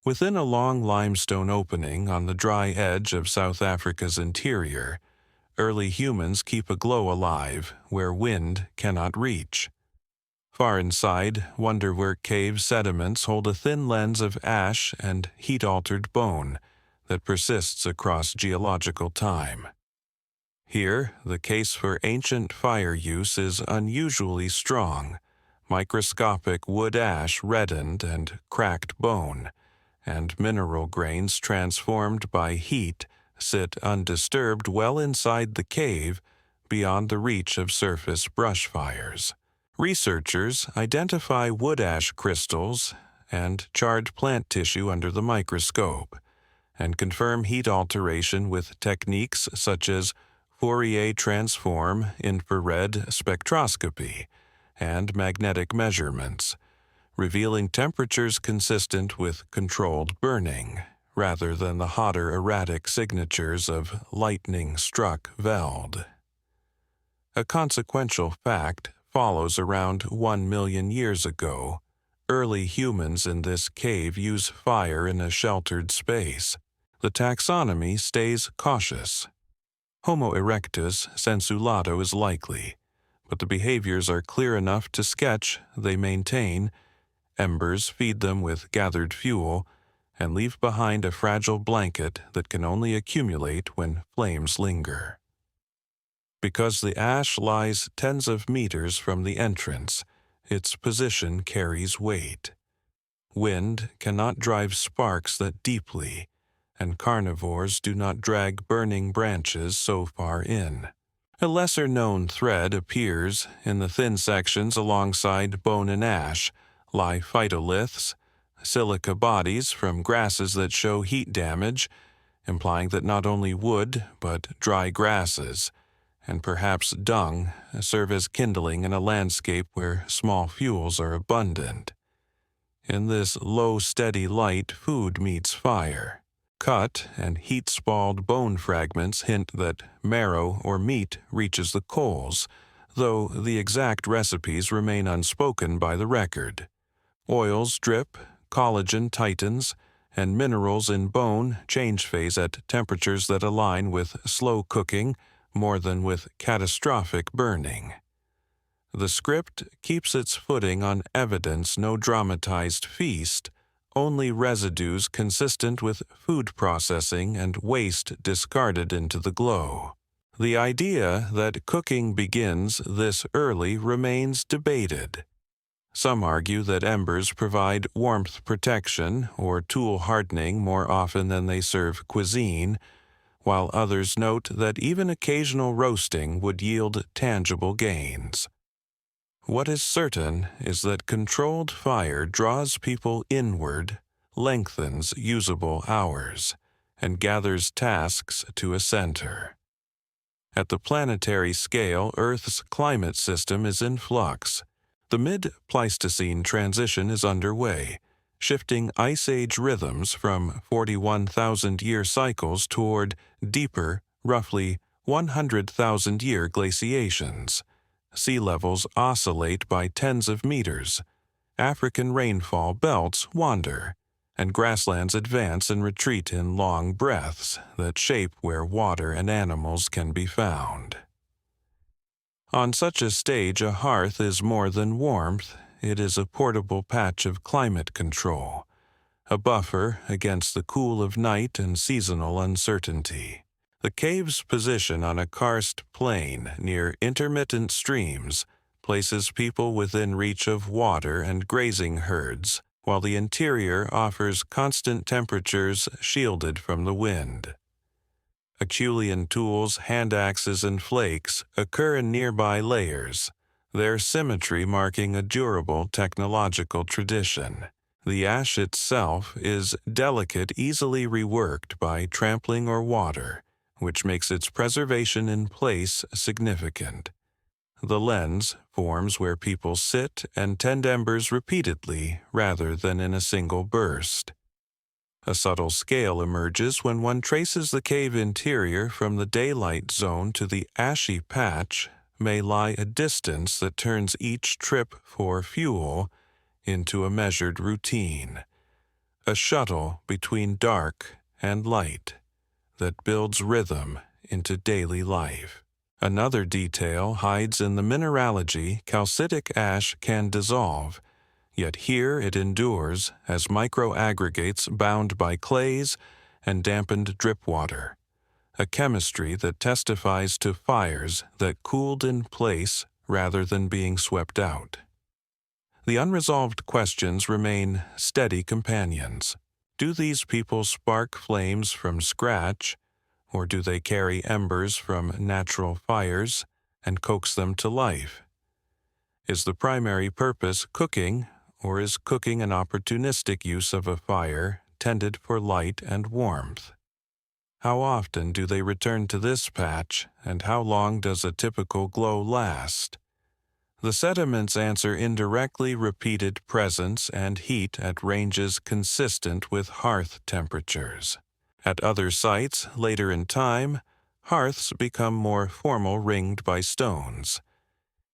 Within a long limestone opening on the dry edge of South Africa's interior, early humans keep a glow alive where wind cannot reach. Far inside, Wonderwerk cave sediments hold a thin lens of ash and heat-altered bone that persists across geological time. Here, the case for ancient fire use is unusually strong: microscopic wood ash reddened and cracked bone, and mineral grains transformed by heat sit undisturbed well inside the cave beyond the reach of surface brush fires. Researchers identify wood ash crystals and charred plant tissue under the microscope and confirm heat alteration with techniques such as Fourier transform, infrared spectroscopy, and magnetic measurements, revealing temperatures consistent with controlled burning, rather than the hotter erratic signatures of lightning-struck veld. A consequential fact follows around 1 million years ago. Early humans in this cave use fire in a sheltered space. The taxonomy stays cautious. Homo erectus sensulato is likely, but the behaviors are clear enough to sketch they maintain. Embers feed them with gathered fuel and leave behind a fragile blanket that can only accumulate when flames linger. Because the ash lies tens of meters from the entrance, its position carries weight. Wind cannot drive sparks that deeply, and carnivores do not drag burning branches so far in. A lesser-known thread appears in the thin sections alongside bone and ash lie phytoliths, silica bodies from grasses that show heat damage, implying that not only wood but dry grasses, and perhaps dung, serve as kindling in a landscape where small fuels are abundant. In this low, steady light, food meets fire. Cut and heat-spalled bone fragments hint that marrow or meat reaches the coals, though the exact recipes remain unspoken by the record. Oils drip, collagen tightens, and minerals in bone change phase at temperatures that align with slow cooking more than with catastrophic burning. The script keeps its footing on evidence no dramatized feast, only residues consistent with food processing and waste discarded into the glow. The idea that cooking begins this early remains debated. Some argue that embers provide warmth protection or tool hardening more often than they serve cuisine, while others note that even occasional roasting would yield tangible gains. What is certain is that controlled fire draws people inward, lengthens usable hours, and gathers tasks to a center. At the planetary scale, Earth's climate system is in flux. The mid-Pleistocene transition is underway, shifting Ice Age rhythms from 41,000-year cycles toward deeper, roughly 100,000-year glaciations. Sea levels oscillate by tens of meters. African rainfall belts wander, and grasslands advance and retreat in long breaths that shape where water and animals can be found. On such a stage, a hearth is more than warmth. It is a portable patch of climate control, a buffer against the cool of night and seasonal uncertainty. The cave's position on a karst plain near intermittent streams places people within reach of water and grazing herds, while the interior offers constant temperatures shielded from the wind. Acheulean tools, hand axes, and flakes occur in nearby layers, their symmetry marking a durable technological tradition. The ash itself is delicate, easily reworked by trampling or water, which makes its preservation in place significant. The lens forms where people sit and tend embers repeatedly rather than in a single burst. A subtle scale emerges when one traces the cave interior from the daylight zone to the ashy patch. May lie a distance that turns each trip for fuel into a measured routine. a shuttle between dark and light that builds rhythm into daily life. Another detail hides in the mineralogy calcitic ash can dissolve, yet here it endures as microaggregates bound by clays and dampened drip water, a chemistry that testifies to fires that cooled in place rather than being swept out. The unresolved questions remain steady companions. Do these people spark flames from scratch, or do they carry embers from natural fires and coax them to life? Is the primary purpose cooking, or is cooking an opportunistic use of a fire tended for light and warmth? How often do they return to this patch, and how long does a typical glow last? The sediments answer indirectly repeated presence and heat at ranges consistent with hearth temperatures. At other sites, later in time, hearths become more formal, ringed by stones.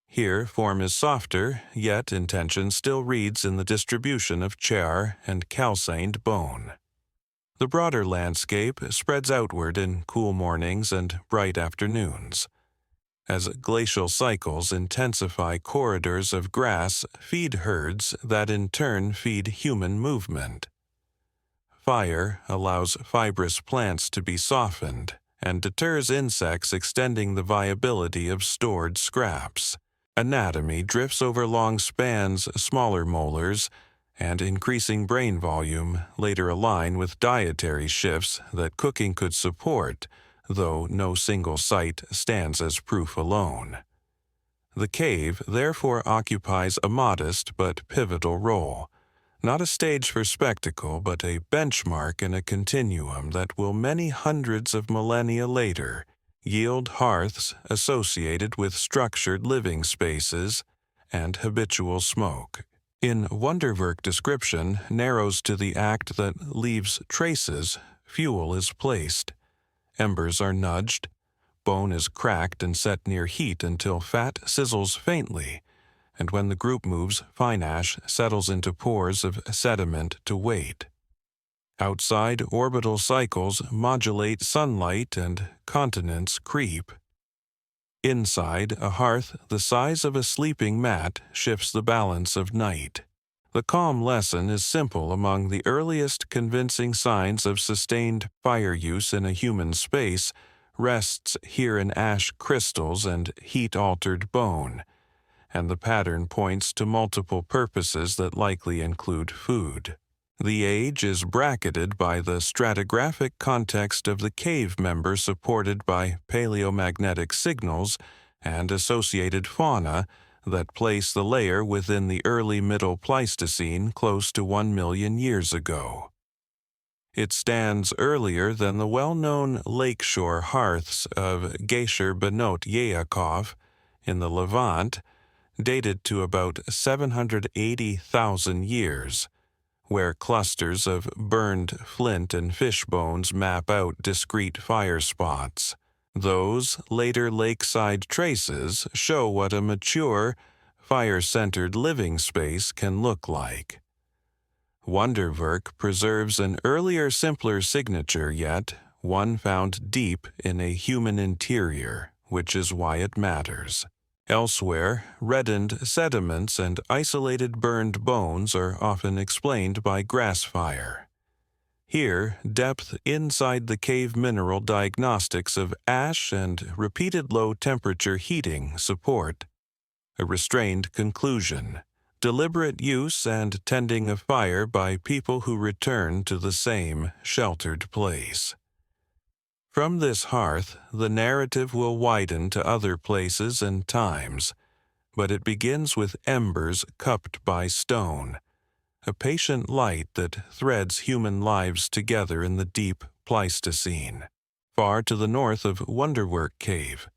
Here, form is softer, yet intention still reads in the distribution of char and calcined bone. The broader landscape spreads outward in cool mornings and bright afternoons. As glacial cycles intensify, corridors of grass feed herds that in turn feed human movement. Fire allows fibrous plants to be softened and deters insects, extending the viability of stored scraps. Anatomy drifts over long spans, smaller molars, and increasing brain volume later align with dietary shifts that cooking could support, though no single site stands as proof alone. The cave therefore occupies a modest but pivotal role, not a stage for spectacle, but a benchmark in a continuum that will many hundreds of millennia later yield hearths associated with structured living spaces and habitual smoke. In Wonderwerk, description narrows to the act that leaves traces, fuel is placed. Embers are nudged, bone is cracked and set near heat until fat sizzles faintly, and when the group moves, fine ash settles into pores of sediment to wait. Outside, orbital cycles modulate sunlight and continents creep. Inside, a hearth the size of a sleeping mat shifts the balance of night. The calm lesson is simple. Among the earliest convincing signs of sustained fire use in a human space rests here in ash crystals and heat-altered bone, and the pattern points to multiple purposes that likely include food. The age is bracketed by the stratigraphic context of the cave member, supported by paleomagnetic signals and associated fauna that place the layer within the early Middle Pleistocene, close to 1 million years ago. It stands earlier than the well-known lakeshore hearths of Gesher Benot Yaakov in the Levant, dated to about 780,000 years, where clusters of burned flint and fish bones map out discrete fire spots. Those later lakeside traces show what a mature, fire-centered living space can look like. Wonderwerk preserves an earlier, simpler signature, yet one found deep in a human interior, which is why it matters. Elsewhere, reddened sediments and isolated burned bones are often explained by grass fire. Here, depth inside the cave mineral diagnostics of ash and repeated low-temperature heating support a restrained conclusion, deliberate use and tending of fire by people who return to the same sheltered place. From this hearth, the narrative will widen to other places and times, but it begins with embers cupped by stone, a patient light that threads human lives together in the deep Pleistocene. Far to the north of Wonderwerk Cave,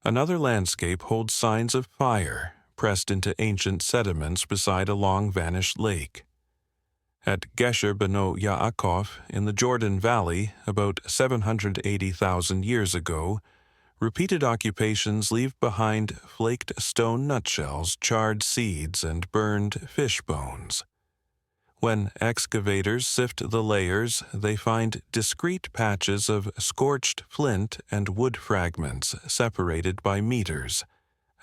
another landscape holds signs of fire pressed into ancient sediments beside a long-vanished lake. At Gesher Benot Yaakov in the Jordan Valley, about 780,000 years ago, repeated occupations leave behind flaked stone nutshells, charred seeds, and burned fish bones. When excavators sift the layers, they find discrete patches of scorched flint and wood fragments separated by meters,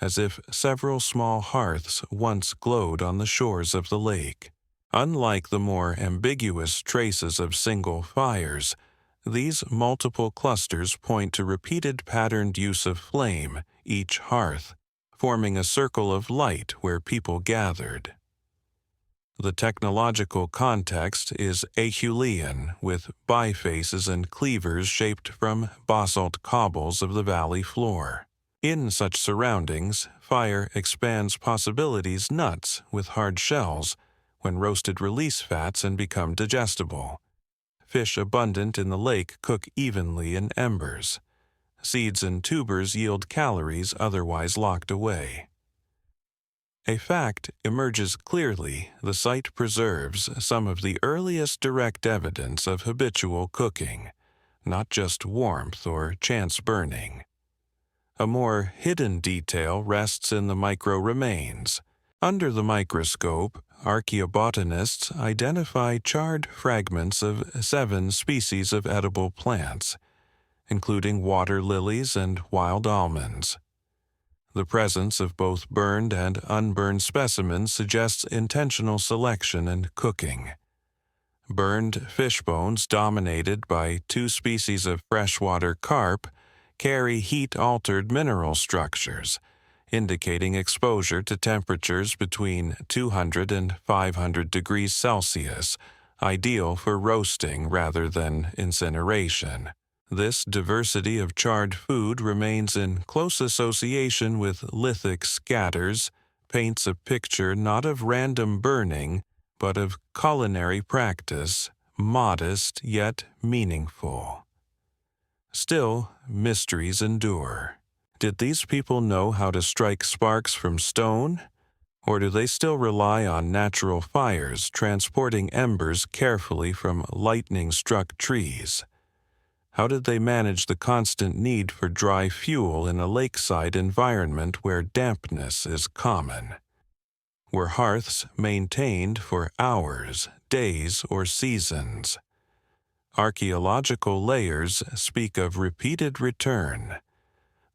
as if several small hearths once glowed on the shores of the lake. Unlike the more ambiguous traces of single fires, these multiple clusters point to repeated patterned use of flame, each hearth, forming a circle of light where people gathered. The technological context is Acheulean, with bifaces and cleavers shaped from basalt cobbles of the valley floor. In such surroundings, fire expands possibilities nuts with hard shells when roasted release fats and become digestible. Fish abundant in the lake cook evenly in embers. Seeds and tubers yield calories otherwise locked away. A fact emerges clearly: the site preserves some of the earliest direct evidence of habitual cooking, not just warmth or chance burning. A more hidden detail rests in the micro-remains. Under the microscope, archaeobotanists identify charred fragments of 7 species of edible plants, including water lilies and wild almonds. The presence of both burned and unburned specimens suggests intentional selection and cooking. Burned fish bones, dominated by 2 species of freshwater carp, carry heat-altered mineral structures, indicating exposure to temperatures between 200 and 500 degrees Celsius, ideal for roasting rather than incineration. This diversity of charred food remains in close association with lithic scatters, paints a picture not of random burning, but of culinary practice, modest yet meaningful. Still, mysteries endure. Did these people know how to strike sparks from stone? Or do they still rely on natural fires transporting embers carefully from lightning-struck trees? How did they manage the constant need for dry fuel in a lakeside environment where dampness is common? Were hearths maintained for hours, days, or seasons? Archaeological layers speak of repeated return,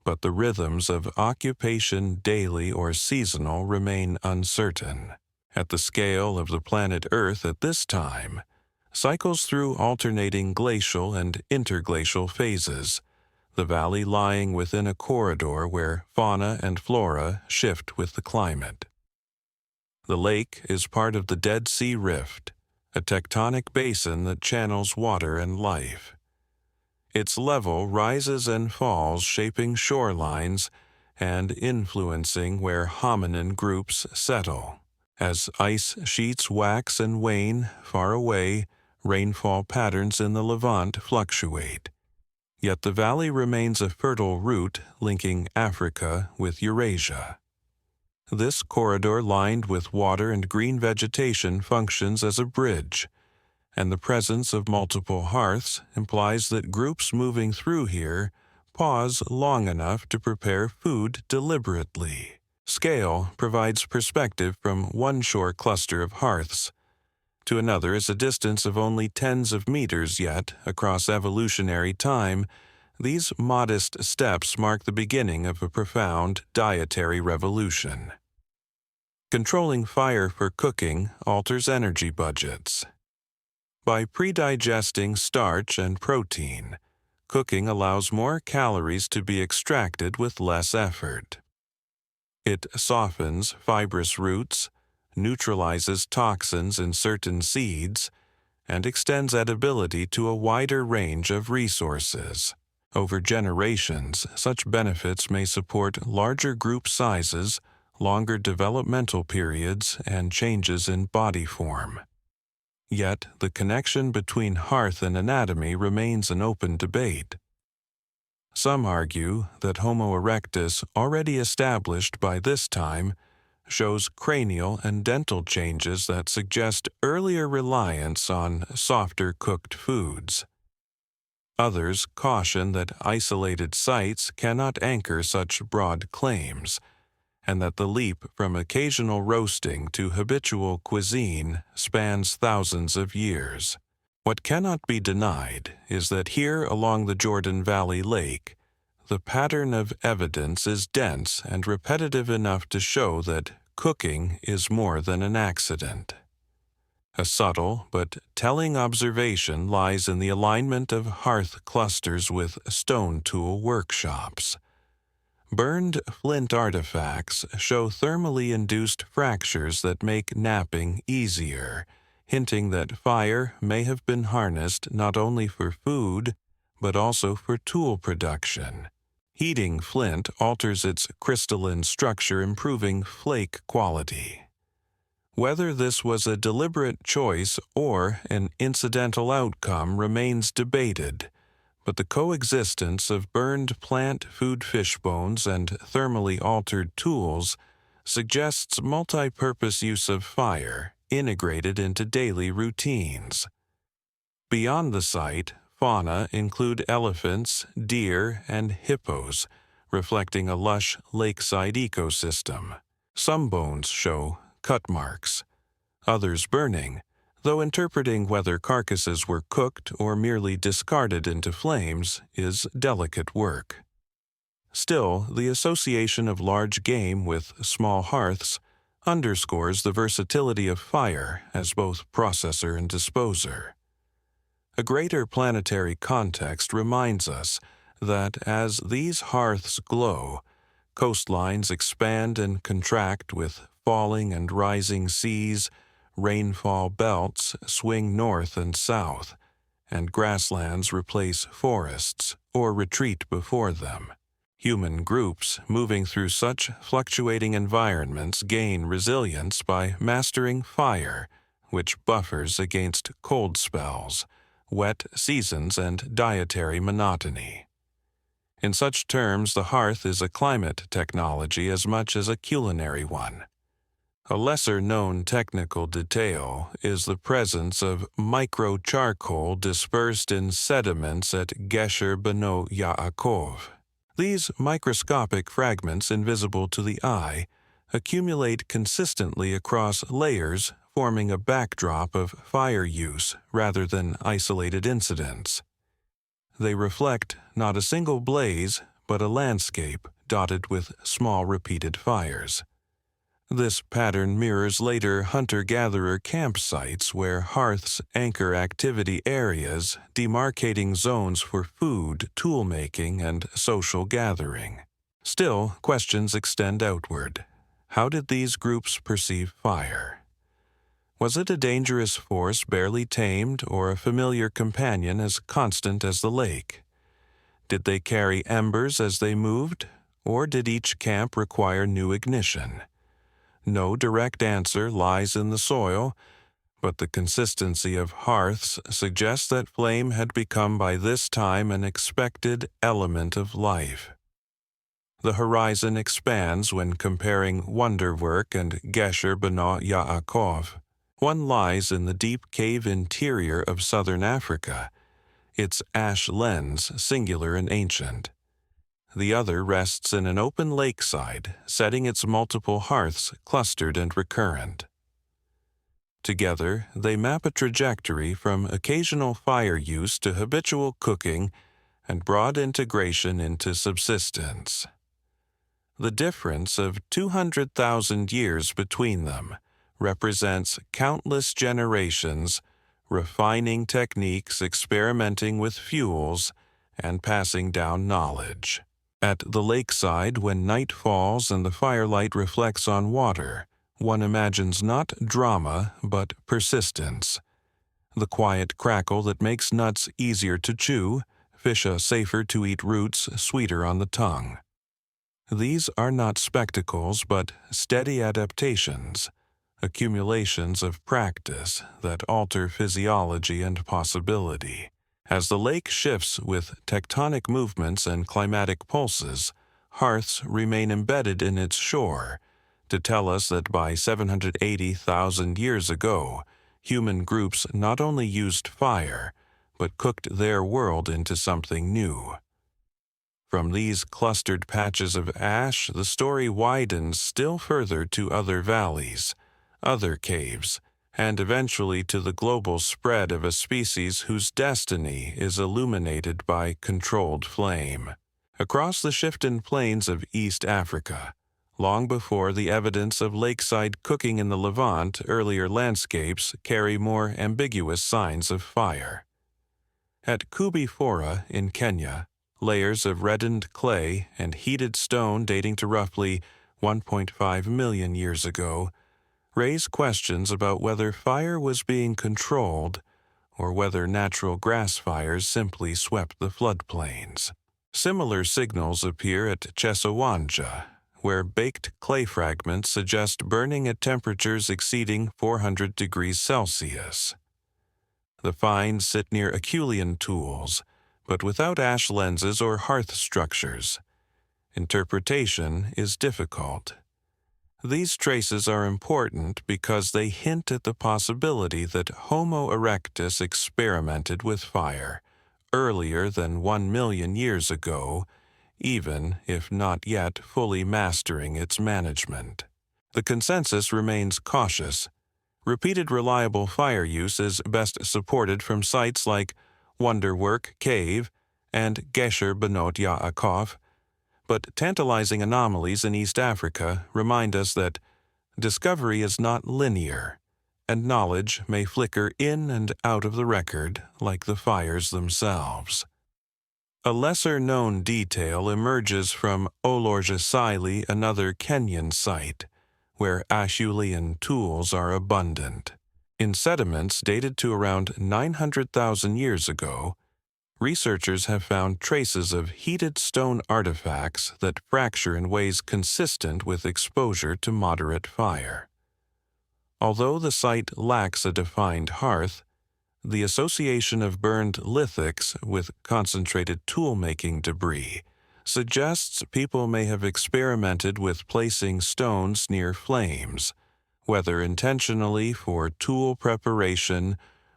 but the rhythms of occupation, daily or seasonal, remain uncertain. At the scale of the planet Earth at this time, cycles through alternating glacial and interglacial phases, the valley lying within a corridor where fauna and flora shift with the climate. The lake is part of the Dead Sea Rift, a tectonic basin that channels water and life. Its level rises and falls, shaping shorelines and influencing where hominin groups settle. As ice sheets wax and wane far away, rainfall patterns in the Levant fluctuate. Yet the valley remains a fertile route linking Africa with Eurasia. This corridor lined with water and green vegetation functions as a bridge, and the presence of multiple hearths implies that groups moving through here pause long enough to prepare food deliberately. Scale provides perspective from one shore cluster of hearths to another is a distance of only tens of meters, yet, across evolutionary time, these modest steps mark the beginning of a profound dietary revolution. Controlling fire for cooking alters energy budgets. By pre-digesting starch and protein, cooking allows more calories to be extracted with less effort. It softens fibrous roots, neutralizes toxins in certain seeds, and extends edibility to a wider range of resources. Over generations, such benefits may support larger group sizes, longer developmental periods, and changes in body form. Yet, the connection between hearth and anatomy remains an open debate. Some argue that Homo erectus, already established by this time, shows cranial and dental changes that suggest earlier reliance on softer cooked foods. Others caution that isolated sites cannot anchor such broad claims, and that the leap from occasional roasting to habitual cuisine spans thousands of years. What cannot be denied is that here along the Jordan Valley Lake, the pattern of evidence is dense and repetitive enough to show that cooking is more than an accident. A subtle but telling observation lies in the alignment of hearth clusters with stone tool workshops. Burned flint artifacts show thermally induced fractures that make knapping easier, hinting that fire may have been harnessed not only for food, but also for tool production. Heating flint alters its crystalline structure, improving flake quality. Whether this was a deliberate choice or an incidental outcome remains debated, but the coexistence of burned plant food fish bones and thermally altered tools suggests multi-purpose use of fire integrated into daily routines. Beyond the site, fauna include elephants, deer, and hippos, reflecting a lush lakeside ecosystem. Some bones show cut marks, others burning, though interpreting whether carcasses were cooked or merely discarded into flames is delicate work. Still, the association of large game with small hearths underscores the versatility of fire as both processor and disposer. A greater planetary context reminds us that as these hearths glow, coastlines expand and contract with falling and rising seas, rainfall belts swing north and south, and grasslands replace forests or retreat before them. Human groups moving through such fluctuating environments gain resilience by mastering fire, which buffers against cold spells, wet seasons, and dietary monotony. In such terms, the hearth is a climate technology as much as a culinary one. A lesser-known technical detail is the presence of micro-charcoal dispersed in sediments at Gesher Beno Yaakov. These microscopic fragments, invisible to the eye, accumulate consistently across layers, forming a backdrop of fire use rather than isolated incidents. They reflect not a single blaze, but a landscape dotted with small repeated fires. This pattern mirrors later hunter-gatherer campsites where hearths anchor activity areas, demarcating zones for food, tool-making, and social gathering. Still, questions extend outward. How did these groups perceive fire? Was it a dangerous force barely tamed or a familiar companion as constant as the lake? Did they carry embers as they moved, or did each camp require new ignition? No direct answer lies in the soil, but the consistency of hearths suggests that flame had become by this time an expected element of life. The horizon expands when comparing Wonderwerk and Gesher Beno Yaakov. One lies in the deep cave interior of southern Africa, its ash lens singular and ancient. The other rests in an open lakeside, setting its multiple hearths clustered and recurrent. Together, they map a trajectory from occasional fire use to habitual cooking and broad integration into subsistence. The difference of 200,000 years between them represents countless generations refining techniques, experimenting with fuels, and passing down knowledge. At the lakeside, when night falls and the firelight reflects on water, one imagines not drama but persistence. The quiet crackle that makes nuts easier to chew, fish safer to eat, roots sweeter on the tongue. These are not spectacles but steady adaptations, accumulations of practice that alter physiology and possibility. As the lake shifts with tectonic movements and climatic pulses, hearths remain embedded in its shore to tell us that by 780,000 years ago, human groups not only used fire, but cooked their world into something new. From these clustered patches of ash, the story widens still further to other valleys, other caves, and eventually to the global spread of a species whose destiny is illuminated by controlled flame. Across the Shiften Plains of East Africa, long before the evidence of lakeside cooking in the Levant, earlier landscapes carry more ambiguous signs of fire. At Kubifora in Kenya, layers of reddened clay and heated stone dating to roughly 1.5 million years ago raise questions about whether fire was being controlled or whether natural grass fires simply swept the floodplains. Similar signals appear at Chesawanja, where baked clay fragments suggest burning at temperatures exceeding 400 degrees Celsius. The finds sit near Acheulean tools, but without ash lenses or hearth structures. Interpretation is difficult. These traces are important because they hint at the possibility that Homo erectus experimented with fire earlier than 1 million years ago, even if not yet fully mastering its management. The consensus remains cautious. Repeated reliable fire use is best supported from sites like Wonderwerk Cave and Gesher Benot Yaakov, but tantalizing anomalies in East Africa remind us that discovery is not linear, and knowledge may flicker in and out of the record like the fires themselves. A lesser-known detail emerges from Olorgesailie, another Kenyan site, where Acheulean tools are abundant. In sediments dated to around 900,000 years ago, researchers have found traces of heated stone artifacts that fracture in ways consistent with exposure to moderate fire. Although the site lacks a defined hearth, the association of burned lithics with concentrated tool-making debris suggests people may have experimented with placing stones near flames, whether intentionally for tool preparation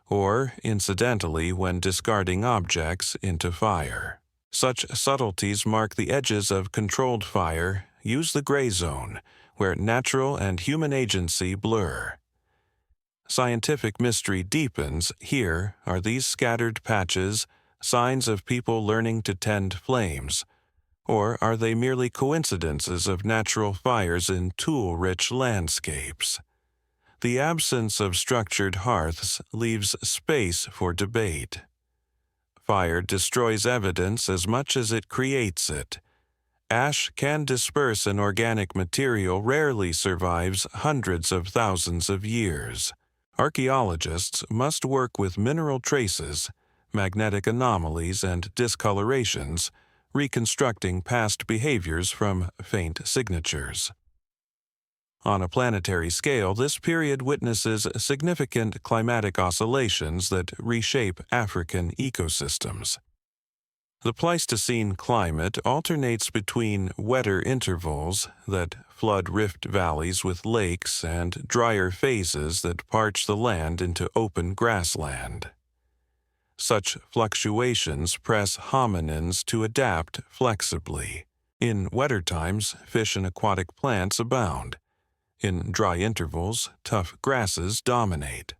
or incidentally when discarding objects into fire. Such subtleties mark the edges of controlled fire, use the gray zone, where natural and human agency blur. Scientific mystery deepens. Here are these scattered patches, signs of people learning to tend flames, or are they merely coincidences of natural fires in tool-rich landscapes? The absence of structured hearths leaves space for debate. Fire destroys evidence as much as it creates it. Ash can disperse an organic material, rarely survives hundreds of thousands of years. Archaeologists must work with mineral traces, magnetic anomalies, and discolorations, reconstructing past behaviors from faint signatures. On a planetary scale, this period witnesses significant climatic oscillations that reshape African ecosystems. The Pleistocene climate alternates between wetter intervals that flood rift valleys with lakes and drier phases that parch the land into open grassland. Such fluctuations press hominins to adapt flexibly. In wetter times, fish and aquatic plants abound. In dry intervals, tough grasses dominate.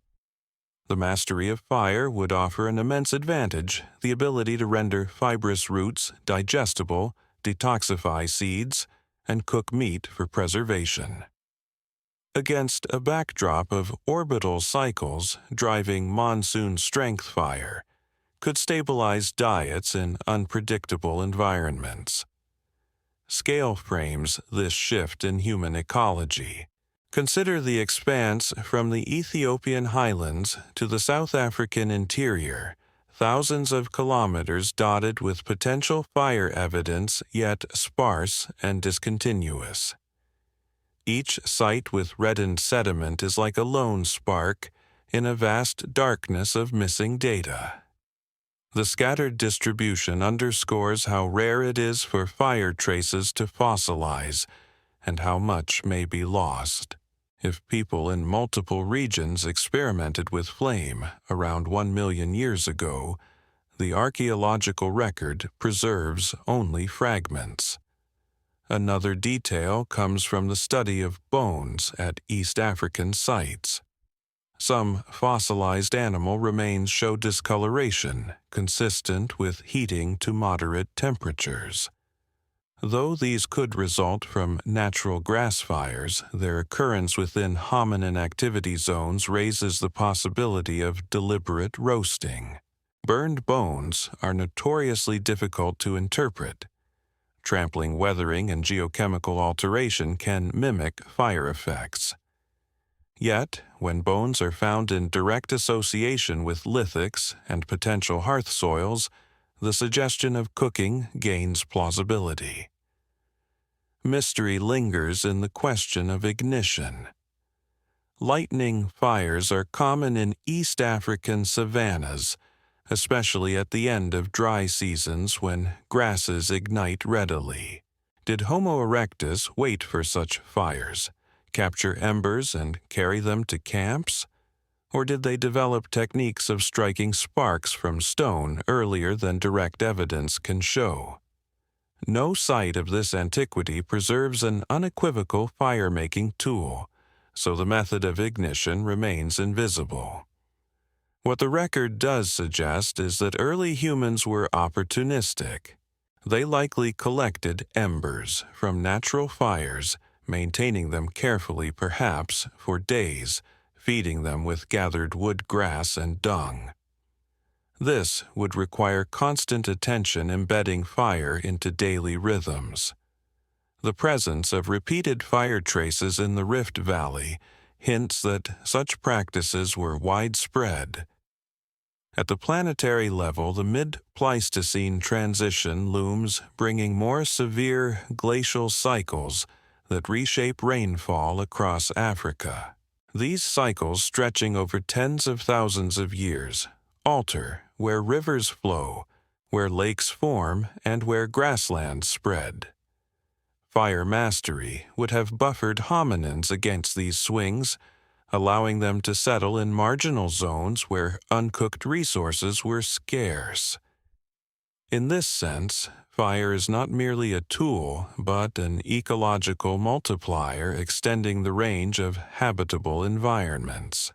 The mastery of fire would offer an immense advantage, the ability to render fibrous roots digestible, detoxify seeds, and cook meat for preservation. Against a backdrop of orbital cycles driving monsoon-strength fire, could stabilize diets in unpredictable environments. Scale frames this shift in human ecology. Consider the expanse from the Ethiopian highlands to the South African interior, thousands of kilometers dotted with potential fire evidence, yet sparse and discontinuous. Each site with reddened sediment is like a lone spark in a vast darkness of missing data. The scattered distribution underscores how rare it is for fire traces to fossilize and how much may be lost. If people in multiple regions experimented with flame around 1 million years ago, the archaeological record preserves only fragments. Another detail comes from the study of bones at East African sites. Some fossilized animal remains show discoloration, consistent with heating to moderate temperatures. Though these could result from natural grass fires, their occurrence within hominin activity zones raises the possibility of deliberate roasting. Burned bones are notoriously difficult to interpret. Trampling, weathering, and geochemical alteration can mimic fire effects. Yet, when bones are found in direct association with lithics and potential hearth soils, the suggestion of cooking gains plausibility. Mystery lingers in the question of ignition. Lightning fires are common in East African savannas, especially at the end of dry seasons when grasses ignite readily. Did Homo erectus wait for such fires, capture embers and carry them to camps? Or did they develop techniques of striking sparks from stone earlier than direct evidence can show? No site of this antiquity preserves an unequivocal fire-making tool, so the method of ignition remains invisible. What the record does suggest is that early humans were opportunistic. They likely collected embers from natural fires, maintaining them carefully perhaps for days, feeding them with gathered wood grass and dung. This would require constant attention embedding fire into daily rhythms. The presence of repeated fire traces in the Rift Valley hints that such practices were widespread. At the planetary level, the mid-Pleistocene transition looms, bringing more severe glacial cycles that reshape rainfall across Africa. These cycles, stretching over tens of thousands of years, alter where rivers flow, where lakes form, and where grasslands spread. Fire mastery would have buffered hominins against these swings, allowing them to settle in marginal zones where uncooked resources were scarce. In this sense, fire is not merely a tool, but an ecological multiplier extending the range of habitable environments.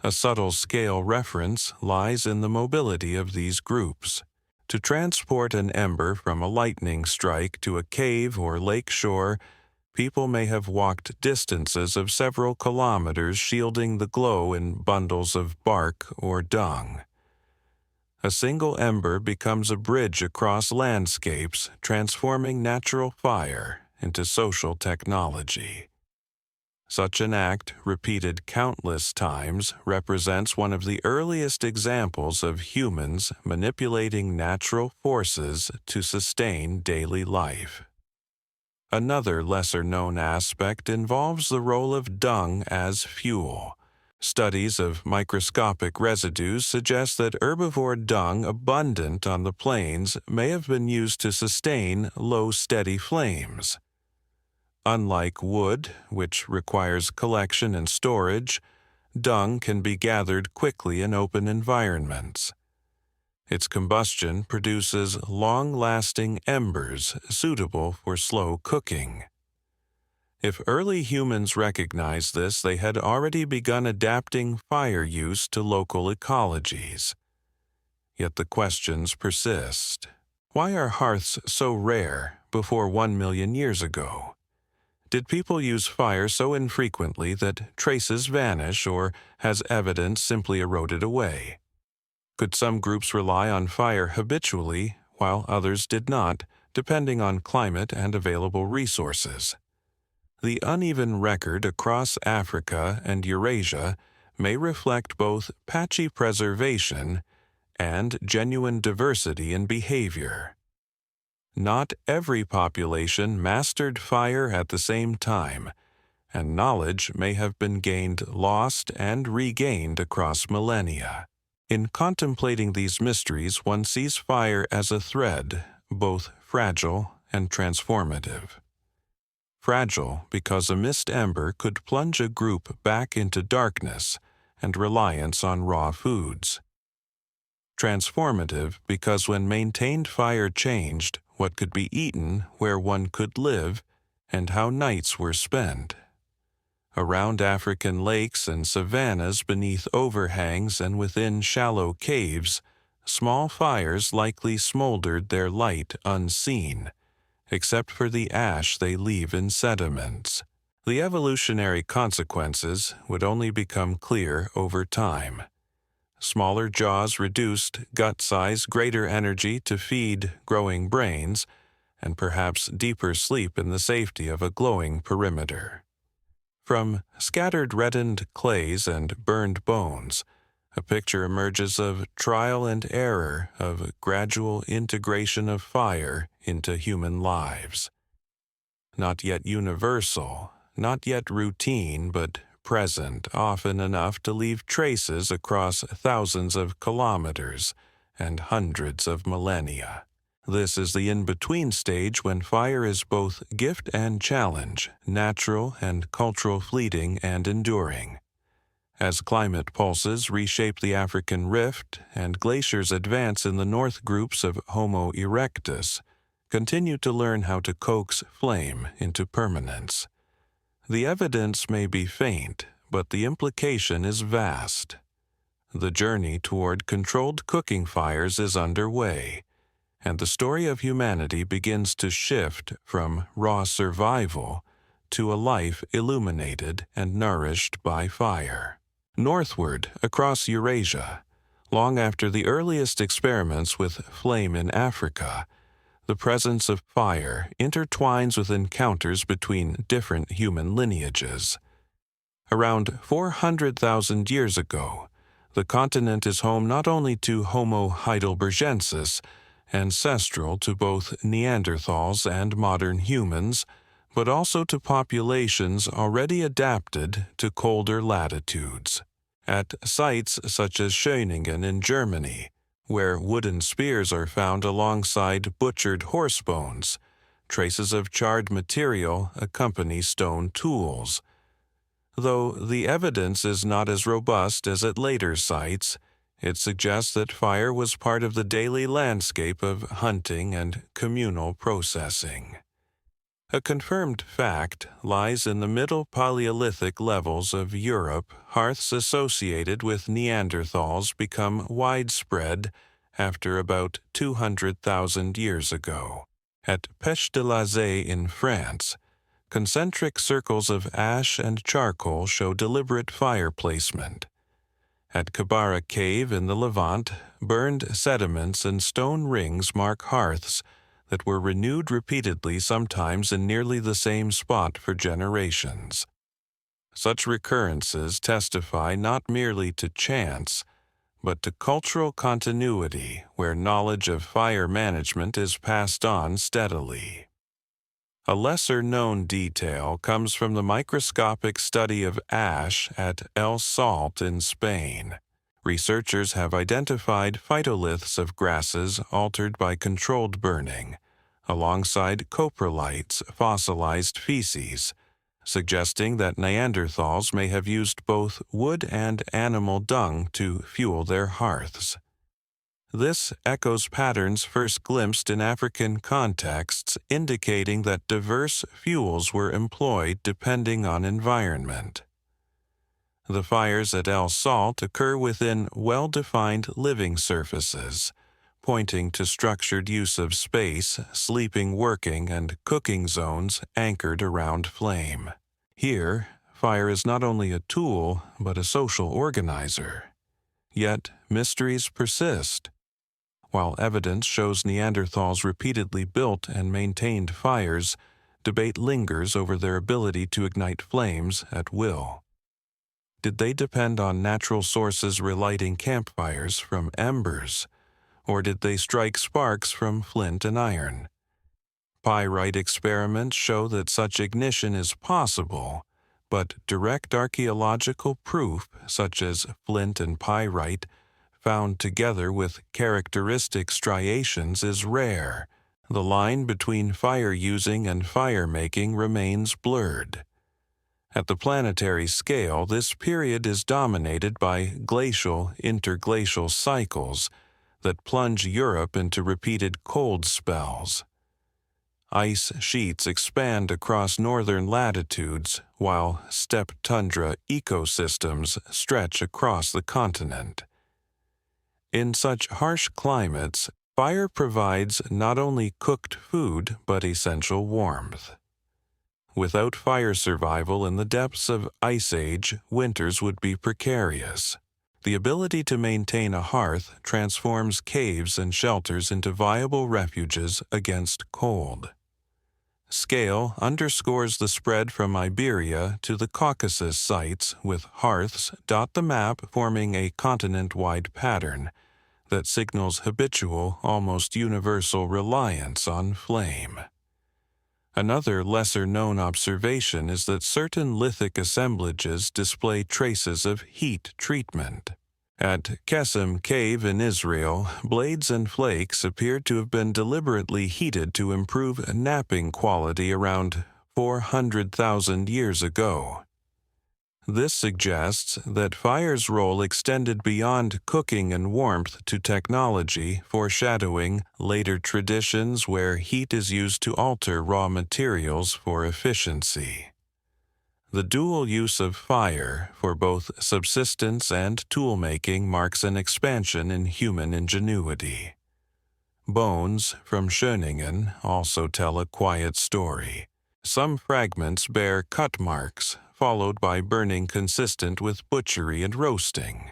A subtle scale reference lies in the mobility of these groups. To transport an ember from a lightning strike to a cave or lake shore, people may have walked distances of several kilometers shielding the glow in bundles of bark or dung. A single ember becomes a bridge across landscapes, transforming natural fire into social technology. Such an act, repeated countless times, represents one of the earliest examples of humans manipulating natural forces to sustain daily life. Another lesser-known aspect involves the role of dung as fuel. Studies of microscopic residues suggest that herbivore dung abundant on the plains may have been used to sustain low, steady flames. Unlike wood, which requires collection and storage, dung can be gathered quickly in open environments. Its combustion produces long-lasting embers suitable for slow cooking. If early humans recognized this, they had already begun adapting fire use to local ecologies. Yet the questions persist. Why are hearths so rare before 1 million years ago? Did people use fire so infrequently that traces vanish, or has evidence simply eroded away? Could some groups rely on fire habitually, while others did not, depending on climate and available resources? The uneven record across Africa and Eurasia may reflect both patchy preservation and genuine diversity in behavior. Not every population mastered fire at the same time, and knowledge may have been gained, lost, and regained across millennia. In contemplating these mysteries, one sees fire as a thread, both fragile and transformative. Fragile because a missed ember could plunge a group back into darkness and reliance on raw foods. Transformative because when maintained, fire changed what could be eaten, where one could live, and how nights were spent. Around African lakes and savannas, beneath overhangs and within shallow caves, small fires likely smoldered their light unseen, except for the ash they leave in sediments. The evolutionary consequences would only become clear over time. Smaller jaws reduced gut size, greater energy to feed growing brains, and perhaps deeper sleep in the safety of a glowing perimeter. From scattered reddened clays and burned bones, a picture emerges of trial and error, of gradual integration of fire into human lives. Not yet universal, not yet routine, but present often enough to leave traces across thousands of kilometers and hundreds of millennia. This is the in-between stage when fire is both gift and challenge, natural and cultural, fleeting and enduring. As climate pulses reshape the African rift and glaciers advance in the north, groups of Homo erectus continue to learn how to coax flame into permanence. The evidence may be faint, but the implication is vast. The journey toward controlled cooking fires is underway, and the story of humanity begins to shift from raw survival to a life illuminated and nourished by fire. Northward, across Eurasia, long after the earliest experiments with flame in Africa, the presence of fire intertwines with encounters between different human lineages. Around 400,000 years ago, the continent is home not only to Homo heidelbergensis, ancestral to both Neanderthals and modern humans, but also to populations already adapted to colder latitudes. At sites such as Schöningen in Germany, where wooden spears are found alongside butchered horse bones, traces of charred material accompany stone tools. Though the evidence is not as robust as at later sites, it suggests that fire was part of the daily landscape of hunting and communal processing. A confirmed fact lies in the middle Paleolithic levels of Europe. Hearths associated with Neanderthals become widespread after about 200,000 years ago. At Pech de la Zay in France, concentric circles of ash and charcoal show deliberate fire placement. At Kabara Cave in the Levant, burned sediments and stone rings mark hearths that were renewed repeatedly, sometimes in nearly the same spot for generations. Such recurrences testify not merely to chance, but to cultural continuity, where knowledge of fire management is passed on steadily. A lesser-known detail comes from the microscopic study of ash at El Salt in Spain. Researchers have identified phytoliths of grasses altered by controlled burning, alongside coprolites, fossilized feces, suggesting that Neanderthals may have used both wood and animal dung to fuel their hearths. This echoes patterns first glimpsed in African contexts, indicating that diverse fuels were employed depending on environment. The fires at El Salt occur within well-defined living surfaces, pointing to structured use of space, sleeping, working, and cooking zones anchored around flame. Here, fire is not only a tool, but a social organizer. Yet, mysteries persist. While evidence shows Neanderthals repeatedly built and maintained fires, debate lingers over their ability to ignite flames at will. Did they depend on natural sources relighting campfires from embers, or did they strike sparks from flint and iron? Pyrite experiments show that such ignition is possible, but direct archaeological proof, such as flint and pyrite, found together with characteristic striations, is rare. The line between fire-using and fire-making remains blurred. At the planetary scale, this period is dominated by glacial, interglacial cycles, that plunge Europe into repeated cold spells. Ice sheets expand across northern latitudes, while steppe tundra ecosystems stretch across the continent. In such harsh climates, fire provides not only cooked food but essential warmth. Without fire survival in the depths of Ice Age, winters would be precarious. The ability to maintain a hearth transforms caves and shelters into viable refuges against cold. Scale underscores the spread from Iberia to the Caucasus sites, with hearths dot the map, forming a continent-wide pattern that signals habitual, almost universal reliance on flame. Another lesser-known observation is that certain lithic assemblages display traces of heat treatment. At Kesem Cave in Israel, blades and flakes appeared to have been deliberately heated to improve napping quality around 400,000 years ago. This suggests that fire's role extended beyond cooking and warmth to technology, foreshadowing later traditions where heat is used to alter raw materials for efficiency. The dual use of fire for both subsistence and tool-making marks an expansion in human ingenuity. Bones from Schöningen also tell a quiet story. Some fragments bear cut marks, followed by burning consistent with butchery and roasting.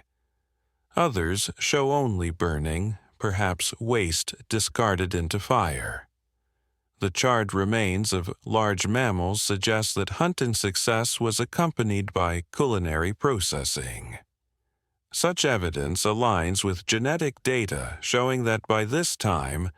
Others show only burning, perhaps waste discarded into fire. The charred remains of large mammals suggest that hunting success was accompanied by culinary processing. Such evidence aligns with genetic data showing that by this time,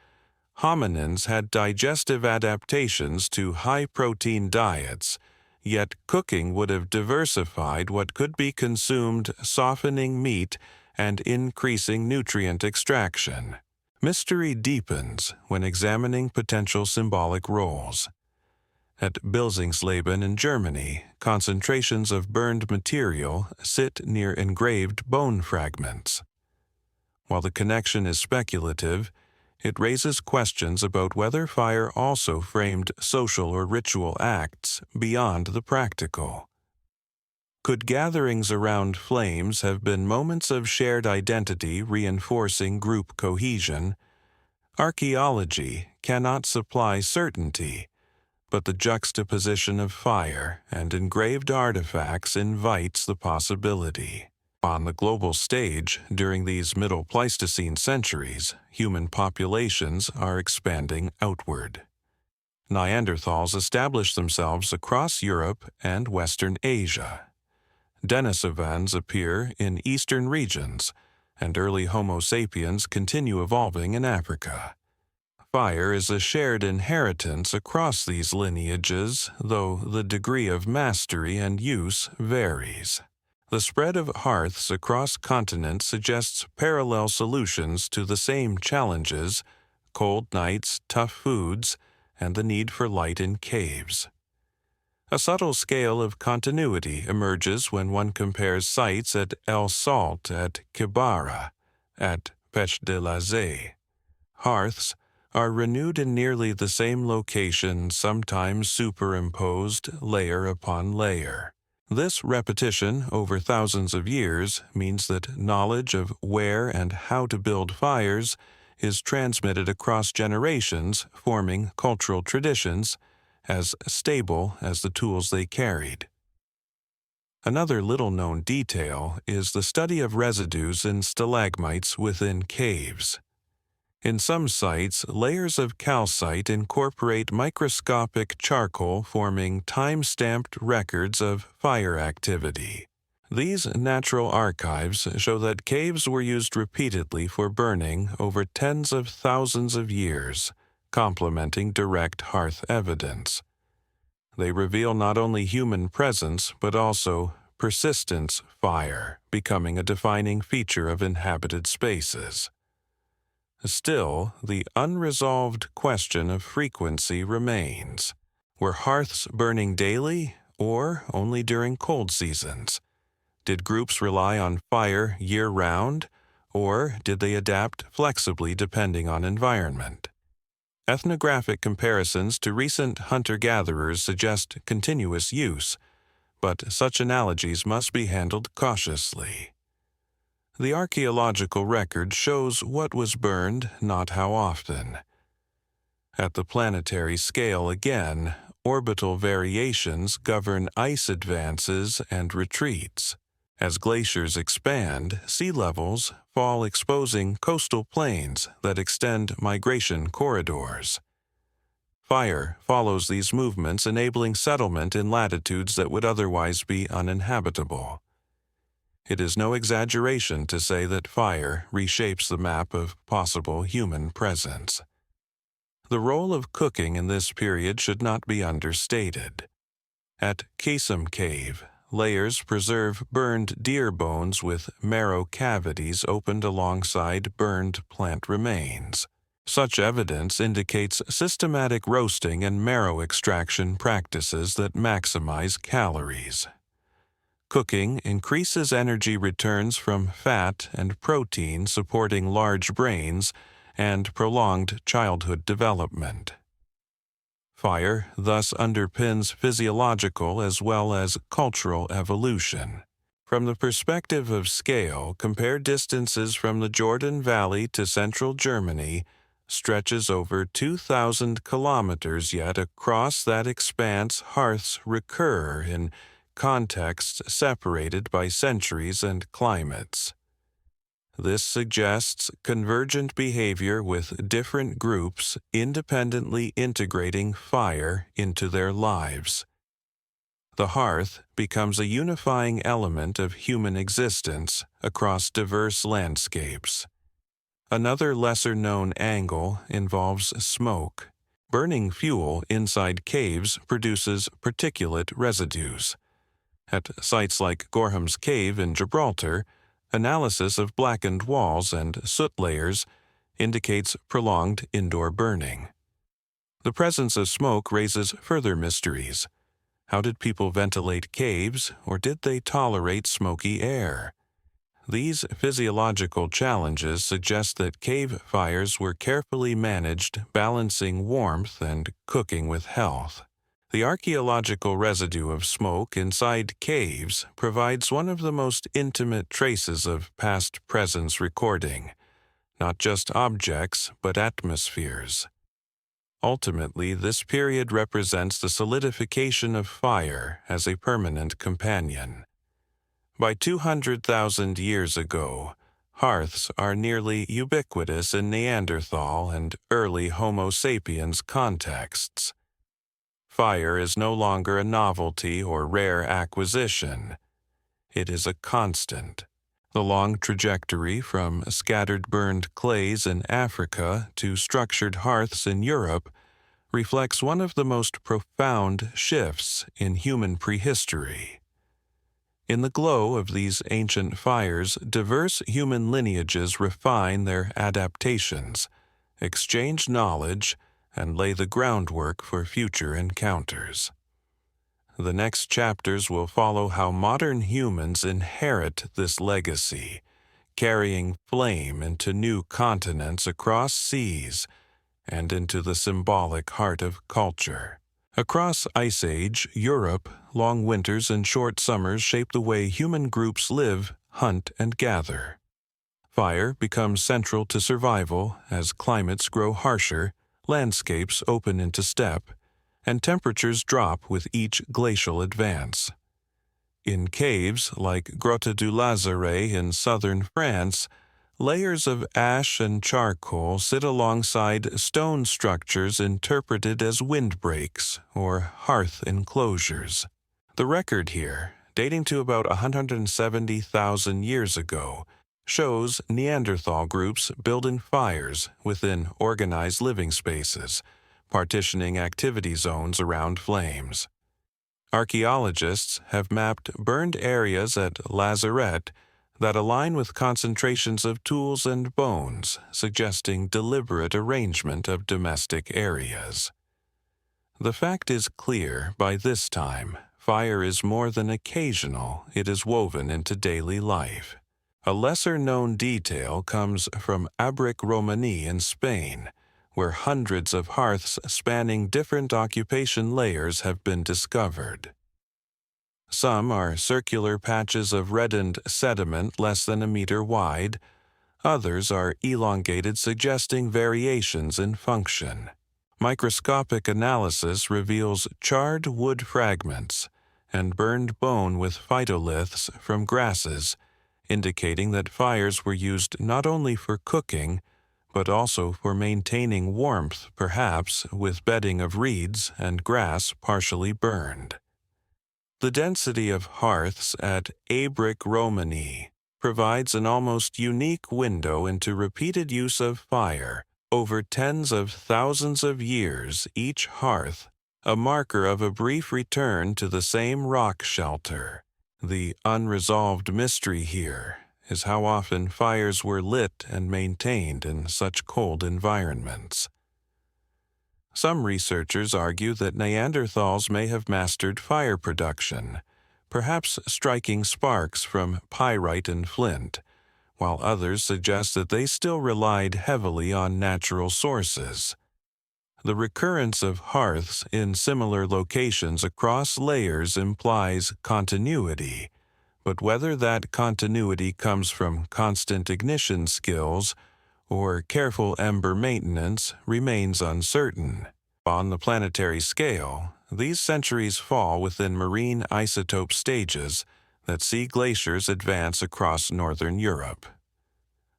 hominins had digestive adaptations to high-protein diets, yet cooking would have diversified what could be consumed, softening meat and increasing nutrient extraction. Mystery deepens when examining potential symbolic roles. At Bilsingsleben in Germany, concentrations of burned material sit near engraved bone fragments. While the connection is speculative, it raises questions about whether fire also framed social or ritual acts beyond the practical. Could gatherings around flames have been moments of shared identity reinforcing group cohesion? Archaeology cannot supply certainty, but the juxtaposition of fire and engraved artifacts invites the possibility. On the global stage, during these Middle Pleistocene centuries, human populations are expanding outward. Neanderthals established themselves across Europe and Western Asia. Denisovans appear in eastern regions, and early Homo sapiens continue evolving in Africa. Fire is a shared inheritance across these lineages, though the degree of mastery and use varies. The spread of hearths across continents suggests parallel solutions to the same challenges: cold nights, tough foods, and the need for light in caves. A subtle scale of continuity emerges when one compares sites at El Salt, at Kibara, at Pech de la Zee. Hearths are renewed in nearly the same location, sometimes superimposed layer upon layer. This repetition over thousands of years means that knowledge of where and how to build fires is transmitted across generations, forming cultural traditions as stable as the tools they carried. Another little-known detail is the study of residues in stalagmites within caves. In some sites, layers of calcite incorporate microscopic charcoal, forming time-stamped records of fire activity. These natural archives show that caves were used repeatedly for burning over tens of thousands of years, complementing direct hearth evidence. They reveal not only human presence but also persistence fire, becoming a defining feature of inhabited spaces. Still, the unresolved question of frequency remains. Were hearths burning daily or only during cold seasons? Did groups rely on fire year-round, or did they adapt flexibly depending on environment? Ethnographic comparisons to recent hunter-gatherers suggest continuous use, but such analogies must be handled cautiously. The archaeological record shows what was burned, not how often. At the planetary scale again, orbital variations govern ice advances and retreats. As glaciers expand, sea levels fall, exposing coastal plains that extend migration corridors. Fire follows these movements, enabling settlement in latitudes that would otherwise be uninhabitable. It is no exaggeration to say that fire reshapes the map of possible human presence. The role of cooking in this period should not be understated. At Kasem Cave, layers preserve burned deer bones with marrow cavities opened alongside burned plant remains. Such evidence indicates systematic roasting and marrow extraction practices that maximize calories. Cooking increases energy returns from fat and protein, supporting large brains and prolonged childhood development. Fire thus underpins physiological as well as cultural evolution. From the perspective of scale, compare distances from the Jordan Valley to central Germany stretches over 2,000 kilometers, yet across that expanse hearths recur in contexts separated by centuries and climates. This suggests convergent behavior with different groups independently integrating fire into their lives. The hearth becomes a unifying element of human existence across diverse landscapes. Another lesser-known angle involves smoke. Burning fuel inside caves produces particulate residues. At sites like Gorham's Cave in Gibraltar, analysis of blackened walls and soot layers indicates prolonged indoor burning. The presence of smoke raises further mysteries. How did people ventilate caves, or did they tolerate smoky air? These physiological challenges suggest that cave fires were carefully managed, balancing warmth and cooking with health. The archaeological residue of smoke inside caves provides one of the most intimate traces of past presence recording, not just objects, but atmospheres. Ultimately, this period represents the solidification of fire as a permanent companion. By 200,000 years ago, hearths are nearly ubiquitous in Neanderthal and early Homo sapiens contexts. Fire is no longer a novelty or rare acquisition. It is a constant. The long trajectory from scattered burned clays in Africa to structured hearths in Europe reflects one of the most profound shifts in human prehistory. In the glow of these ancient fires, diverse human lineages refine their adaptations, exchange knowledge, and lay the groundwork for future encounters. The next chapters will follow how modern humans inherit this legacy, carrying flame into new continents across seas and into the symbolic heart of culture. Across Ice Age Europe, long winters and short summers shape the way human groups live, hunt, and gather. Fire becomes central to survival as climates grow harsher, landscapes open into steppe, and temperatures drop with each glacial advance. In caves like Grotte du Lazaret in southern France, layers of ash and charcoal sit alongside stone structures interpreted as windbreaks or hearth enclosures. The record here, dating to about 170,000 years ago, shows Neanderthal groups building fires within organized living spaces, partitioning activity zones around flames. Archaeologists have mapped burned areas at Lazaret that align with concentrations of tools and bones, suggesting deliberate arrangement of domestic areas. The fact is clear by this time: fire is more than occasional, it is woven into daily life. A lesser-known detail comes from Abric-Romanée in Spain, where hundreds of hearths spanning different occupation layers have been discovered. Some are circular patches of reddened sediment less than a meter wide. Others are elongated, suggesting variations in function. Microscopic analysis reveals charred wood fragments and burned bone with phytoliths from grasses, indicating that fires were used not only for cooking, but also for maintaining warmth, perhaps with bedding of reeds and grass partially burned. The density of hearths at Abric-Romanée provides an almost unique window into repeated use of fire over tens of thousands of years, each hearth a marker of a brief return to the same rock shelter. The unresolved mystery here is how often fires were lit and maintained in such cold environments. Some researchers argue that Neanderthals may have mastered fire production, perhaps striking sparks from pyrite and flint, while others suggest that they still relied heavily on natural sources. The recurrence of hearths in similar locations across layers implies continuity, but whether that continuity comes from constant ignition skills or careful ember maintenance remains uncertain. On the planetary scale, these centuries fall within marine isotope stages that see glaciers advance across northern Europe.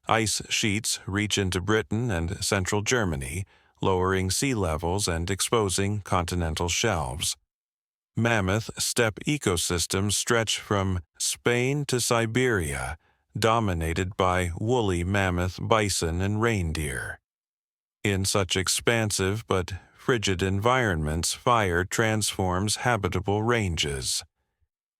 Ice sheets reach into Britain and central Germany, lowering sea levels and exposing continental shelves. Mammoth steppe ecosystems stretch from Spain to Siberia, dominated by woolly mammoth bison and reindeer. In such expansive but frigid environments, fire transforms habitable ranges.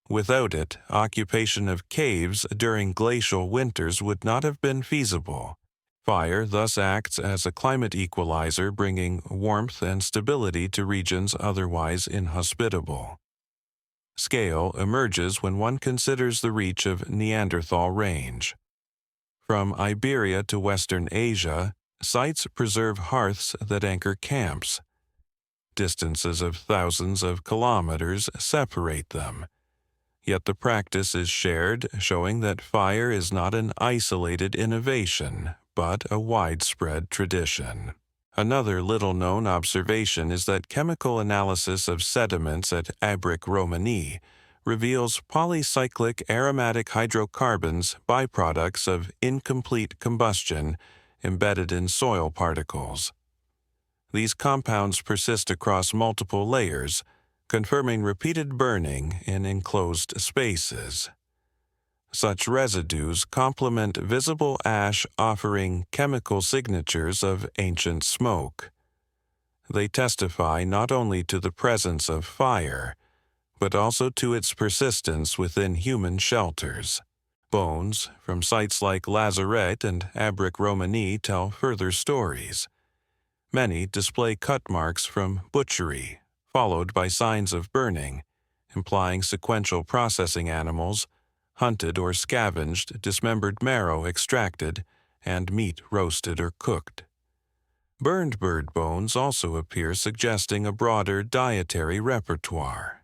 Without it, occupation of caves during glacial winters would not have been feasible. Fire thus acts as a climate equalizer, bringing warmth and stability to regions otherwise inhospitable. Scale emerges when one considers the reach of Neanderthal range. From Iberia to Western Asia, sites preserve hearths that anchor camps. Distances of thousands of kilometers separate them. Yet the practice is shared, showing that fire is not an isolated innovation, but a widespread tradition. Another little-known observation is that chemical analysis of sediments at Abric-Romanée reveals polycyclic aromatic hydrocarbons, byproducts of incomplete combustion, embedded in soil particles. These compounds persist across multiple layers, confirming repeated burning in enclosed spaces. Such residues complement visible ash, offering chemical signatures of ancient smoke. They testify not only to the presence of fire, but also to its persistence within human shelters. Bones from sites like Lazaret and Abric-Romanée tell further stories. Many display cut marks from butchery, followed by signs of burning, implying sequential processing animals, hunted or scavenged, dismembered marrow extracted, and meat roasted or cooked. Burned bird bones also appear, suggesting a broader dietary repertoire.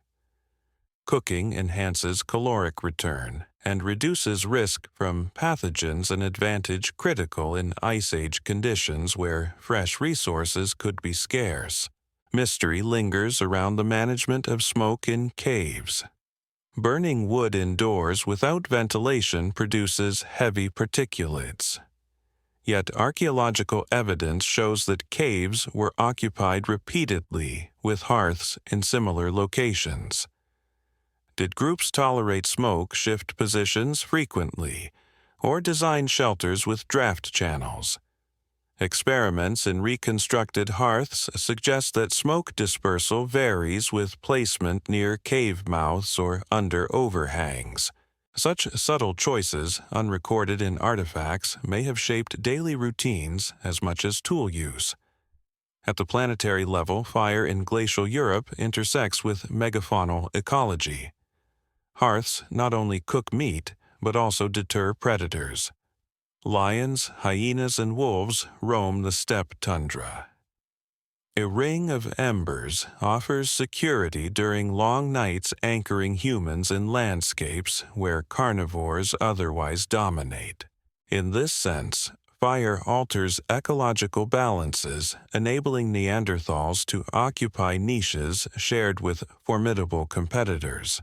Cooking enhances caloric return and reduces risk from pathogens, an advantage critical in Ice Age conditions where fresh resources could be scarce. Mystery lingers around the management of smoke in caves. Burning wood indoors without ventilation produces heavy particulates. Yet archaeological evidence shows that caves were occupied repeatedly with hearths in similar locations. Did groups tolerate smoke, shift positions frequently, or design shelters with draft channels? Experiments in reconstructed hearths suggest that smoke dispersal varies with placement near cave mouths or under overhangs. Such subtle choices, unrecorded in artifacts, may have shaped daily routines as much as tool use. At the planetary level, fire in glacial Europe intersects with megafaunal ecology. Hearths not only cook meat, but also deter predators. Lions, hyenas, and wolves roam the steppe tundra. A ring of embers offers security during long nights, anchoring humans in landscapes where carnivores otherwise dominate. In this sense, fire alters ecological balances, enabling Neanderthals to occupy niches shared with formidable competitors.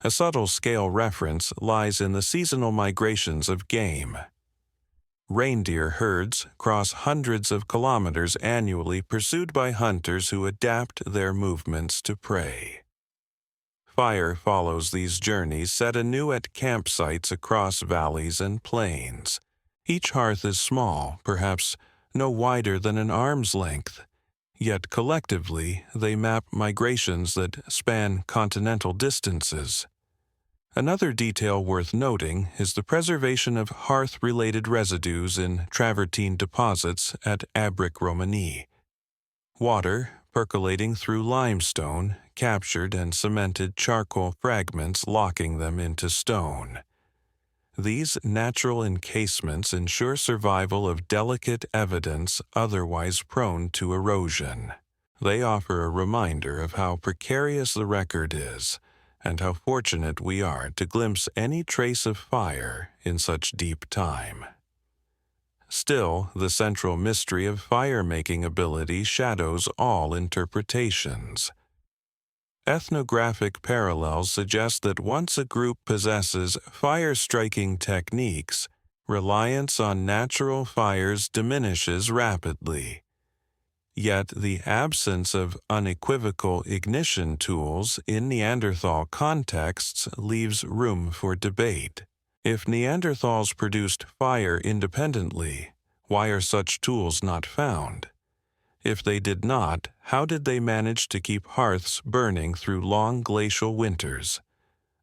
A subtle scale reference lies in the seasonal migrations of game. Reindeer herds cross hundreds of kilometers annually, pursued by hunters who adapt their movements to prey. Fire follows these journeys set anew at campsites across valleys and plains. Each hearth is small, perhaps no wider than an arm's length, yet collectively they map migrations that span continental distances. Another detail worth noting is the preservation of hearth-related residues in travertine deposits at Abric-Romani. Water, percolating through limestone, captured and cemented charcoal fragments, locking them into stone. These natural encasements ensure survival of delicate evidence otherwise prone to erosion. They offer a reminder of how precarious the record is, and how fortunate we are to glimpse any trace of fire in such deep time. Still, the central mystery of fire-making ability shadows all interpretations. Ethnographic parallels suggest that once a group possesses fire-striking techniques, reliance on natural fires diminishes rapidly. Yet the absence of unequivocal ignition tools in Neanderthal contexts leaves room for debate. If Neanderthals produced fire independently, why are such tools not found? If they did not, how did they manage to keep hearths burning through long glacial winters?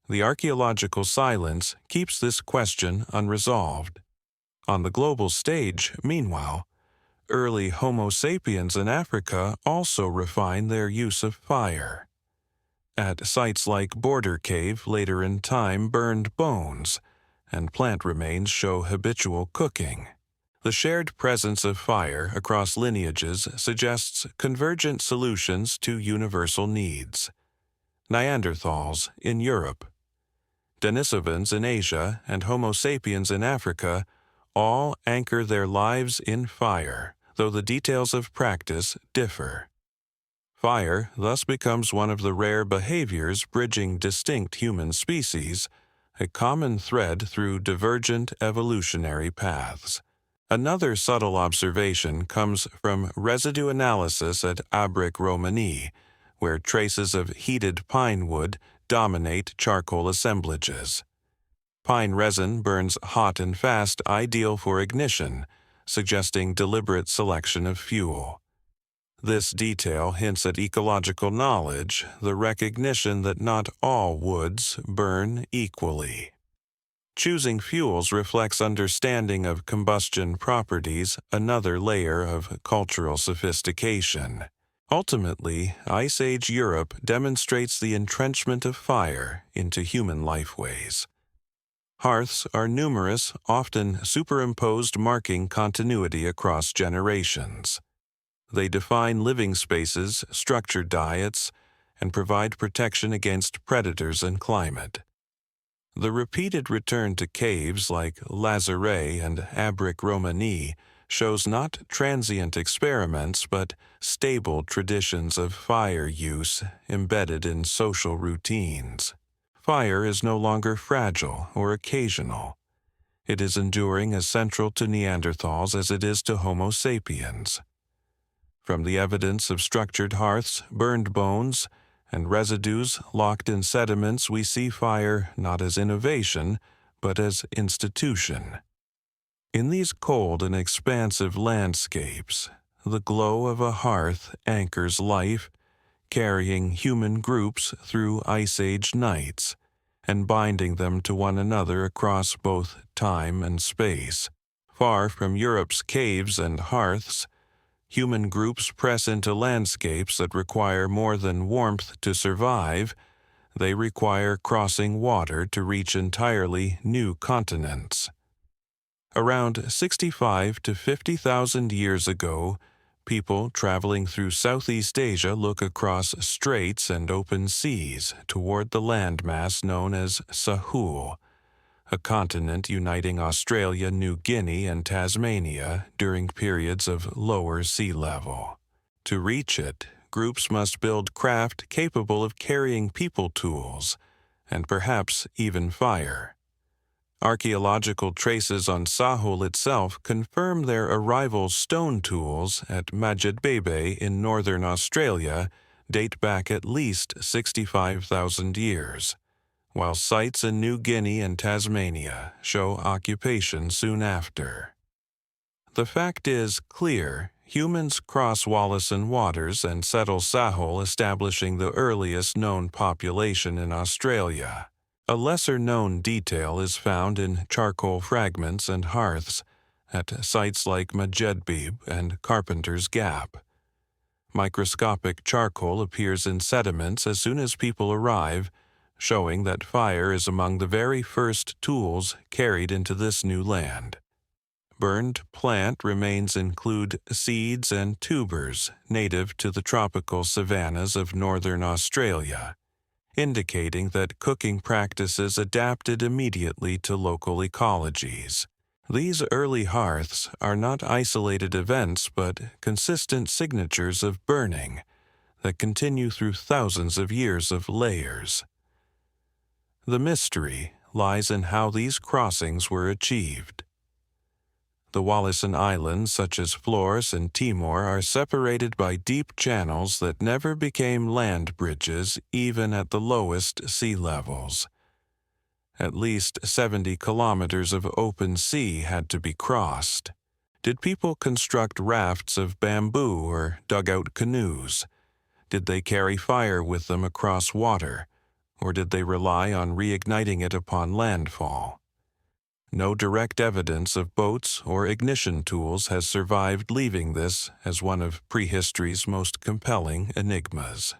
The archaeological silence keeps this question unresolved. On the global stage, meanwhile, early Homo sapiens in Africa also refined their use of fire. At sites like Border Cave, later in time burned bones, and plant remains show habitual cooking. The shared presence of fire across lineages suggests convergent solutions to universal needs. Neanderthals in Europe, Denisovans in Asia, and Homo sapiens in Africa all anchor their lives in fire, though the details of practice differ. Fire thus becomes one of the rare behaviors bridging distinct human species, a common thread through divergent evolutionary paths. Another subtle observation comes from residue analysis at Abric-Romani, where traces of heated pine wood dominate charcoal assemblages. Pine resin burns hot and fast, ideal for ignition, suggesting deliberate selection of fuel. This detail hints at ecological knowledge, the recognition that not all woods burn equally. Choosing fuels reflects understanding of combustion properties, another layer of cultural sophistication. Ultimately, Ice Age Europe demonstrates the entrenchment of fire into human lifeways. Hearths are numerous, often superimposed, marking continuity across generations. They define living spaces, structure diets, and provide protection against predators and climate. The repeated return to caves like Lazare and Abric-Romani shows not transient experiments but stable traditions of fire use embedded in social routines. Fire is no longer fragile or occasional. It is enduring as central to Neanderthals as it is to Homo sapiens. From the evidence of structured hearths, burned bones, and residues locked in sediments, we see fire not as innovation, but as institution. In these cold and expansive landscapes, the glow of a hearth anchors life, carrying human groups through Ice Age nights, and binding them to one another across both time and space. Far from Europe's caves and hearths, human groups press into landscapes that require more than warmth to survive. They require crossing water to reach entirely new continents. Around 65 to 50,000 years ago, people traveling through Southeast Asia look across straits and open seas toward the landmass known as Sahul, a continent uniting Australia, New Guinea, and Tasmania during periods of lower sea level. To reach it, groups must build craft capable of carrying people tools, and perhaps even fire. Archaeological traces on Sahul itself confirm their arrival stone tools at Majid Bebe in northern Australia date back at least 65,000 years, while sites in New Guinea and Tasmania show occupation soon after. The fact is clear: humans cross Wallasan waters and settle Sahul, establishing the earliest known population in Australia. A lesser-known detail is found in charcoal fragments and hearths at sites like Majedbib and Carpenter's Gap. Microscopic charcoal appears in sediments as soon as people arrive, showing that fire is among the very first tools carried into this new land. Burned plant remains include seeds and tubers native to the tropical savannas of northern Australia, indicating that cooking practices adapted immediately to local ecologies. These early hearths are not isolated events but consistent signatures of burning that continue through thousands of years of layers. The mystery lies in how these crossings were achieved. The Wallasan Islands, such as Flores and Timor, are separated by deep channels that never became land bridges even at the lowest sea levels. At least 70 kilometers of open sea had to be crossed. Did people construct rafts of bamboo or dugout canoes? Did they carry fire with them across water, or did they rely on reigniting it upon landfall? No direct evidence of boats or ignition tools has survived, leaving this as one of prehistory's most compelling enigmas.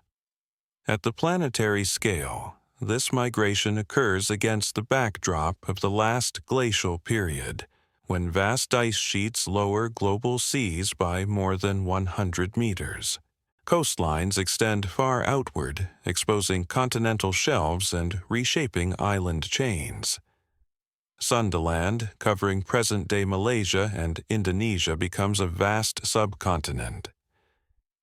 At the planetary scale, this migration occurs against the backdrop of the last glacial period, when vast ice sheets lower global seas by more than 100 meters. Coastlines extend far outward, exposing continental shelves and reshaping island chains. Sundaland, covering present-day Malaysia and Indonesia, becomes a vast subcontinent.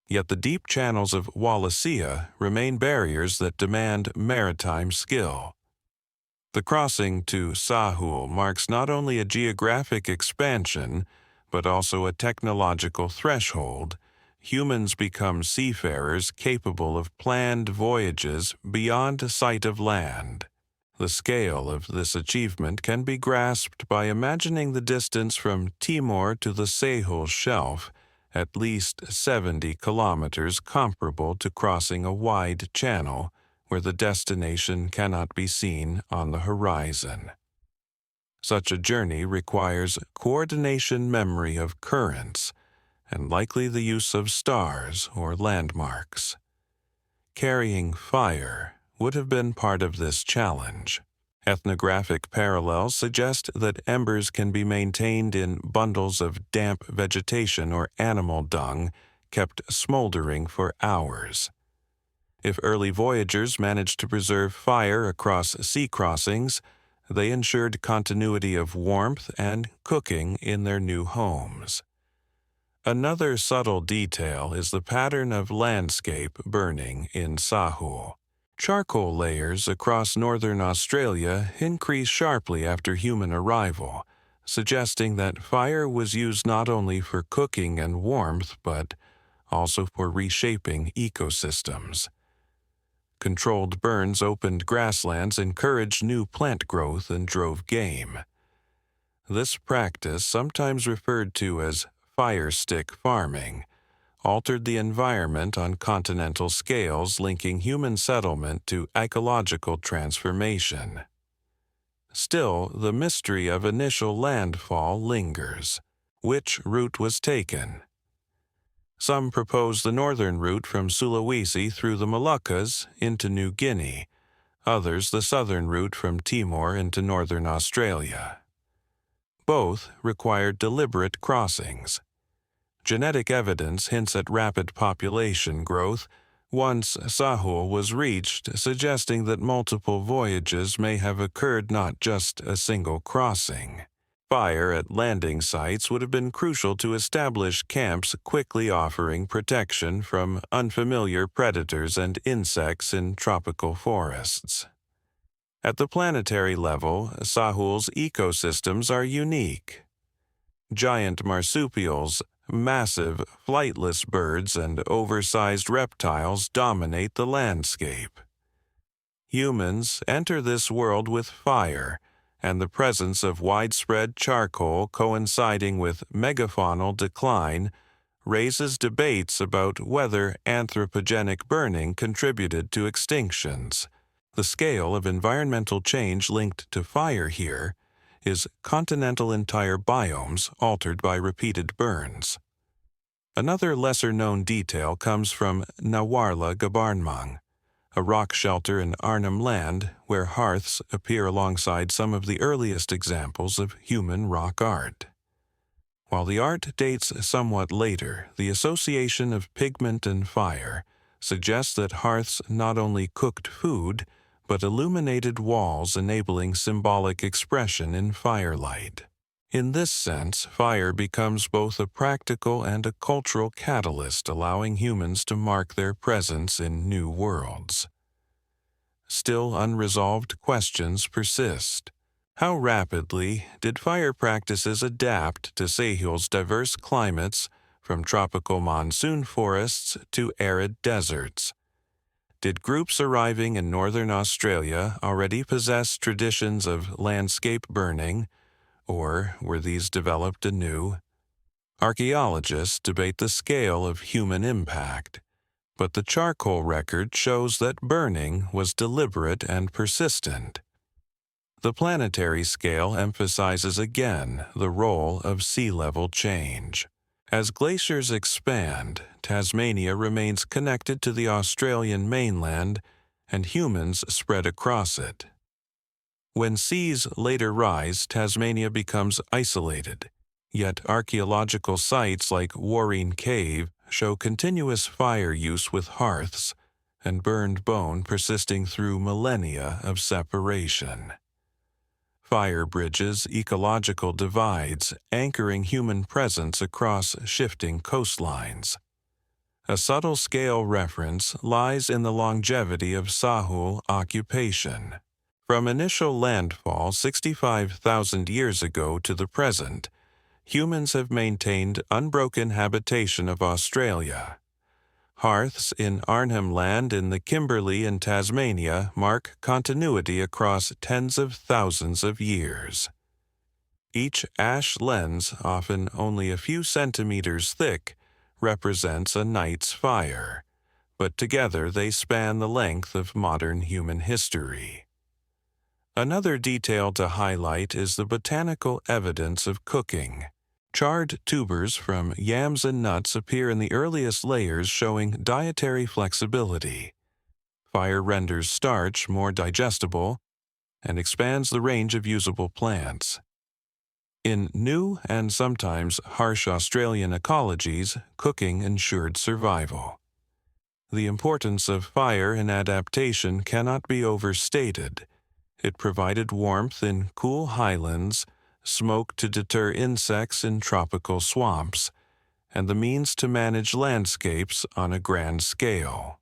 Yet the deep channels of Wallacea remain barriers that demand maritime skill. The crossing to Sahul marks not only a geographic expansion, but also a technological threshold. Humans become seafarers capable of planned voyages beyond sight of land. The scale of this achievement can be grasped by imagining the distance from Timor to the Sahul Shelf, at least 70 kilometers, comparable to crossing a wide channel where the destination cannot be seen on the horizon. Such a journey requires coordination, memory of currents, and likely the use of stars or landmarks. Carrying fire would have been part of this challenge. Ethnographic parallels suggest that embers can be maintained in bundles of damp vegetation or animal dung, kept smoldering for hours. If early voyagers managed to preserve fire across sea crossings, they ensured continuity of warmth and cooking in their new homes. Another subtle detail is the pattern of landscape burning in Sahul. Charcoal layers across northern Australia increase sharply after human arrival, suggesting that fire was used not only for cooking and warmth, but also for reshaping ecosystems. Controlled burns opened grasslands, encouraged new plant growth, and drove game. This practice, sometimes referred to as fire stick farming, altered the environment on continental scales, linking human settlement to ecological transformation. Still, the mystery of initial landfall lingers. Which route was taken? Some propose the northern route from Sulawesi through the Moluccas into New Guinea, others the southern route from Timor into northern Australia. Both required deliberate crossings. Genetic evidence hints at rapid population growth once Sahul was reached, suggesting that multiple voyages may have occurred, not just a single crossing. Fire at landing sites would have been crucial to establish camps, quickly offering protection from unfamiliar predators and insects in tropical forests. At the planetary level, Sahul's ecosystems are unique. Giant marsupials, massive, flightless birds, and oversized reptiles dominate the landscape. Humans enter this world with fire, and the presence of widespread charcoal coinciding with megafaunal decline raises debates about whether anthropogenic burning contributed to extinctions. The scale of environmental change linked to fire here is continental entire biomes altered by repeated burns. Another lesser-known detail comes from Nawarla Gabarnmang, a rock shelter in Arnhem Land where hearths appear alongside some of the earliest examples of human rock art. While the art dates somewhat later, the association of pigment and fire suggests that hearths not only cooked food, but illuminated walls, enabling symbolic expression in firelight. In this sense, fire becomes both a practical and a cultural catalyst, allowing humans to mark their presence in new worlds. Still unresolved questions persist. How rapidly did fire practices adapt to Sahul's diverse climates, from tropical monsoon forests to arid deserts? Did groups arriving in northern Australia already possess traditions of landscape burning, or were these developed anew? Archaeologists debate the scale of human impact, but the charcoal record shows that burning was deliberate and persistent. The planetary scale emphasizes again the role of sea level change. As glaciers expand, Tasmania remains connected to the Australian mainland, and humans spread across it. When seas later rise, Tasmania becomes isolated, yet archaeological sites like Warreen Cave show continuous fire use with hearths and burned bone persisting through millennia of separation. Fire bridges ecological divides, anchoring human presence across shifting coastlines. A subtle scale reference lies in the longevity of Sahul occupation. From initial landfall 65,000 years ago to the present, humans have maintained unbroken habitation of Australia. Hearths in Arnhem Land in the Kimberley and Tasmania mark continuity across tens of thousands of years. Each ash lens, often only a few centimeters thick, represents a night's fire, but together they span the length of modern human history. Another detail to highlight is the botanical evidence of cooking. Charred tubers from yams and nuts appear in the earliest layers, showing dietary flexibility. Fire renders starch more digestible and expands the range of usable plants. In new and sometimes harsh Australian ecologies, cooking ensured survival. The importance of fire in adaptation cannot be overstated. It provided warmth in cool highlands, smoke to deter insects in tropical swamps, and the means to manage landscapes on a grand scale.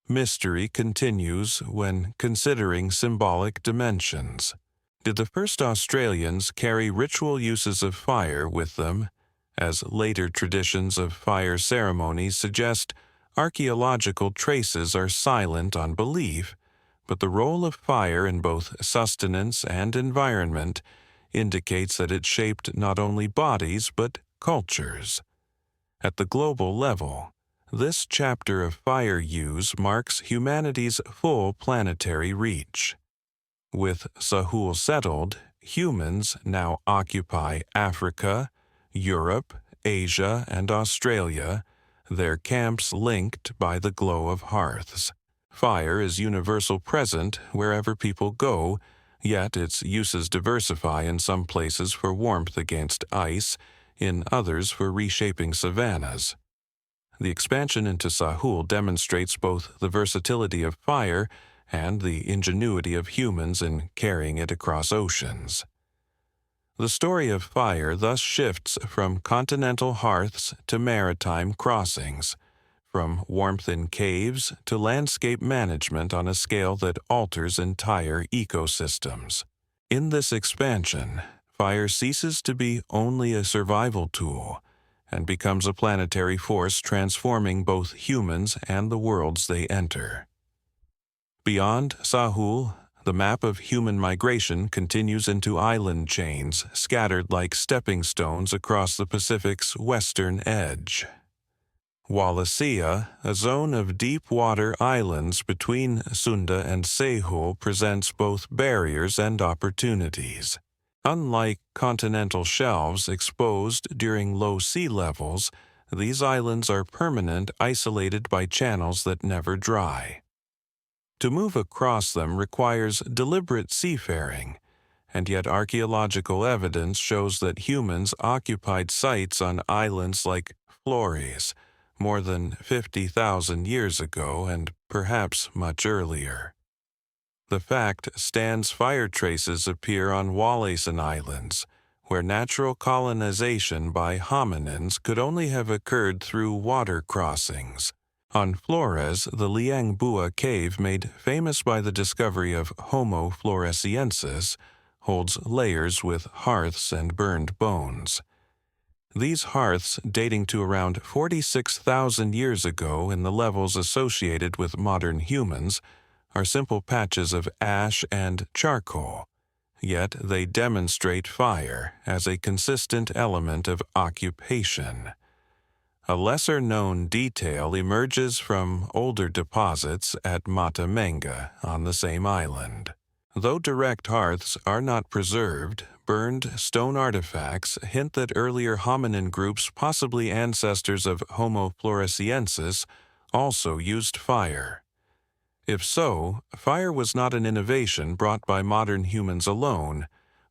Mystery continues when considering symbolic dimensions. Did the first Australians carry ritual uses of fire with them? As later traditions of fire ceremonies suggest, archaeological traces are silent on belief, but the role of fire in both sustenance and environment indicates that it shaped not only bodies but cultures. At the global level, this chapter of fire use marks humanity's full planetary reach. With Sahul settled, humans now occupy Africa, Europe, Asia, and Australia, their camps linked by the glow of hearths. Fire is universal present wherever people go, yet its uses diversify in some places for warmth against ice, in others for reshaping savannas. The expansion into Sahul demonstrates both the versatility of fire and the ingenuity of humans in carrying it across oceans. The story of fire thus shifts from continental hearths to maritime crossings, from warmth in caves to landscape management on a scale that alters entire ecosystems. In this expansion, fire ceases to be only a survival tool and becomes a planetary force transforming both humans and the worlds they enter. Beyond Sahul, the map of human migration continues into island chains scattered like stepping stones across the Pacific's western edge. Wallacea, a zone of deep-water islands between Sunda and Sahul, presents both barriers and opportunities. Unlike continental shelves exposed during low sea levels, these islands are permanent, isolated by channels that never dry. To move across them requires deliberate seafaring, and yet archaeological evidence shows that humans occupied sites on islands like Flores more than 50,000 years ago and perhaps much earlier. The fact stands fire traces appear on Wallacean Islands, where natural colonization by hominins could only have occurred through water crossings. On Flores, the Liangbua cave, made famous by the discovery of Homo floresiensis, holds layers with hearths and burned bones. These hearths, dating to around 46,000 years ago in the levels associated with modern humans, are simple patches of ash and charcoal, yet they demonstrate fire as a consistent element of occupation. A lesser-known detail emerges from older deposits at Mata Menga on the same island. Though direct hearths are not preserved, burned stone artifacts hint that earlier hominin groups, possibly ancestors of Homo floresiensis, also used fire. If so, fire was not an innovation brought by modern humans alone,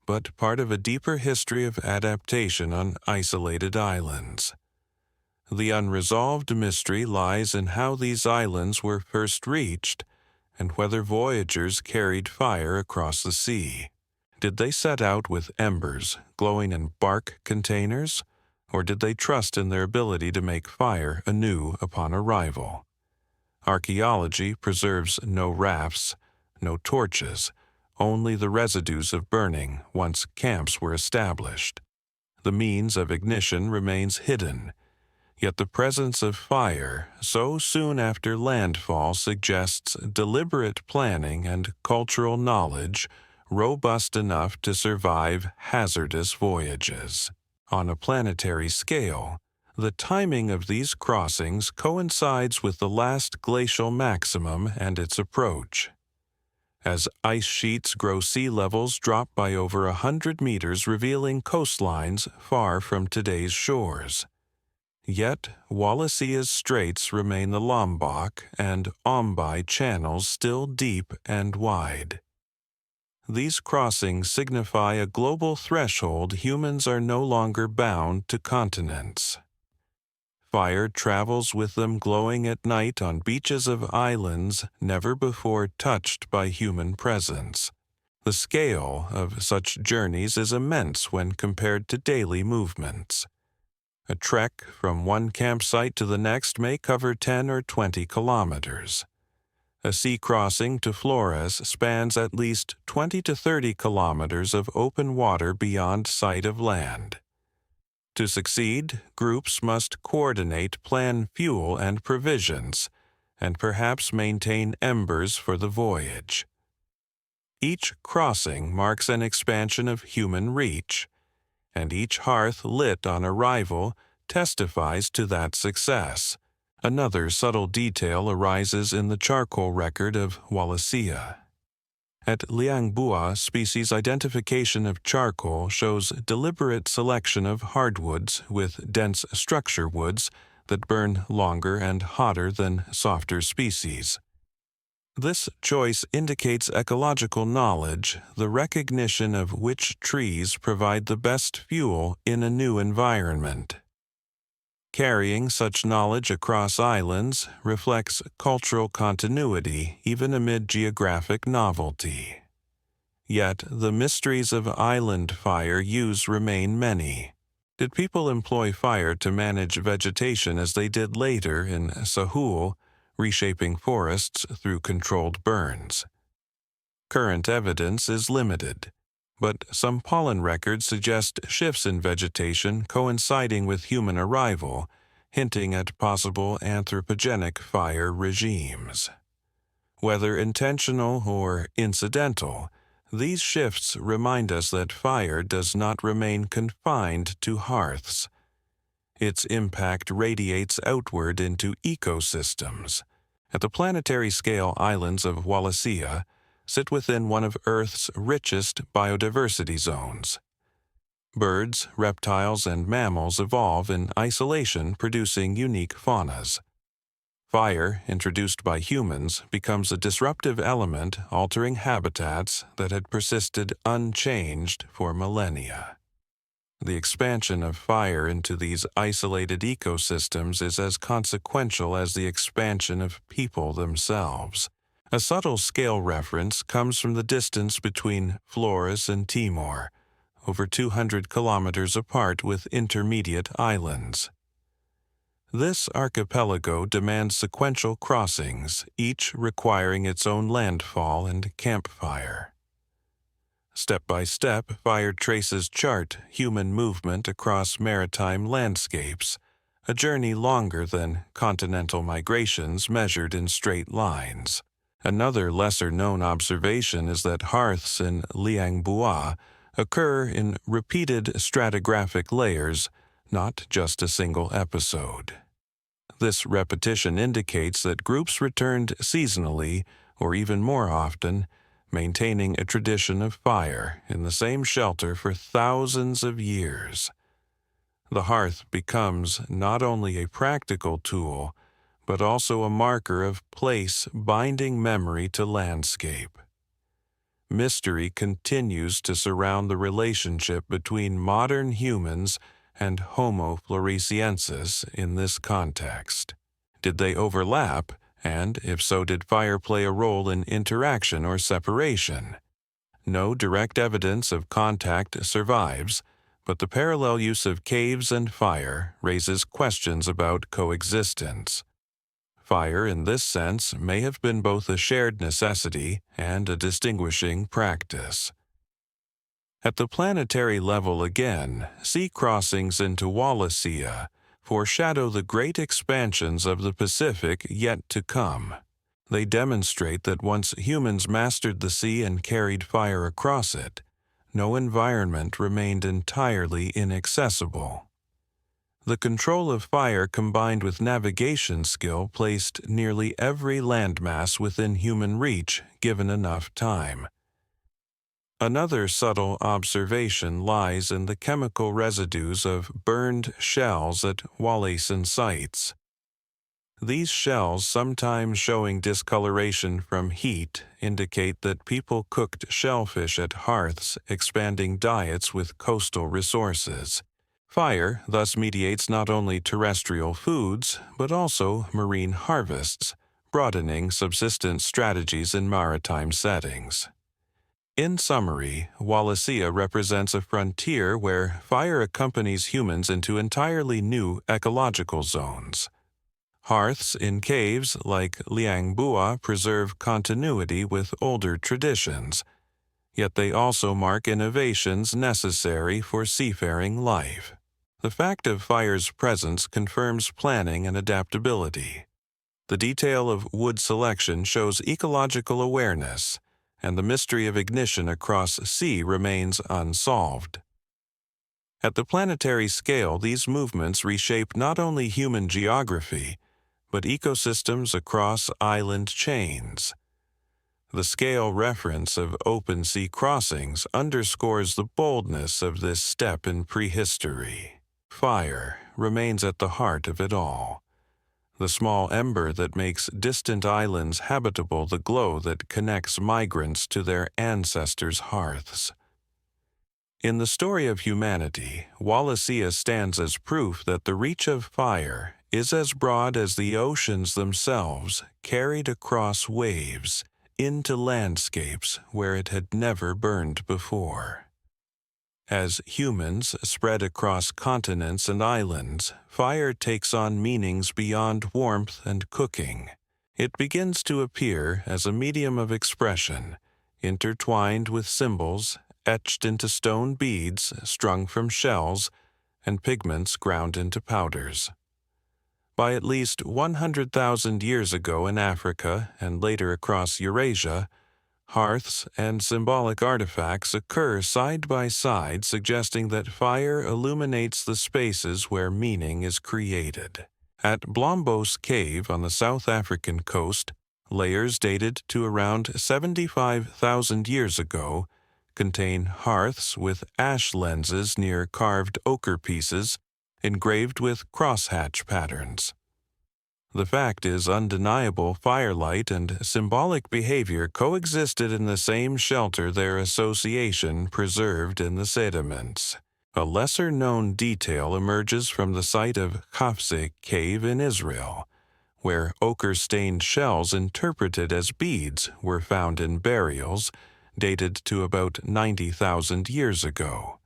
but part of a deeper history of adaptation on isolated islands. The unresolved mystery lies in how these islands were first reached and whether voyagers carried fire across the sea. Did they set out with embers glowing in bark containers, or did they trust in their ability to make fire anew upon arrival? Archaeology preserves no rafts, no torches, only the residues of burning once camps were established. The means of ignition remains hidden, yet the presence of fire so soon after landfall suggests deliberate planning and cultural knowledge robust enough to survive hazardous voyages. On a planetary scale, the timing of these crossings coincides with the last glacial maximum and its approach. As ice sheets grow, sea levels drop by over 100 meters, revealing coastlines far from today's shores. Yet, Wallacea's straits remain the Lombok and Ombai channels still deep and wide. These crossings signify a global threshold. Humans are no longer bound to continents. Fire travels with them, glowing at night on beaches of islands never before touched by human presence. The scale of such journeys is immense when compared to daily movements. A trek from one campsite to the next may cover 10 or 20 kilometers. A sea crossing to Flores spans at least 20 to 30 kilometers of open water beyond sight of land. To succeed, groups must coordinate, plan fuel and provisions, and perhaps maintain embers for the voyage. Each crossing marks an expansion of human reach, and each hearth lit on arrival testifies to that success. Another subtle detail arises in the charcoal record of Wallacea. At Liangbua, species identification of charcoal shows deliberate selection of hardwoods with dense structure woods that burn longer and hotter than softer species. This choice indicates ecological knowledge, the recognition of which trees provide the best fuel in a new environment. Carrying such knowledge across islands reflects cultural continuity even amid geographic novelty. Yet the mysteries of island fire use remain many. Did people employ fire to manage vegetation as they did later in Sahul, reshaping forests through controlled burns? Current evidence is limited, but some pollen records suggest shifts in vegetation coinciding with human arrival, hinting at possible anthropogenic fire regimes. Whether intentional or incidental, these shifts remind us that fire does not remain confined to hearths. Its impact radiates outward into ecosystems. At the planetary scale, islands of Wallacea sit within one of Earth's richest biodiversity zones. Birds, reptiles, and mammals evolve in isolation, producing unique faunas. Fire, introduced by humans, becomes a disruptive element, altering habitats that had persisted unchanged for millennia. The expansion of fire into these isolated ecosystems is as consequential as the expansion of people themselves. A subtle scale reference comes from the distance between Flores and Timor, over 200 kilometers apart with intermediate islands. This archipelago demands sequential crossings, each requiring its own landfall and campfire. Step by step, fire traces chart human movement across maritime landscapes, a journey longer than continental migrations measured in straight lines. Another lesser-known observation is that hearths in Liang Bua occur in repeated stratigraphic layers, not just a single episode. This repetition indicates that groups returned seasonally, or even more often, maintaining a tradition of fire in the same shelter for thousands of years. The hearth becomes not only a practical tool, but also a marker of place binding memory to landscape. Mystery continues to surround the relationship between modern humans and Homo floresiensis in this context. Did they overlap, and if so, did fire play a role in interaction or separation? No direct evidence of contact survives, but the parallel use of caves and fire raises questions about coexistence. Fire, in this sense, may have been both a shared necessity and a distinguishing practice. At the planetary level again, sea crossings into Wallacea foreshadow the great expansions of the Pacific yet to come. They demonstrate that once humans mastered the sea and carried fire across it, no environment remained entirely inaccessible. The control of fire combined with navigation skill placed nearly every landmass within human reach given enough time. Another subtle observation lies in the chemical residues of burned shells at Wallacean sites. These shells, sometimes showing discoloration from heat, indicate that people cooked shellfish at hearths, expanding diets with coastal resources. Fire thus mediates not only terrestrial foods, but also marine harvests, broadening subsistence strategies in maritime settings. In summary, Wallacea represents a frontier where fire accompanies humans into entirely new ecological zones. Hearths in caves like Liang Bua preserve continuity with older traditions, yet they also mark innovations necessary for seafaring life. The fact of fire's presence confirms planning and adaptability. The detail of wood selection shows ecological awareness, and the mystery of ignition across sea remains unsolved. At the planetary scale, these movements reshape not only human geography, but ecosystems across island chains. The scale reference of open sea crossings underscores the boldness of this step in prehistory. Fire remains at the heart of it all, the small ember that makes distant islands habitable, the glow that connects migrants to their ancestors' hearths. In the story of humanity, Wallacea stands as proof that the reach of fire is as broad as the oceans themselves, carried across waves into landscapes where it had never burned before. As humans spread across continents and islands, fire takes on meanings beyond warmth and cooking. It begins to appear as a medium of expression, intertwined with symbols, etched into stone beads strung from shells, and pigments ground into powders. By at least 100,000 years ago in Africa and later across Eurasia, hearths and symbolic artifacts occur side by side, suggesting that fire illuminates the spaces where meaning is created. At Blombos Cave on the South African coast, layers dated to around 75,000 years ago contain hearths with ash lenses near carved ochre pieces engraved with crosshatch patterns. The fact is undeniable: firelight and symbolic behavior coexisted in the same shelter, their association preserved in the sediments. A lesser-known detail emerges from the site of Hearth Cave in Israel, where ochre-stained shells interpreted as beads were found in burials dated to about 90,000 years ago.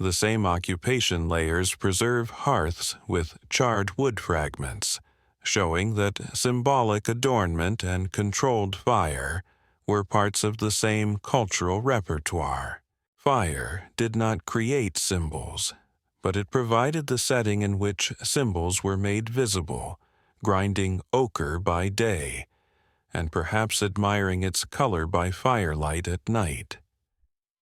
The same occupation layers preserve hearths with charred wood fragments, showing that symbolic adornment and controlled fire were parts of the same cultural repertoire. Fire did not create symbols, but it provided the setting in which symbols were made visible, grinding ochre by day, and perhaps admiring its color by firelight at night.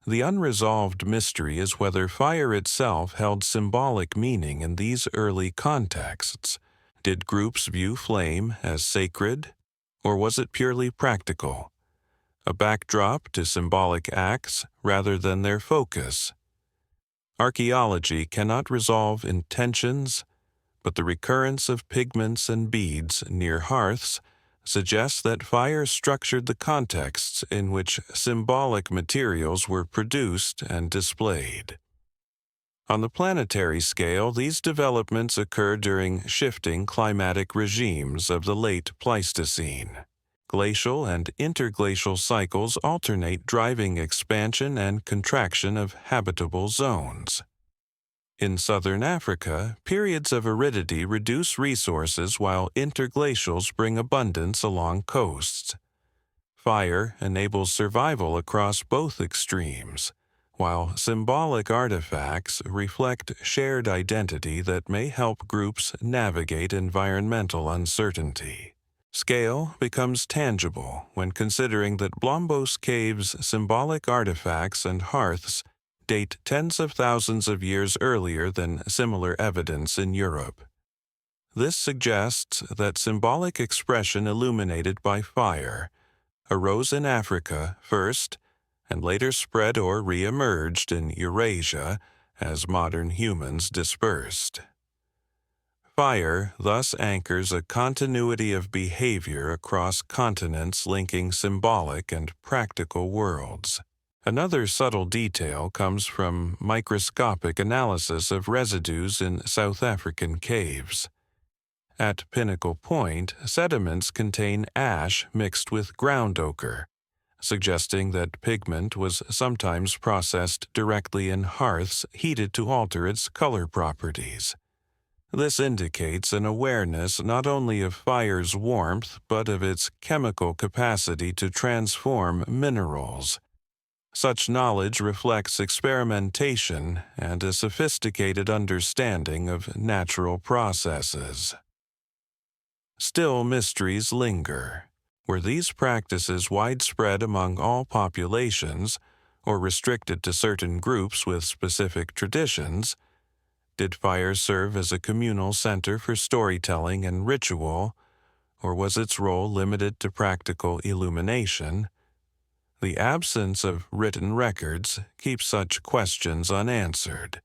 The unresolved mystery is whether fire itself held symbolic meaning in these early contexts. Did groups view flame as sacred, or was it purely practical, a backdrop to symbolic acts rather than their focus? Archaeology cannot resolve intentions, but the recurrence of pigments and beads near hearths suggests that fire structured the contexts in which symbolic materials were produced and displayed. On the planetary scale, these developments occur during shifting climatic regimes of the late Pleistocene. Glacial and interglacial cycles alternate, driving expansion and contraction of habitable zones. In southern Africa, periods of aridity reduce resources while interglacials bring abundance along coasts. Fire enables survival across both extremes, while symbolic artifacts reflect shared identity that may help groups navigate environmental uncertainty. Scale becomes tangible when considering that Blombos Cave's symbolic artifacts and hearths date tens of thousands of years earlier than similar evidence in Europe. This suggests that symbolic expression illuminated by fire arose in Africa first and later spread or re-emerged in Eurasia as modern humans dispersed. Fire thus anchors a continuity of behavior across continents, linking symbolic and practical worlds. Another subtle detail comes from microscopic analysis of residues in South African caves. At Pinnacle Point, sediments contain ash mixed with ground ochre, suggesting that pigment was sometimes processed directly in hearths heated to alter its color properties. This indicates an awareness not only of fire's warmth but of its chemical capacity to transform minerals. Such knowledge reflects experimentation and a sophisticated understanding of natural processes. Still, mysteries linger. Were these practices widespread among all populations, or restricted to certain groups with specific traditions? Did fire serve as a communal center for storytelling and ritual, or was its role limited to practical illumination? The absence of written records keeps such questions unanswered,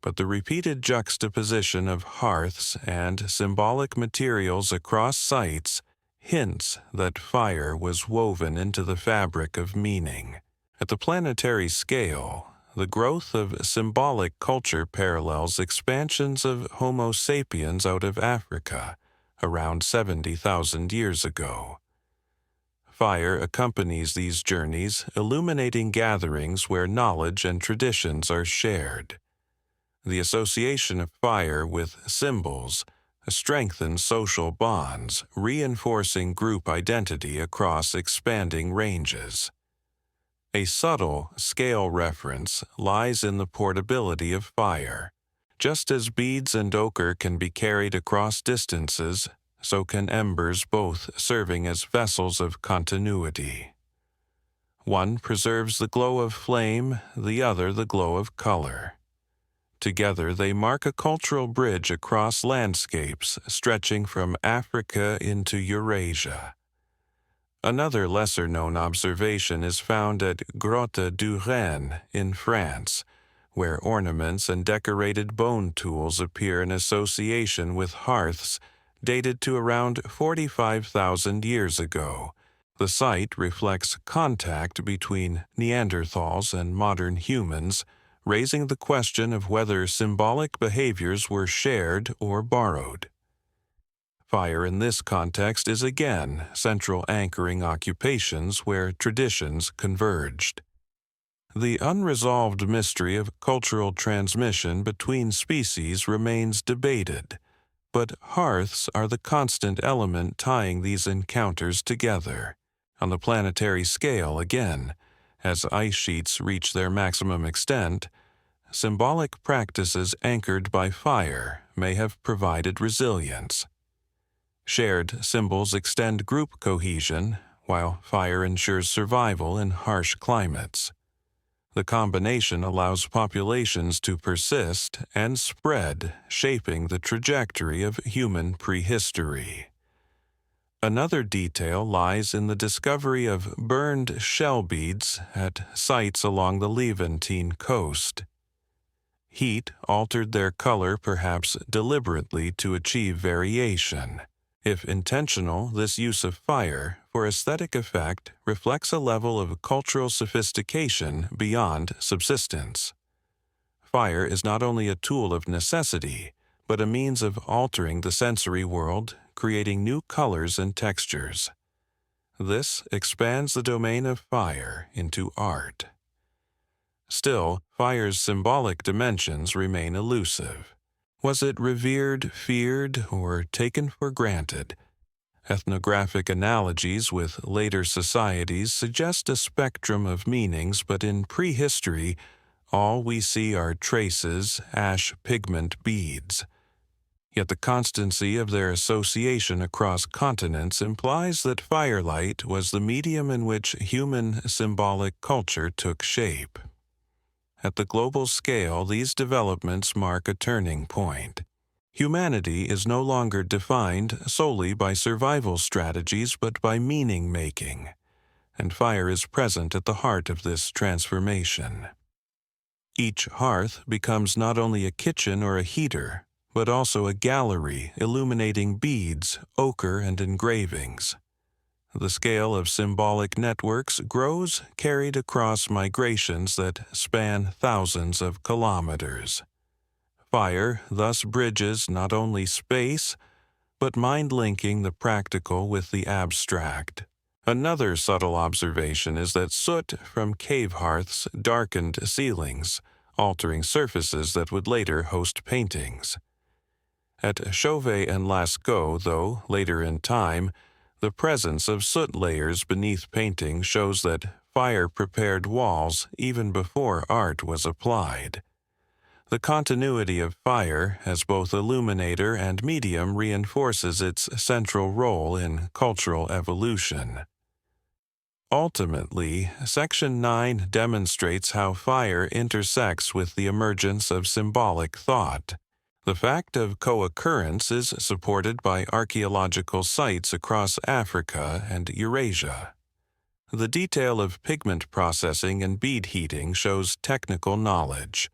but the repeated juxtaposition of hearths and symbolic materials across sites hints that fire was woven into the fabric of meaning. At the planetary scale, the growth of symbolic culture parallels expansions of Homo sapiens out of Africa around 70,000 years ago. Fire accompanies these journeys, illuminating gatherings where knowledge and traditions are shared. The association of fire with symbols strengthens social bonds, reinforcing group identity across expanding ranges. A subtle scale reference lies in the portability of fire. Just as beads and ochre can be carried across distances, so can embers, both serving as vessels of continuity. One preserves the glow of flame, the other the glow of color. Together they mark a cultural bridge across landscapes stretching from Africa into Eurasia. Another lesser-known observation is found at Grotte du Rhin in France, where ornaments and decorated bone tools appear in association with hearths dated to around 45,000 years ago. The site reflects contact between Neanderthals and modern humans, raising the question of whether symbolic behaviors were shared or borrowed. Fire in this context is again central, anchoring occupations where traditions converged. The unresolved mystery of cultural transmission between species remains debated, but hearths are the constant element tying these encounters together. On the planetary scale, again, as ice sheets reach their maximum extent, symbolic practices anchored by fire may have provided resilience. Shared symbols extend group cohesion, while fire ensures survival in harsh climates. The combination allows populations to persist and spread, shaping the trajectory of human prehistory. Another detail lies in the discovery of burned shell beads at sites along the Levantine coast. Heat altered their color, perhaps deliberately to achieve variation. If intentional, this use of fire for aesthetic effect reflects a level of cultural sophistication beyond subsistence. Fire is not only a tool of necessity, but a means of altering the sensory world, creating new colors and textures. This expands the domain of fire into art. Still, fire's symbolic dimensions remain elusive. Was it revered, feared, or taken for granted? Ethnographic analogies with later societies suggest a spectrum of meanings, but in prehistory, all we see are traces, ash pigment beads. Yet the constancy of their association across continents implies that firelight was the medium in which human symbolic culture took shape. At the global scale, these developments mark a turning point. Humanity is no longer defined solely by survival strategies but by meaning-making, and fire is present at the heart of this transformation. Each hearth becomes not only a kitchen or a heater, but also a gallery illuminating beads, ochre, and engravings. The scale of symbolic networks grows, carried across migrations that span thousands of kilometers. Fire thus bridges not only space, but mind-linking the practical with the abstract. Another subtle observation is that soot from cave hearths darkened ceilings, altering surfaces that would later host paintings. At Chauvet and Lascaux, though later in time, the presence of soot layers beneath painting shows that fire prepared walls even before art was applied. The continuity of fire as both illuminator and medium reinforces its central role in cultural evolution. Ultimately, Section 9 demonstrates how fire intersects with the emergence of symbolic thought. The fact of co-occurrence is supported by archaeological sites across Africa and Eurasia. The detail of pigment processing and bead heating shows technical knowledge.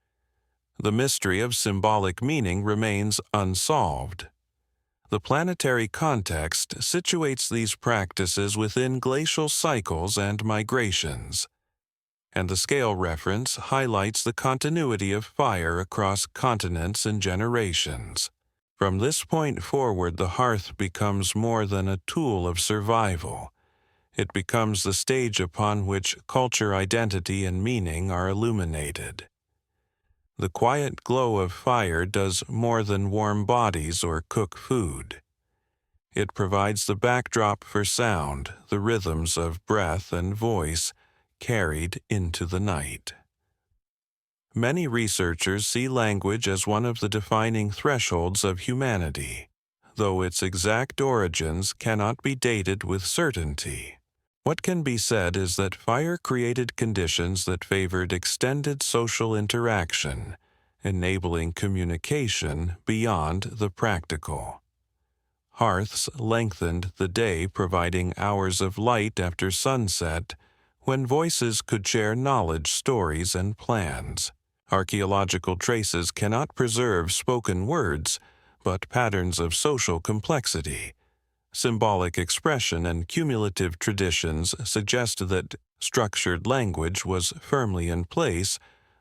The mystery of symbolic meaning remains unsolved. The planetary context situates these practices within glacial cycles and migrations, and the scale reference highlights the continuity of fire across continents and generations. From this point forward, the hearth becomes more than a tool of survival. It becomes the stage upon which culture, identity, and meaning are illuminated. The quiet glow of fire does more than warm bodies or cook food. It provides the backdrop for sound, the rhythms of breath and voice carried into the night. Many researchers see language as one of the defining thresholds of humanity, though its exact origins cannot be dated with certainty. What can be said is that fire created conditions that favored extended social interaction, enabling communication beyond the practical. Hearths lengthened the day, providing hours of light after sunset, when voices could share knowledge, stories, and plans. Archaeological traces cannot preserve spoken words, but patterns of social complexity. Symbolic expression and cumulative traditions suggest that structured language was firmly in place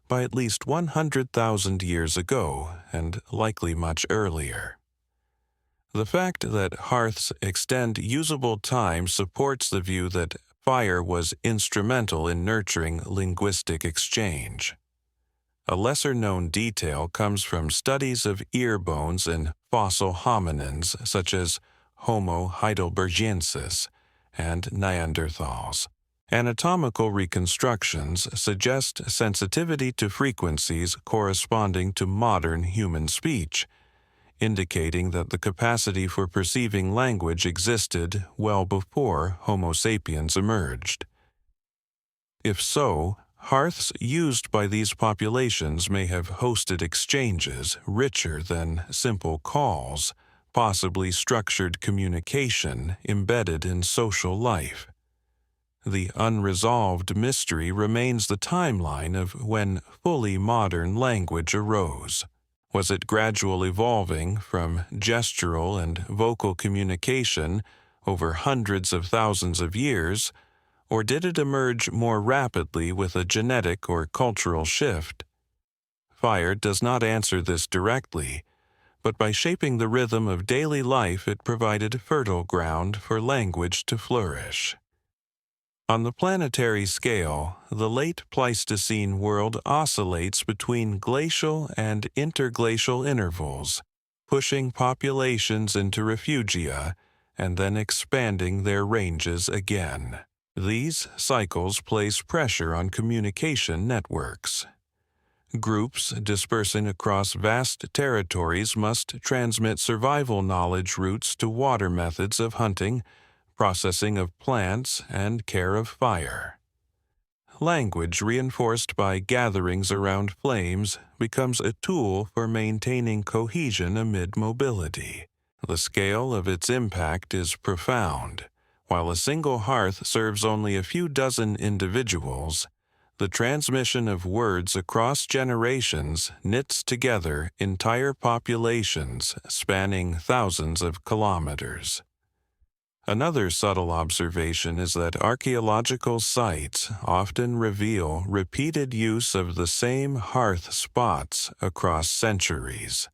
by at least 100,000 years ago, and likely much earlier. The fact that hearths extend usable time supports the view that fire was instrumental in nurturing linguistic exchange. A lesser-known detail comes from studies of ear bones in fossil hominins such as Homo heidelbergensis and Neanderthals. Anatomical reconstructions suggest sensitivity to frequencies corresponding to modern human speech, indicating that the capacity for perceiving language existed well before Homo sapiens emerged. If so, hearths used by these populations may have hosted exchanges richer than simple calls, possibly structured communication embedded in social life. The unresolved mystery remains the timeline of when fully modern language arose. Was it gradual evolving from gestural and vocal communication over hundreds of thousands of years, or did it emerge more rapidly with a genetic or cultural shift? Fire does not answer this directly, but by shaping the rhythm of daily life it provided fertile ground for language to flourish. On the planetary scale, the late Pleistocene world oscillates between glacial and interglacial intervals, pushing populations into refugia and then expanding their ranges again. These cycles place pressure on communication networks. Groups dispersing across vast territories must transmit survival knowledge routes to water methods of hunting, processing of plants, and care of fire. Language reinforced by gatherings around flames becomes a tool for maintaining cohesion amid mobility. The scale of its impact is profound. While a single hearth serves only a few dozen individuals, the transmission of words across generations knits together entire populations spanning thousands of kilometers. Another subtle observation is that archaeological sites often reveal repeated use of the same hearth spots across centuries.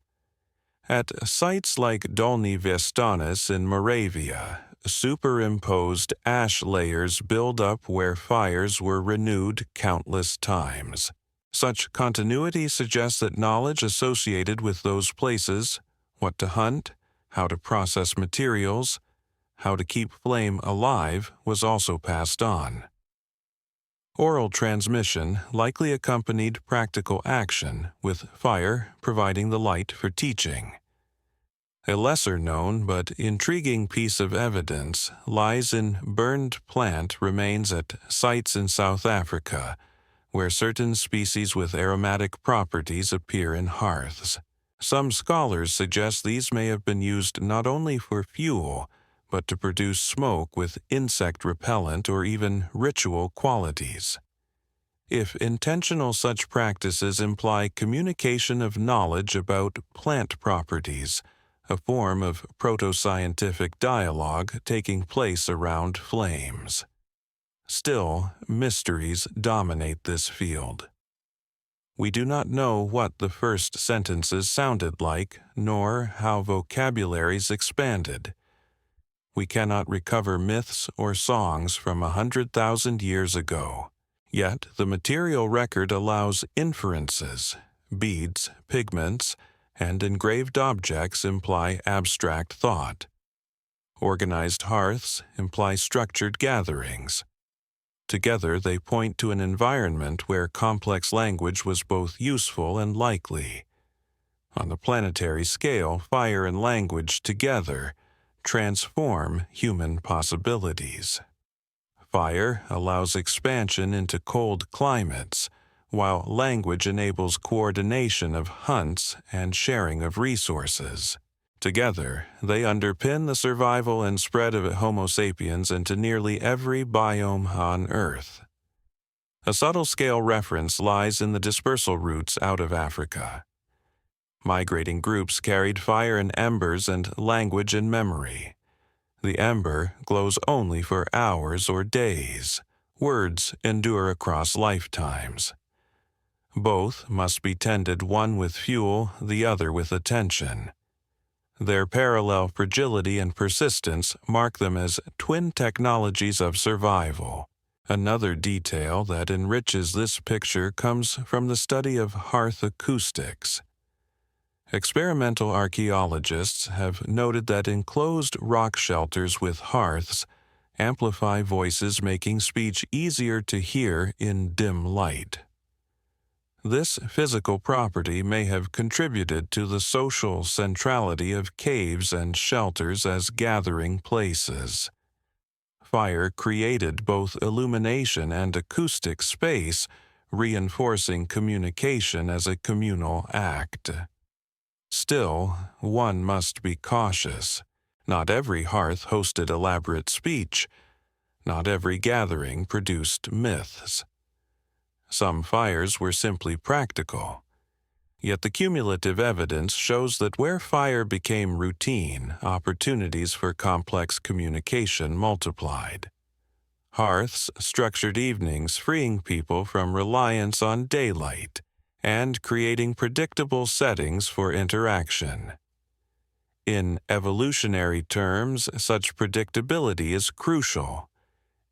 At sites like Dolny Vestonis in Moravia, superimposed ash layers build up where fires were renewed countless times. Such continuity suggests that knowledge associated with those places, what to hunt, how to process materials, how to keep flame alive, was also passed on. Oral transmission likely accompanied practical action, with fire providing the light for teaching. A lesser-known but intriguing piece of evidence lies in burned plant remains at sites in South Africa, where certain species with aromatic properties appear in hearths. Some scholars suggest these may have been used not only for fuel, but to produce smoke with insect repellent or even ritual qualities. If intentional, such practices imply communication of knowledge about plant properties, a form of proto-scientific dialogue taking place around flames. Still, mysteries dominate this field. We do not know what the first sentences sounded like, nor how vocabularies expanded. We cannot recover myths or songs from 100,000 years ago. Yet the material record allows inferences. Beads, pigments, and engraved objects imply abstract thought. Organized hearths imply structured gatherings. Together they point to an environment where complex language was both useful and likely. On the planetary scale, fire and language together transform human possibilities. Fire allows expansion into cold climates, while language enables coordination of hunts and sharing of resources. Together, they underpin the survival and spread of Homo sapiens into nearly every biome on Earth. A subtle scale reference lies in the dispersal routes out of Africa. Migrating groups carried fire and embers and language and memory. The ember glows only for hours or days. Words endure across lifetimes. Both must be tended, one with fuel, the other with attention. Their parallel fragility and persistence mark them as twin technologies of survival. Another detail that enriches this picture comes from the study of hearth acoustics. Experimental archaeologists have noted that enclosed rock shelters with hearths amplify voices, making speech easier to hear in dim light. This physical property may have contributed to the social centrality of caves and shelters as gathering places. Fire created both illumination and acoustic space, reinforcing communication as a communal act. Still, one must be cautious. Not every hearth hosted elaborate speech. Not every gathering produced myths. Some fires were simply practical. Yet the cumulative evidence shows that where fire became routine, opportunities for complex communication multiplied. Hearths structured evenings, freeing people from reliance on daylight and creating predictable settings for interaction. In evolutionary terms, such predictability is crucial.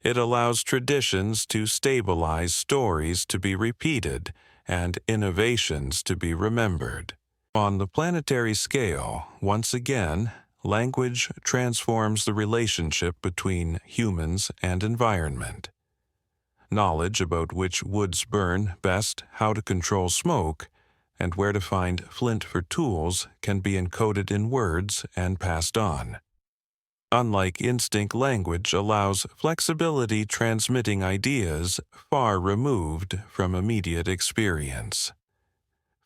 It allows traditions to stabilize, stories to be repeated, and innovations to be remembered. On the planetary scale, once again, language transforms the relationship between humans and environment. Knowledge about which woods burn best, how to control smoke, and where to find flint for tools can be encoded in words and passed on. Unlike instinct, language allows flexibility, transmitting ideas far removed from immediate experience.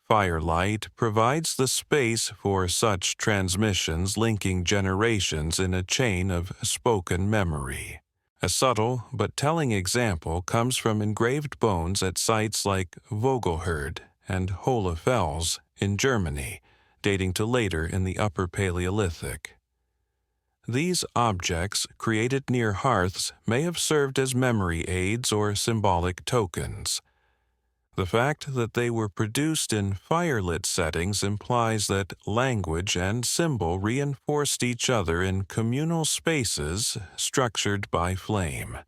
Firelight provides the space for such transmissions, linking generations in a chain of spoken memory. A subtle but telling example comes from engraved bones at sites like Vogelherd and Hohlefels in Germany, dating to later in the Upper Paleolithic. These objects, created near hearths, may have served as memory aids or symbolic tokens. The fact that they were produced in firelit settings implies that language and symbol reinforced each other in communal spaces structured by flame.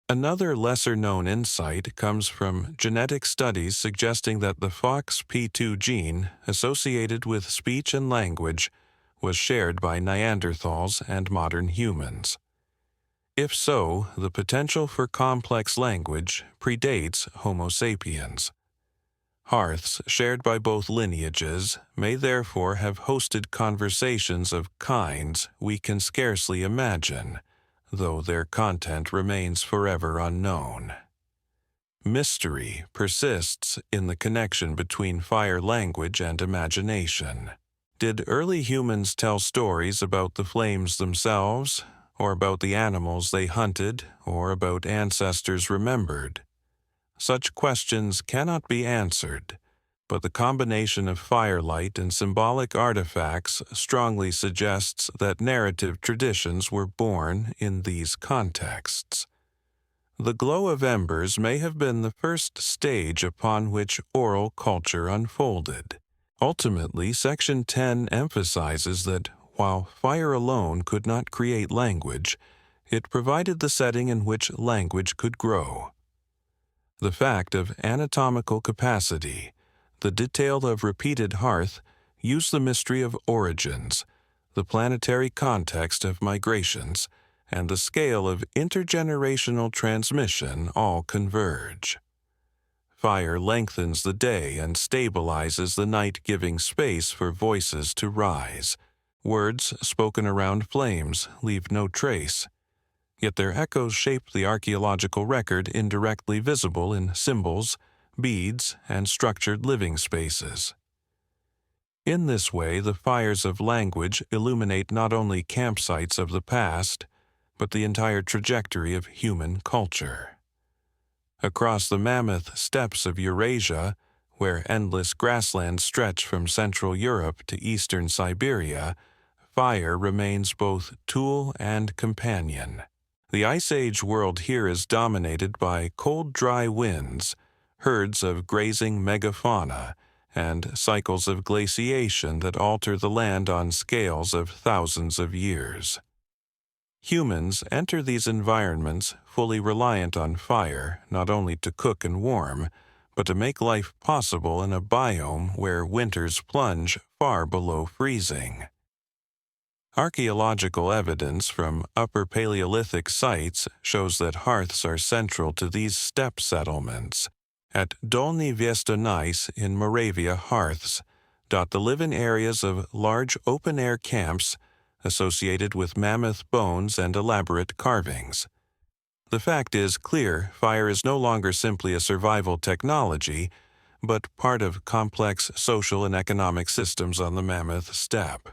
Another lesser-known insight comes from genetic studies suggesting that the FOXP2 gene, associated with speech and language, was shared by Neanderthals and modern humans. If so, the potential for complex language predates Homo sapiens. Hearths shared by both lineages may therefore have hosted conversations of kinds we can scarcely imagine, though their content remains forever unknown. Mystery persists in the connection between fire language and imagination. Did early humans tell stories about the flames themselves, or about the animals they hunted, or about ancestors remembered? Such questions cannot be answered, but the combination of firelight and symbolic artifacts strongly suggests that narrative traditions were born in these contexts. The glow of embers may have been the first stage upon which oral culture unfolded. Ultimately, Section 10 emphasizes that while fire alone could not create language, it provided the setting in which language could grow. The fact of anatomical capacity, the detail of repeated hearth, use the mystery of origins, the planetary context of migrations, and the scale of intergenerational transmission all converge. Fire lengthens the day and stabilizes the night, giving space for voices to rise. Words spoken around flames leave no trace, yet their echoes shape the archaeological record indirectly visible in symbols, beads, and structured living spaces. In this way, the fires of language illuminate not only campsites of the past, but the entire trajectory of human culture. Across the mammoth steppes of Eurasia, where endless grasslands stretch from Central Europe to eastern Siberia, fire remains both tool and companion. The Ice Age world here is dominated by cold, dry winds, herds of grazing megafauna, and cycles of glaciation that alter the land on scales of thousands of years. Humans enter these environments fully reliant on fire not only to cook and warm, but to make life possible in a biome where winters plunge far below freezing. Archaeological evidence from Upper Paleolithic sites shows that hearths are central to these steppe settlements. At Dolny Viestonais in Moravia, hearths dot the live-in areas of large open-air camps associated with mammoth bones and elaborate carvings. The fact is clear: fire is no longer simply a survival technology, but part of complex social and economic systems on the mammoth steppe.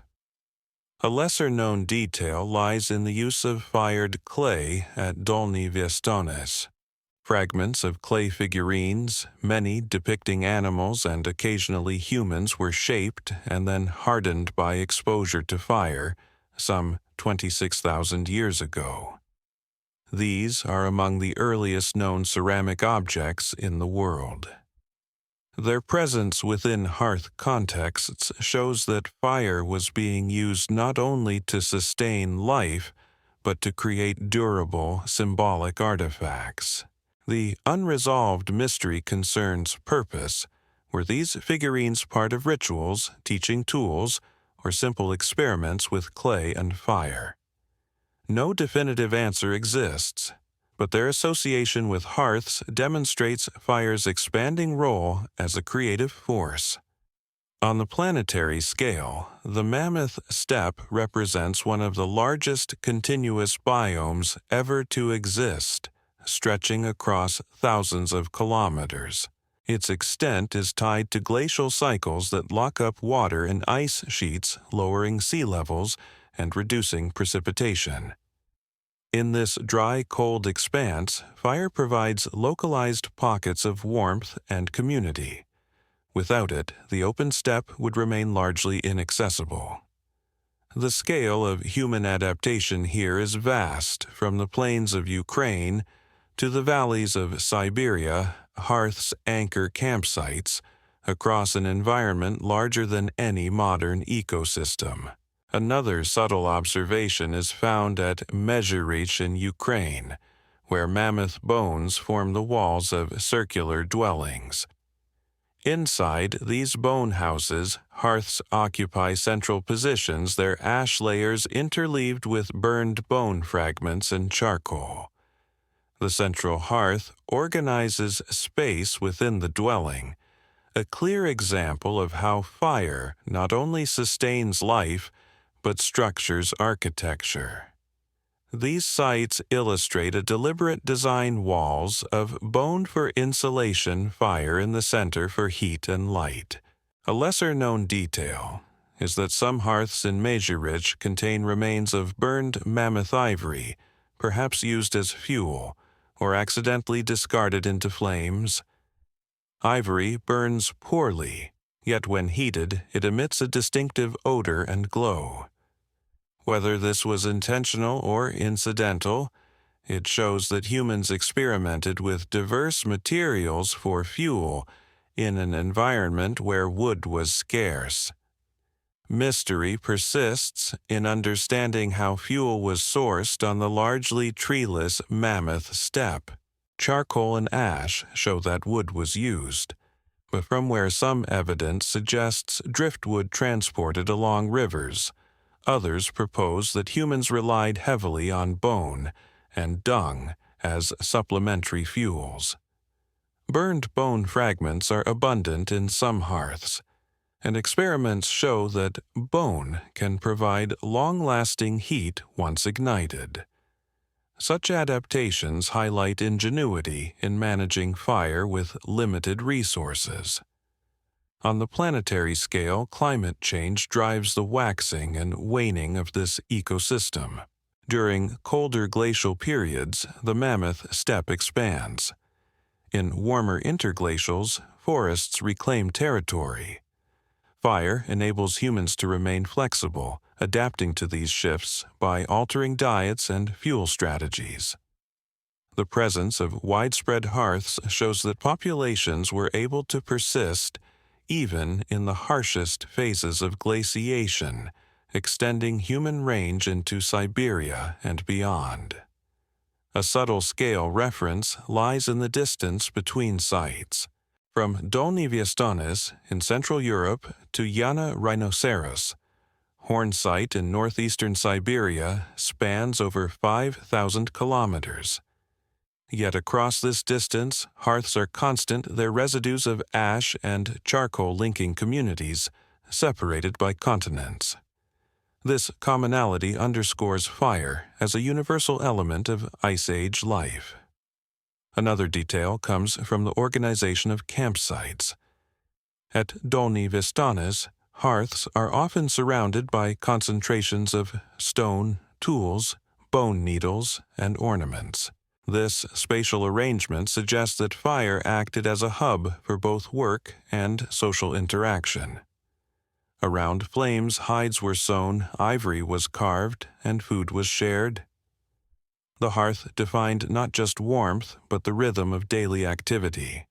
A lesser-known detail lies in the use of fired clay at Dolny Viestonais. Fragments of clay figurines, many depicting animals and occasionally humans, were shaped and then hardened by exposure to fire some 26,000 years ago. These are among the earliest known ceramic objects in the world. Their presence within hearth contexts shows that fire was being used not only to sustain life, but to create durable, symbolic artifacts. The unresolved mystery concerns purpose. Were these figurines part of rituals, teaching tools, or simple experiments with clay and fire? No definitive answer exists, but their association with hearths demonstrates fire's expanding role as a creative force. On the planetary scale, the mammoth steppe represents one of the largest continuous biomes ever to exist, stretching across thousands of kilometers. Its extent is tied to glacial cycles that lock up water in ice sheets, lowering sea levels and reducing precipitation. In this dry, cold expanse, fire provides localized pockets of warmth and community. Without it, the open steppe would remain largely inaccessible. The scale of human adaptation here is vast, from the plains of Ukraine to the valleys of Siberia. Hearths anchor campsites across an environment larger than any modern ecosystem. Another subtle observation is found at Mezhyrich in Ukraine, where mammoth bones form the walls of circular dwellings. Inside these bone houses, hearths occupy central positions, their ash layers interleaved with burned bone fragments and charcoal. The central hearth organizes space within the dwelling, a clear example of how fire not only sustains life, but structures architecture. These sites illustrate a deliberate design: walls of bone for insulation, fire in the center for heat and light. A lesser-known detail is that some hearths in Mezhyrich contain remains of burned mammoth ivory, perhaps used as fuel, or accidentally discarded into flames. Ivory burns poorly, yet when heated, it emits a distinctive odor and glow. Whether this was intentional or incidental, it shows that humans experimented with diverse materials for fuel in an environment where wood was scarce. Mystery persists in understanding how fuel was sourced on the largely treeless Mammoth Steppe. Charcoal and ash show that wood was used, but from where some evidence suggests driftwood transported along rivers, others propose that humans relied heavily on bone and dung as supplementary fuels. Burned bone fragments are abundant in some hearths, and experiments show that bone can provide long-lasting heat once ignited. Such adaptations highlight ingenuity in managing fire with limited resources. On the planetary scale, climate change drives the waxing and waning of this ecosystem. During colder glacial periods, the Mammoth Steppe expands. In warmer interglacials, forests reclaim territory. Fire enables humans to remain flexible, adapting to these shifts by altering diets and fuel strategies. The presence of widespread hearths shows that populations were able to persist even in the harshest phases of glaciation, extending human range into Siberia and beyond. A subtle scale reference lies in the distance between sites. From Dolny Viestonis in Central Europe to Yana Rhinoceros, Horn site in northeastern Siberia spans over 5,000 kilometers. Yet across this distance, hearths are constant, their residues of ash and charcoal linking communities, separated by continents. This commonality underscores fire as a universal element of Ice Age life. Another detail comes from the organization of campsites. At Dolny Viestonis, hearths are often surrounded by concentrations of stone, tools, bone needles, and ornaments. This spatial arrangement suggests that fire acted as a hub for both work and social interaction. Around flames, hides were sewn, ivory was carved, and food was shared. The hearth defined not just warmth, but the rhythm of daily activity.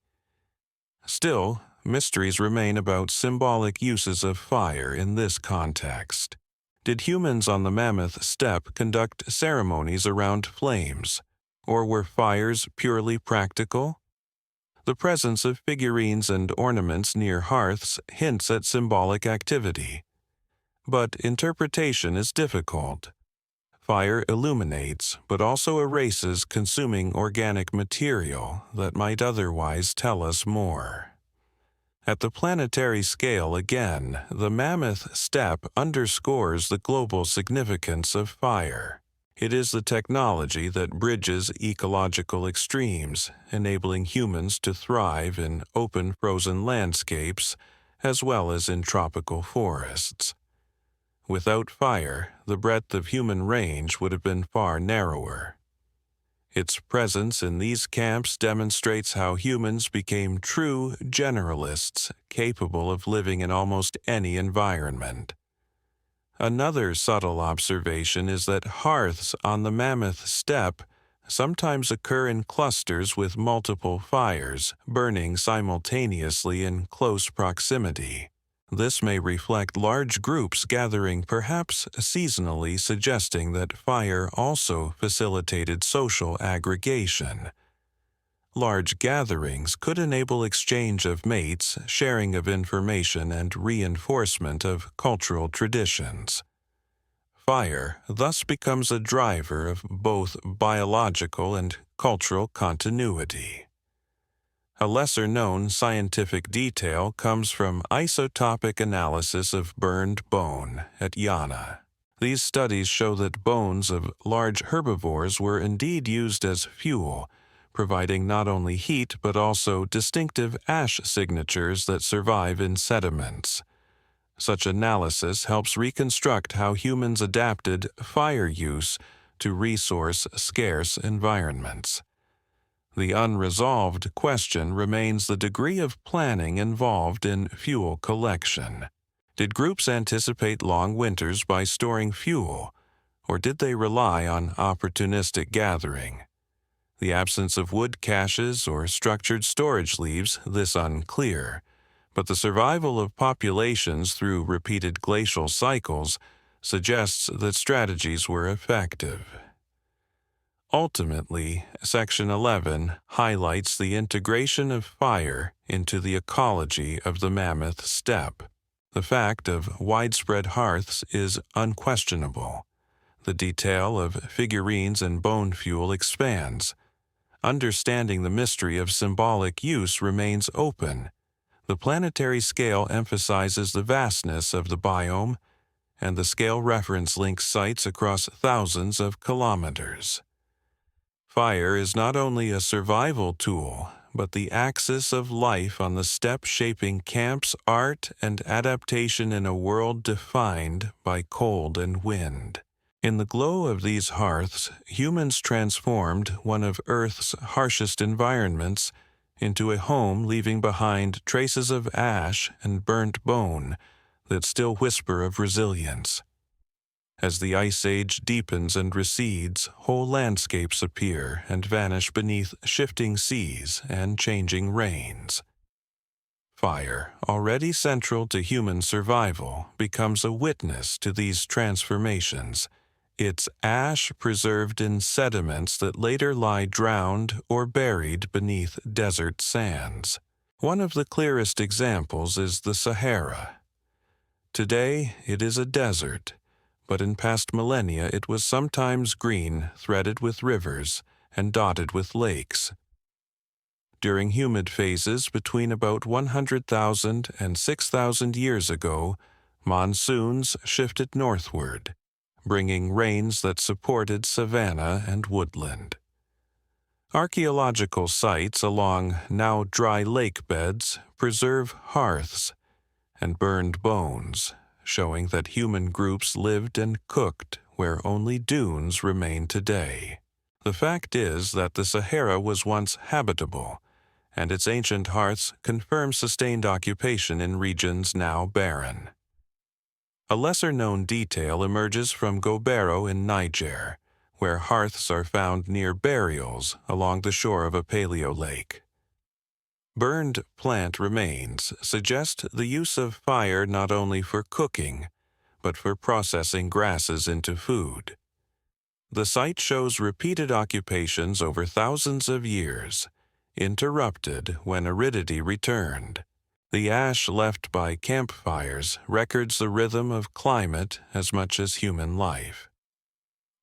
Still, mysteries remain about symbolic uses of fire in this context. Did humans on the Mammoth Steppe conduct ceremonies around flames, or were fires purely practical? The presence of figurines and ornaments near hearths hints at symbolic activity. But interpretation is difficult. Fire illuminates, but also erases consuming organic material that might otherwise tell us more. At the planetary scale again, the Mammoth Steppe underscores the global significance of fire. It is the technology that bridges ecological extremes, enabling humans to thrive in open frozen landscapes as well as in tropical forests. Without fire, the breadth of human range would have been far narrower. Its presence in these camps demonstrates how humans became true generalists capable of living in almost any environment. Another subtle observation is that hearths on the Mammoth Steppe sometimes occur in clusters with multiple fires burning simultaneously in close proximity. This may reflect large groups gathering perhaps seasonally, suggesting that fire also facilitated social aggregation. Large gatherings could enable exchange of mates, sharing of information, and reinforcement of cultural traditions. Fire thus becomes a driver of both biological and cultural continuity. A lesser-known scientific detail comes from isotopic analysis of burned bone at Yana. These studies show that bones of large herbivores were indeed used as fuel, providing not only heat but also distinctive ash signatures that survive in sediments. Such analysis helps reconstruct how humans adapted fire use to resource-scarce environments. The unresolved question remains the degree of planning involved in fuel collection. Did groups anticipate long winters by storing fuel, or did they rely on opportunistic gathering? The absence of wood caches or structured storage leaves this unclear, but the survival of populations through repeated glacial cycles suggests that strategies were effective. Ultimately, Section 11 highlights the integration of fire into the ecology of the mammoth steppe. The fact of widespread hearths is unquestionable. The detail of figurines and bone fuel expands. Understanding the mystery of symbolic use remains open. The planetary scale emphasizes the vastness of the biome, and the scale reference links sites across thousands of kilometers. Fire is not only a survival tool, but the axis of life on the steppe, shaping camps, art, and adaptation in a world defined by cold and wind. In the glow of these hearths, humans transformed one of Earth's harshest environments into a home, leaving behind traces of ash and burnt bone that still whisper of resilience. As the Ice Age deepens and recedes, whole landscapes appear and vanish beneath shifting seas and changing rains. Fire, already central to human survival, becomes a witness to these transformations, its ash preserved in sediments that later lie drowned or buried beneath desert sands. One of the clearest examples is the Sahara. Today, it is a desert, but in past millennia it was sometimes green, threaded with rivers, and dotted with lakes. During humid phases between about 100,000 and 6,000 years ago, monsoons shifted northward, bringing rains that supported savanna and woodland. Archaeological sites along now dry lake beds preserve hearths and burned bones, showing that human groups lived and cooked where only dunes remain today. The fact is that the Sahara was once habitable, and its ancient hearths confirm sustained occupation in regions now barren. A lesser-known detail emerges from Gobero in Niger, where hearths are found near burials along the shore of a paleo lake. Burned plant remains suggest the use of fire not only for cooking, but for processing grasses into food. The site shows repeated occupations over thousands of years, interrupted when aridity returned. The ash left by campfires records the rhythm of climate as much as human life.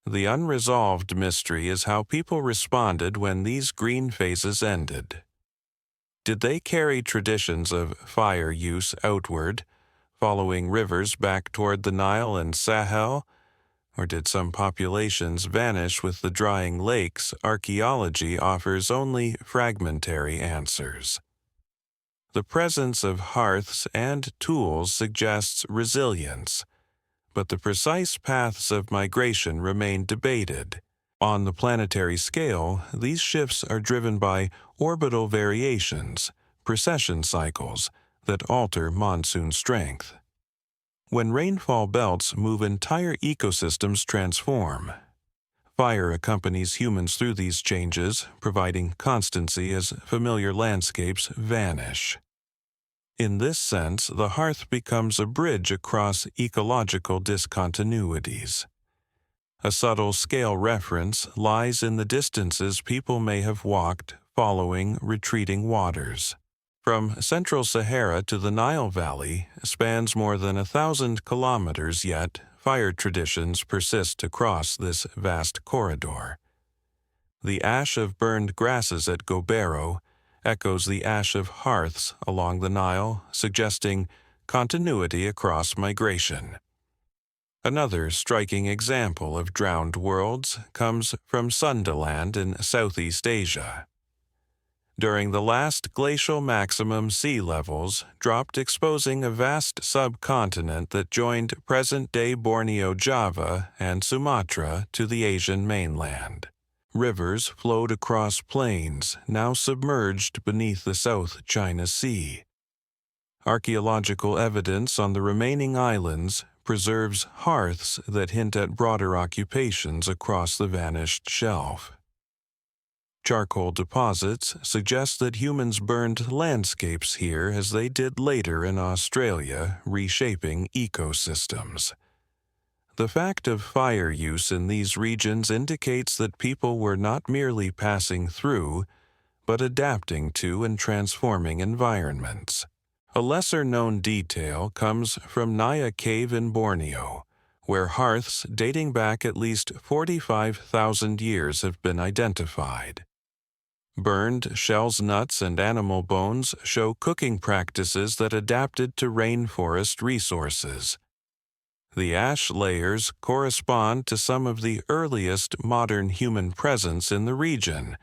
The unresolved mystery is how people responded when these green phases ended. Did they carry traditions of fire use outward, following rivers back toward the Nile and Sahel? Or did some populations vanish with the drying lakes? Archaeology offers only fragmentary answers. The presence of hearths and tools suggests resilience, but the precise paths of migration remain debated. On the planetary scale, these shifts are driven by orbital variations, precession cycles, that alter monsoon strength. When rainfall belts move, entire ecosystems transform. Fire accompanies humans through these changes, providing constancy as familiar landscapes vanish. In this sense, the hearth becomes a bridge across ecological discontinuities. A subtle scale reference lies in the distances people may have walked following retreating waters. From central Sahara to the Nile Valley spans more than 1,000 kilometers, yet fire traditions persist across this vast corridor. The ash of burned grasses at Gobero echoes the ash of hearths along the Nile, suggesting continuity across migration. Another striking example of drowned worlds comes from Sundaland in Southeast Asia. During the last glacial maximum, sea levels dropped, exposing a vast subcontinent that joined present-day Borneo, Java, and Sumatra to the Asian mainland. rivers flowed across plains now submerged beneath the South China Sea. Archaeological evidence on the remaining islands preserves hearths that hint at broader occupations across the vanished shelf. Charcoal deposits suggest that humans burned landscapes here as they did later in Australia, reshaping ecosystems. The fact of fire use in these regions indicates that people were not merely passing through, but adapting to and transforming environments. A lesser-known detail comes from Naya Cave in Borneo, where hearths dating back at least 45,000 years have been identified. Burned shells, nuts, and animal bones show cooking practices that adapted to rainforest resources. The ash layers correspond to some of the earliest modern human presence in the region,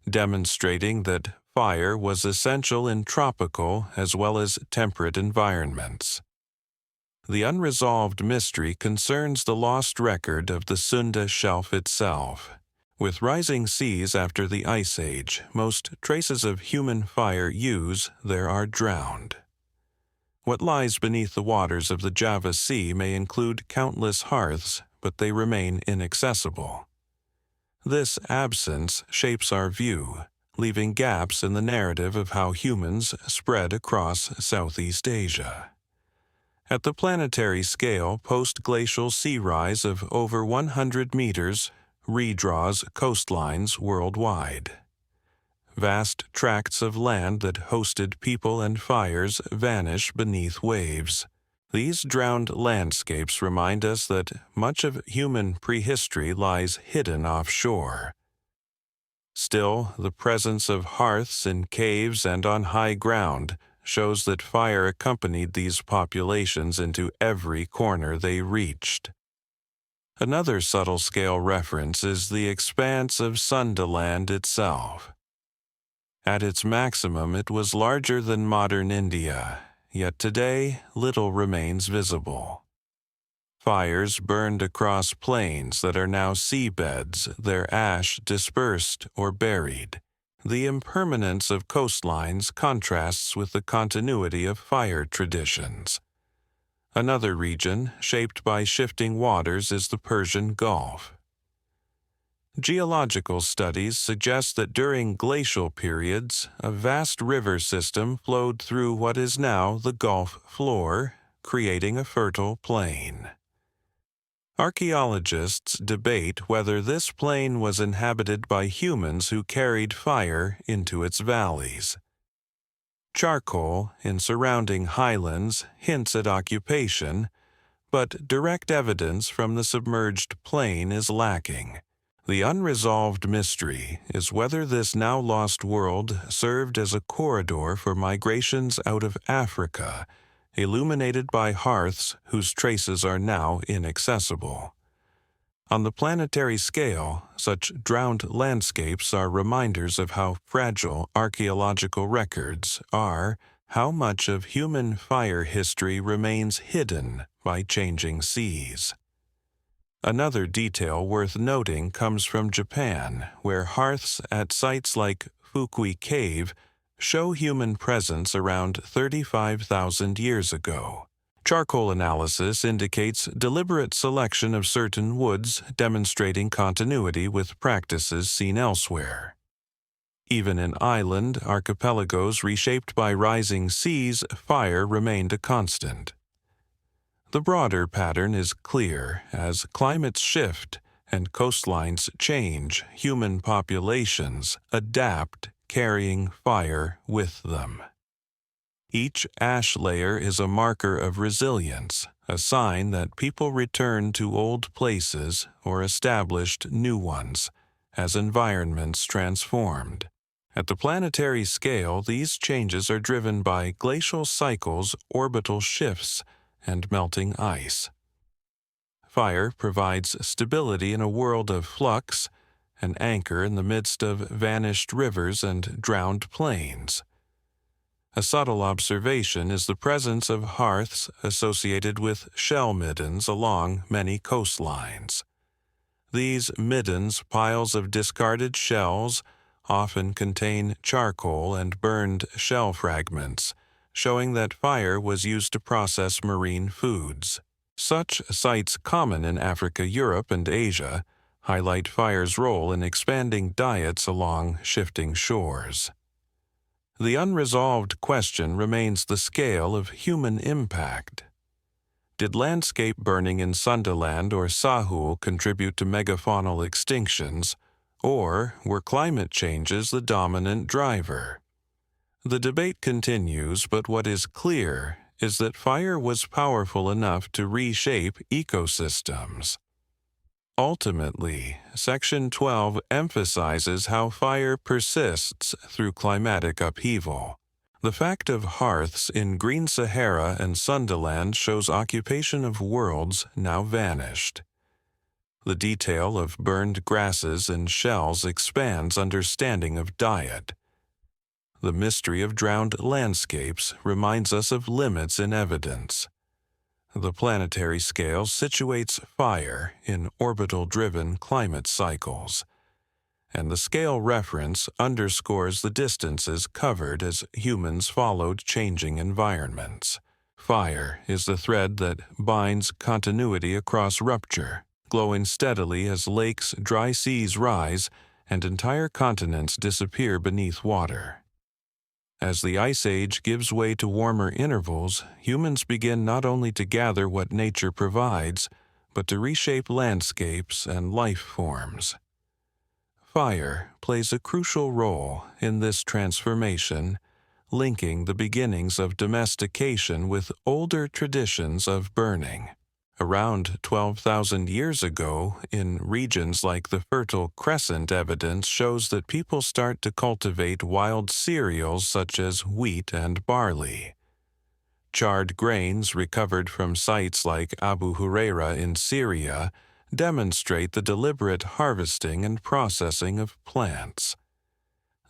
demonstrating that fire was essential in tropical as well as temperate environments. The unresolved mystery concerns the lost record of the Sunda Shelf itself. With rising seas after the Ice Age, most traces of human fire use there are drowned. What lies beneath the waters of the Java Sea may include countless hearths, but they remain inaccessible. This absence shapes our view, leaving gaps in the narrative of how humans spread across Southeast Asia. At the planetary scale, post-glacial sea rise of over 100 meters redraws coastlines worldwide. Vast tracts of land that hosted people and fires vanish beneath waves. These drowned landscapes remind us that much of human prehistory lies hidden offshore. Still, the presence of hearths in caves and on high ground shows that fire accompanied these populations into every corner they reached. Another subtle scale reference is the expanse of Sundaland itself. At its maximum, it was larger than modern India, yet today little remains visible. Fires burned across plains that are now seabeds, their ash dispersed or buried. The impermanence of coastlines contrasts with the continuity of fire traditions. Another region, shaped by shifting waters, is the Persian Gulf. Geological studies suggest that during glacial periods, a vast river system flowed through what is now the Gulf floor, creating a fertile plain. Archaeologists debate whether this plain was inhabited by humans who carried fire into its valleys. Charcoal in surrounding highlands hints at occupation, but direct evidence from the submerged plain is lacking. The unresolved mystery is whether this now lost world served as a corridor for migrations out of Africa, illuminated by hearths whose traces are now inaccessible. On the planetary scale, such drowned landscapes are reminders of how fragile archaeological records are, how much of human fire history remains hidden by changing seas. Another detail worth noting comes from Japan, where hearths at sites like Fukui Cave show human presence around 35,000 years ago. Charcoal analysis indicates deliberate selection of certain woods, demonstrating continuity with practices seen elsewhere. Even in island archipelagos reshaped by rising seas, fire remained a constant. The broader pattern is clear. As climates shift and coastlines change, human populations adapt, carrying fire with them. Each ash layer is a marker of resilience, a sign that people return to old places or established new ones as environments transformed. At the planetary scale, these changes are driven by glacial cycles, orbital shifts, and melting ice. Fire provides stability in a world of flux, an anchor in the midst of vanished rivers and drowned plains. A subtle observation is the presence of hearths associated with shell middens along many coastlines. These middens, piles of discarded shells, often contain charcoal and burned shell fragments, showing that fire was used to process marine foods. Such sites common in Africa, Europe, and Asia highlight fire's role in expanding diets along shifting shores. The unresolved question remains the scale of human impact. Did landscape burning in Sundaland or Sahul contribute to megafaunal extinctions, or were climate changes the dominant driver? The debate continues, but what is clear is that fire was powerful enough to reshape ecosystems. Ultimately, Section 12 emphasizes how fire persists through climatic upheaval. The fact of hearths in Green Sahara and Sundaland shows occupation of worlds now vanished. The detail of burned grasses and shells expands understanding of diet. The mystery of drowned landscapes reminds us of limits in evidence. The planetary scale situates fire in orbital-driven climate cycles, and the scale reference underscores the distances covered as humans followed changing environments. Fire is the thread that binds continuity across rupture, glowing steadily as lakes, dry seas rise, and entire continents disappear beneath water. As the Ice Age gives way to warmer intervals, humans begin not only to gather what nature provides, but to reshape landscapes and life forms. Fire plays a crucial role in this transformation, linking the beginnings of domestication with older traditions of burning. Around 12,000 years ago, in regions like the Fertile Crescent, evidence shows that people start to cultivate wild cereals such as wheat and barley. Charred grains recovered from sites like Abu Huraira in Syria demonstrate the deliberate harvesting and processing of plants.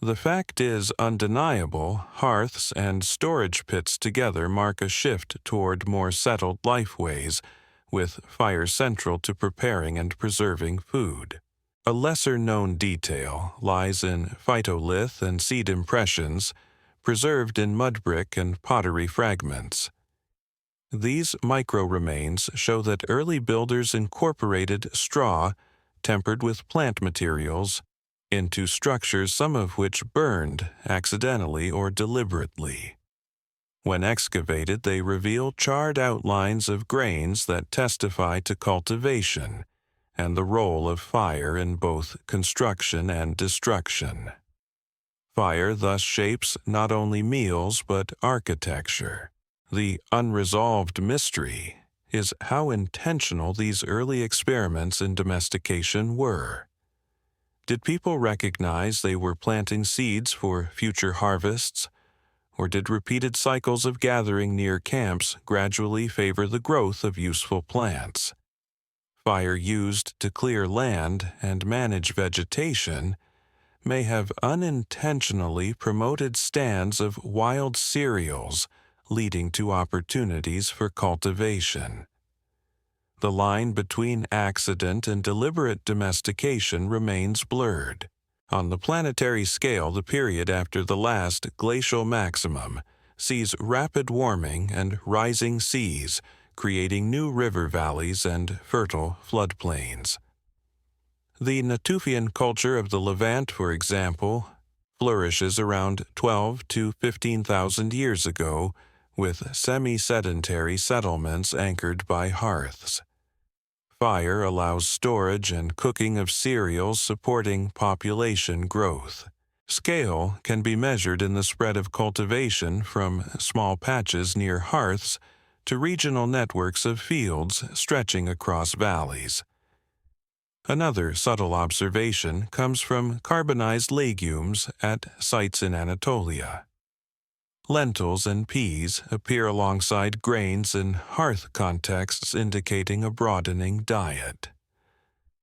The fact is undeniable: hearths and storage pits together mark a shift toward more settled lifeways, with fire central to preparing and preserving food. A lesser-known detail lies in phytolith and seed impressions preserved in mud brick and pottery fragments. These micro-remains show that early builders incorporated straw, tempered with plant materials, into structures, some of which burned accidentally or deliberately. When excavated, they reveal charred outlines of grains that testify to cultivation and the role of fire in both construction and destruction. Fire thus shapes not only meals but architecture. The unresolved mystery is how intentional these early experiments in domestication were. Did people recognize they were planting seeds for future harvests? Or did repeated cycles of gathering near camps gradually favor the growth of useful plants? Fire used to clear land and manage vegetation may have unintentionally promoted stands of wild cereals, leading to opportunities for cultivation. The line between accident and deliberate domestication remains blurred. On the planetary scale, the period after the last glacial maximum sees rapid warming and rising seas, creating new river valleys and fertile floodplains. The Natufian culture of the Levant, for example, flourishes around 12 to 15,000 years ago, with semi-sedentary settlements anchored by hearths. Fire allows storage and cooking of cereals, supporting population growth. Scale can be measured in the spread of cultivation from small patches near hearths to regional networks of fields stretching across valleys. Another subtle observation comes from carbonized legumes at sites in Anatolia. Lentils and peas appear alongside grains in hearth contexts, indicating a broadening diet.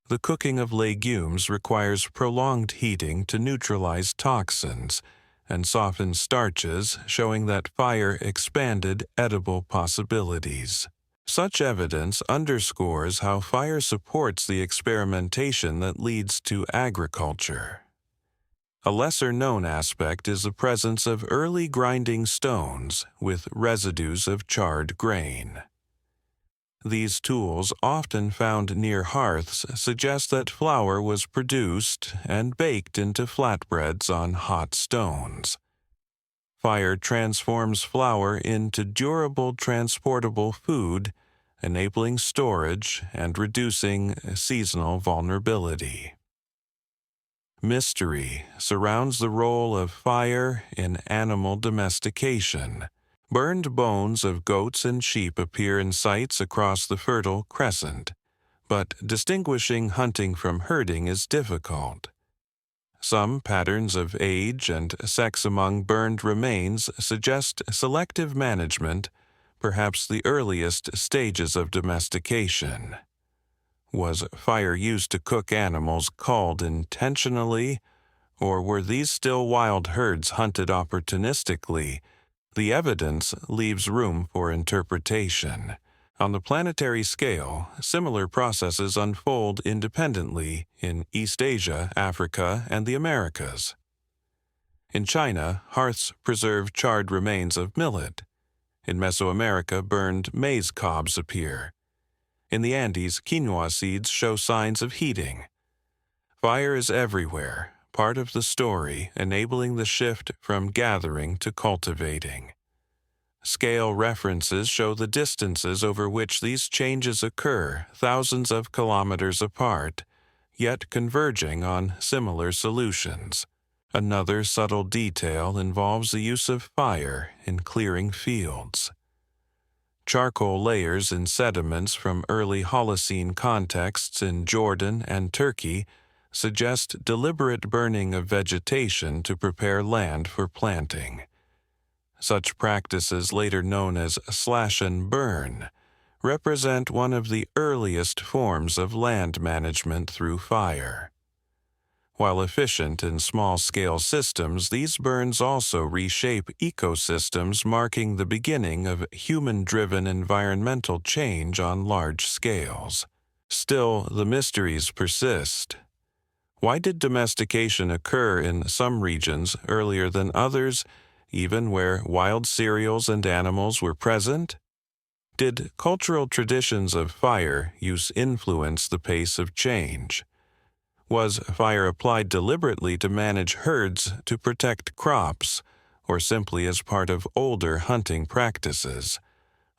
The cooking of legumes requires prolonged heating to neutralize toxins and soften starches, showing that fire expanded edible possibilities. Such evidence underscores how fire supports the experimentation that leads to agriculture. A lesser-known aspect is the presence of early grinding stones with residues of charred grain. These tools, often found near hearths, suggest that flour was produced and baked into flatbreads on hot stones. Fire transforms flour into durable, transportable food, enabling storage and reducing seasonal vulnerability. Mystery surrounds the role of fire in animal domestication. Burned bones of goats and sheep appear in sites across the Fertile Crescent, but distinguishing hunting from herding is difficult. Some patterns of age and sex among burned remains suggest selective management, perhaps the earliest stages of domestication. Was fire used to cook animals culled intentionally, or were these still wild herds hunted opportunistically? The evidence leaves room for interpretation. On the planetary scale, similar processes unfold independently in East Asia, Africa, and the Americas. In China, hearths preserve charred remains of millet. In Mesoamerica, burned maize cobs appear. In the Andes, quinoa seeds show signs of heating. Fire is everywhere, part of the story, enabling the shift from gathering to cultivating. Scale references show the distances over which these changes occur, thousands of kilometers apart, yet converging on similar solutions. Another subtle detail involves the use of fire in clearing fields. Charcoal layers in sediments from early Holocene contexts in Jordan and Turkey suggest deliberate burning of vegetation to prepare land for planting. Such practices, later known as slash and burn, represent one of the earliest forms of land management through fire. While efficient in small-scale systems, these burns also reshape ecosystems, marking the beginning of human-driven environmental change on large scales. Still, the mysteries persist. Why did domestication occur in some regions earlier than others, even where wild cereals and animals were present? Did cultural traditions of fire use influence the pace of change? Was fire applied deliberately to manage herds to protect crops, or simply as part of older hunting practices?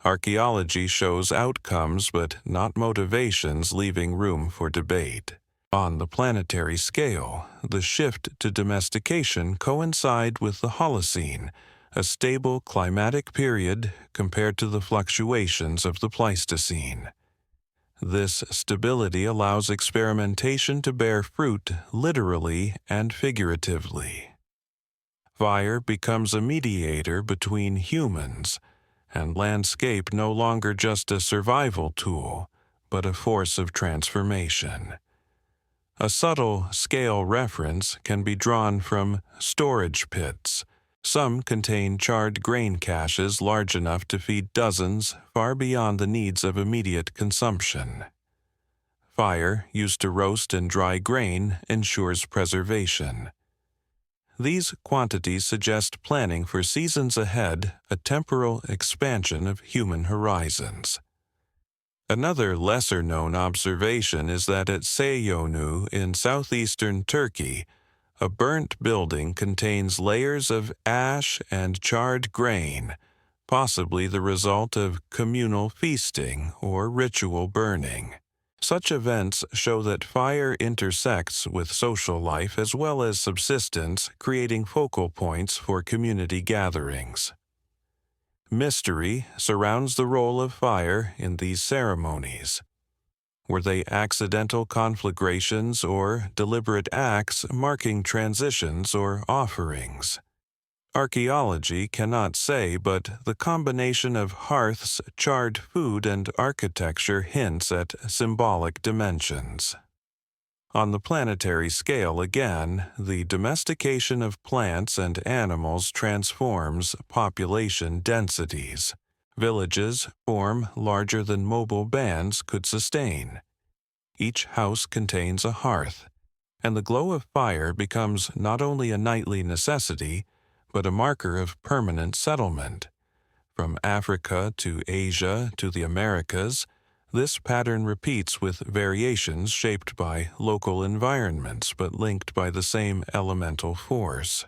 Archaeology shows outcomes but not motivations, leaving room for debate. On the planetary scale, the shift to domestication coincided with the Holocene, a stable climatic period compared to the fluctuations of the Pleistocene. This stability allows experimentation to bear fruit literally and figuratively. Fire becomes a mediator between humans, and landscape no longer just a survival tool, but a force of transformation. A subtle scale reference can be drawn from storage pits. Some contain charred grain caches large enough to feed dozens, far beyond the needs of immediate consumption. Fire, used to roast and dry grain, ensures preservation. These quantities suggest planning for seasons ahead, a temporal expansion of human horizons. Another lesser-known observation is that at Seyonu in southeastern Turkey, a burnt building contains layers of ash and charred grain, possibly the result of communal feasting or ritual burning. Such events show that fire intersects with social life as well as subsistence, creating focal points for community gatherings. Mystery surrounds the role of fire in these ceremonies. Were they accidental conflagrations or deliberate acts marking transitions or offerings? Archaeology cannot say, but the combination of hearths, charred food, and architecture hints at symbolic dimensions. On the planetary scale again, the domestication of plants and animals transforms population densities. Villages form larger than mobile bands could sustain. Each house contains a hearth, and the glow of fire becomes not only a nightly necessity, but a marker of permanent settlement. From Africa to Asia to the Americas, this pattern repeats with variations shaped by local environments but linked by the same elemental force.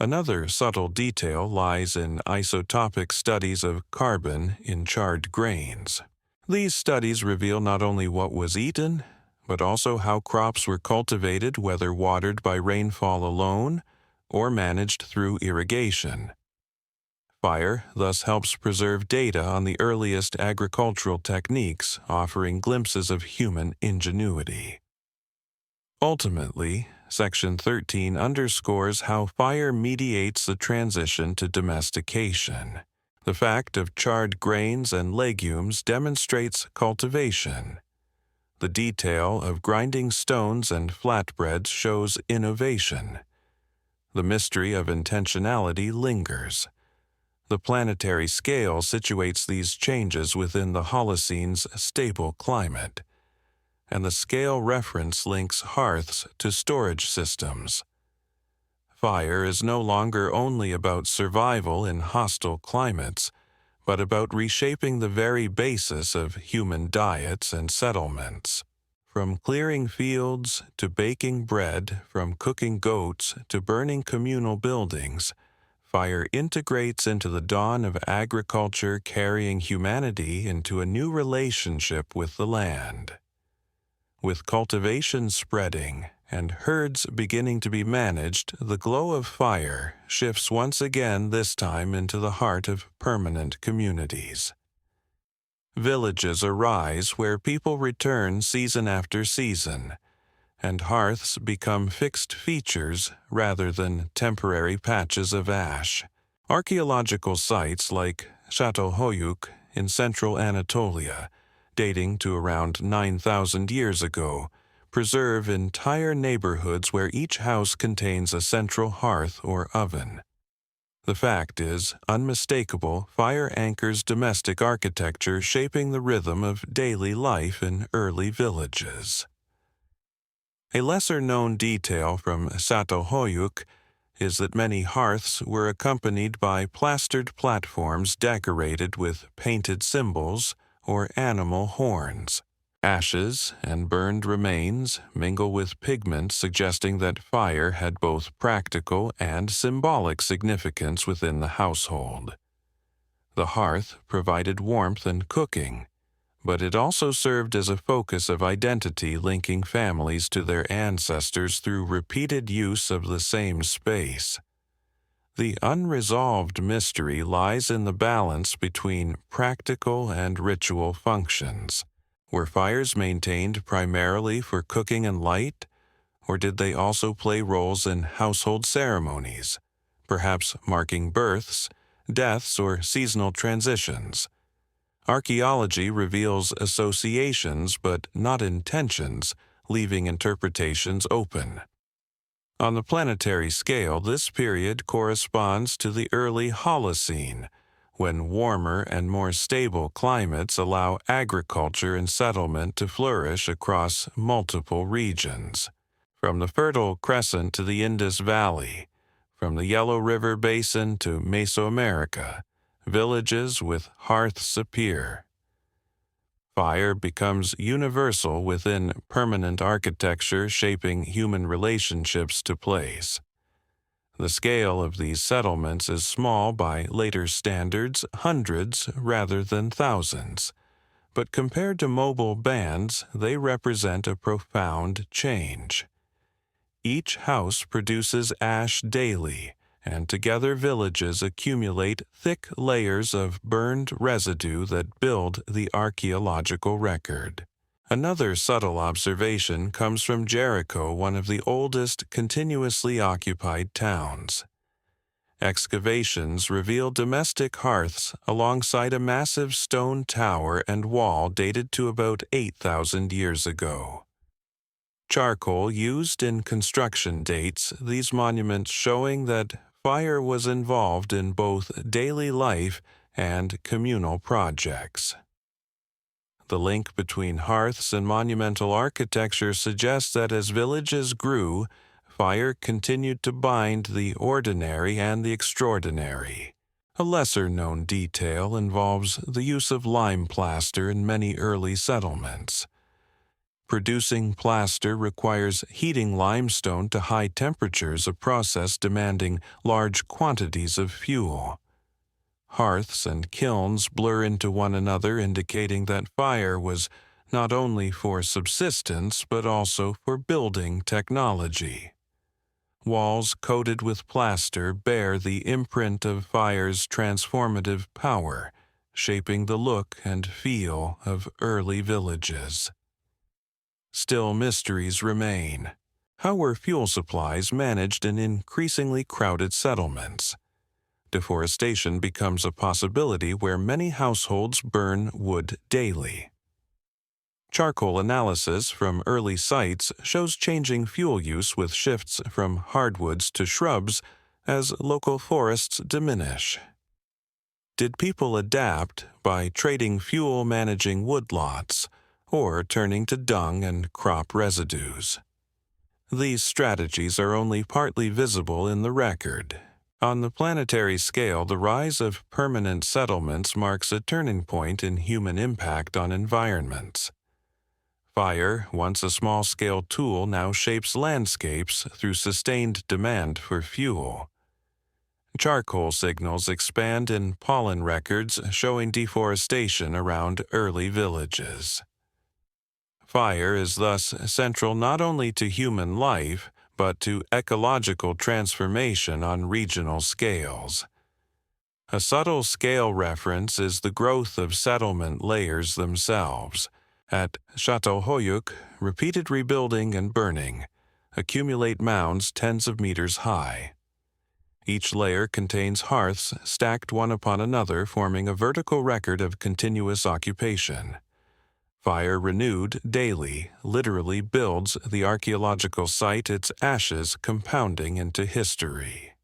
Another subtle detail lies in isotopic studies of carbon in charred grains. These studies reveal not only what was eaten, but also how crops were cultivated, whether watered by rainfall alone or managed through irrigation. Fire thus helps preserve data on the earliest agricultural techniques, offering glimpses of human ingenuity. Ultimately, Section 13 underscores how fire mediates the transition to domestication. The fact of charred grains and legumes demonstrates cultivation. The detail of grinding stones and flatbreads shows innovation. The mystery of intentionality lingers. The planetary scale situates these changes within the Holocene's stable climate, and the scale reference links hearths to storage systems. Fire is no longer only about survival in hostile climates, but about reshaping the very basis of human diets and settlements. From clearing fields to baking bread, from cooking goats to burning communal buildings, fire integrates into the dawn of agriculture, carrying humanity into a new relationship with the land. With cultivation spreading and herds beginning to be managed, the glow of fire shifts once again, this time into the heart of permanent communities. Villages arise where people return season after season, and hearths become fixed features rather than temporary patches of ash. Archaeological sites like Çatalhöyük in central Anatolia, dating to around 9,000 years ago, preserve entire neighborhoods where each house contains a central hearth or oven. The fact is unmistakable: fire anchors domestic architecture, shaping the rhythm of daily life in early villages. A lesser-known detail from Çatalhöyük is that many hearths were accompanied by plastered platforms decorated with painted symbols or animal horns. Ashes and burned remains mingle with pigment, suggesting that fire had both practical and symbolic significance within the household. The hearth provided warmth and cooking, but it also served as a focus of identity, linking families to their ancestors through repeated use of the same space. The unresolved mystery lies in the balance between practical and ritual functions. Were fires maintained primarily for cooking and light, or did they also play roles in household ceremonies, perhaps marking births, deaths, or seasonal transitions? Archaeology reveals associations but not intentions, leaving interpretations open. On the planetary scale, this period corresponds to the early Holocene, when warmer and more stable climates allow agriculture and settlement to flourish across multiple regions. From the Fertile Crescent to the Indus Valley, from the Yellow River Basin to Mesoamerica, villages with hearths appear. Fire becomes universal within permanent architecture, shaping human relationships to place. The scale of these settlements is small by later standards, hundreds rather than thousands, but compared to mobile bands, they represent a profound change. Each house produces ash daily, and together villages accumulate thick layers of burned residue that build the archaeological record. Another subtle observation comes from Jericho, one of the oldest continuously occupied towns. Excavations reveal domestic hearths alongside a massive stone tower and wall dated to about 8,000 years ago. Charcoal used in construction dates these monuments, showing that fire was involved in both daily life and communal projects. The link between hearths and monumental architecture suggests that as villages grew, fire continued to bind the ordinary and the extraordinary. A lesser-known detail involves the use of lime plaster in many early settlements. Producing plaster requires heating limestone to high temperatures, a process demanding large quantities of fuel. Hearths and kilns blur into one another, indicating that fire was not only for subsistence but also for building technology. Walls coated with plaster bear the imprint of fire's transformative power, shaping the look and feel of early villages. Still, mysteries remain. How were fuel supplies managed in increasingly crowded settlements? Deforestation becomes a possibility where many households burn wood daily. Charcoal analysis from early sites shows changing fuel use with shifts from hardwoods to shrubs as local forests diminish. Did people adapt by trading fuel managing woodlots or turning to dung and crop residues? These strategies are only partly visible in the record. On the planetary scale, the rise of permanent settlements marks a turning point in human impact on environments. Fire, once a small-scale tool, now shapes landscapes through sustained demand for fuel. Charcoal signals expand in pollen records showing deforestation around early villages. Fire is thus central not only to human life, but to ecological transformation on regional scales. A subtle scale reference is the growth of settlement layers themselves. At Çatalhöyük, repeated rebuilding and burning accumulate mounds tens of meters high. Each layer contains hearths stacked one upon another, forming a vertical record of continuous occupation. Fire renewed daily literally builds the archaeological site, its ashes compounding into history.